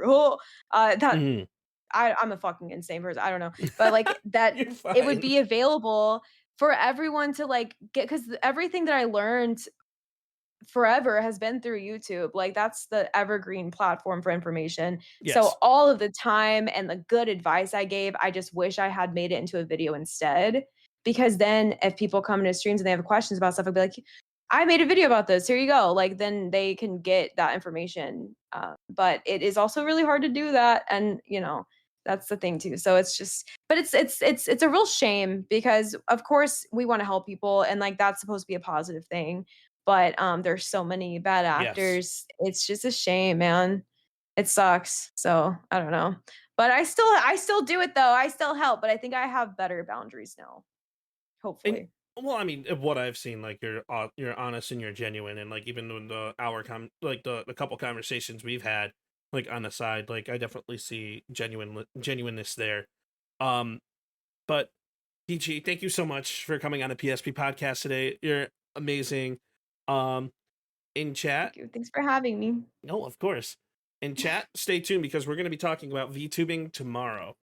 That Mhm. I'm a fucking insane person. I don't know, but like that, You're it would fine. be available for everyone to like get, because everything that I learned forever has been through YouTube. Like that's the evergreen platform for information. So Yes. all of the time and the good advice I gave, I just wish I had made it into a video instead. Because then if people come into streams and they have questions about stuff, I'd be like, I made a video about this. Here you go. Like then they can get that information. But it is also really hard to do that. And that's the thing too. So it's just, but it's a real shame because of course we want to help people and like that's supposed to be a positive thing, but there's so many bad Yes. actors. It's just a shame, man. It sucks. So I don't know, but I still do it though. I still help, but I think I have better boundaries now. And Hopefully. well, I mean, of what I've seen, like you're honest and you're genuine, and like even in the like the couple conversations we've had, like on the side, like I definitely see genuineness there. Um, but Peachy, thank you so much for coming on the PSP podcast today. You're amazing. Um, in chat, Thank you. Thanks for having me. no, of course. In chat, stay tuned because we're going to be talking about VTubing tomorrow.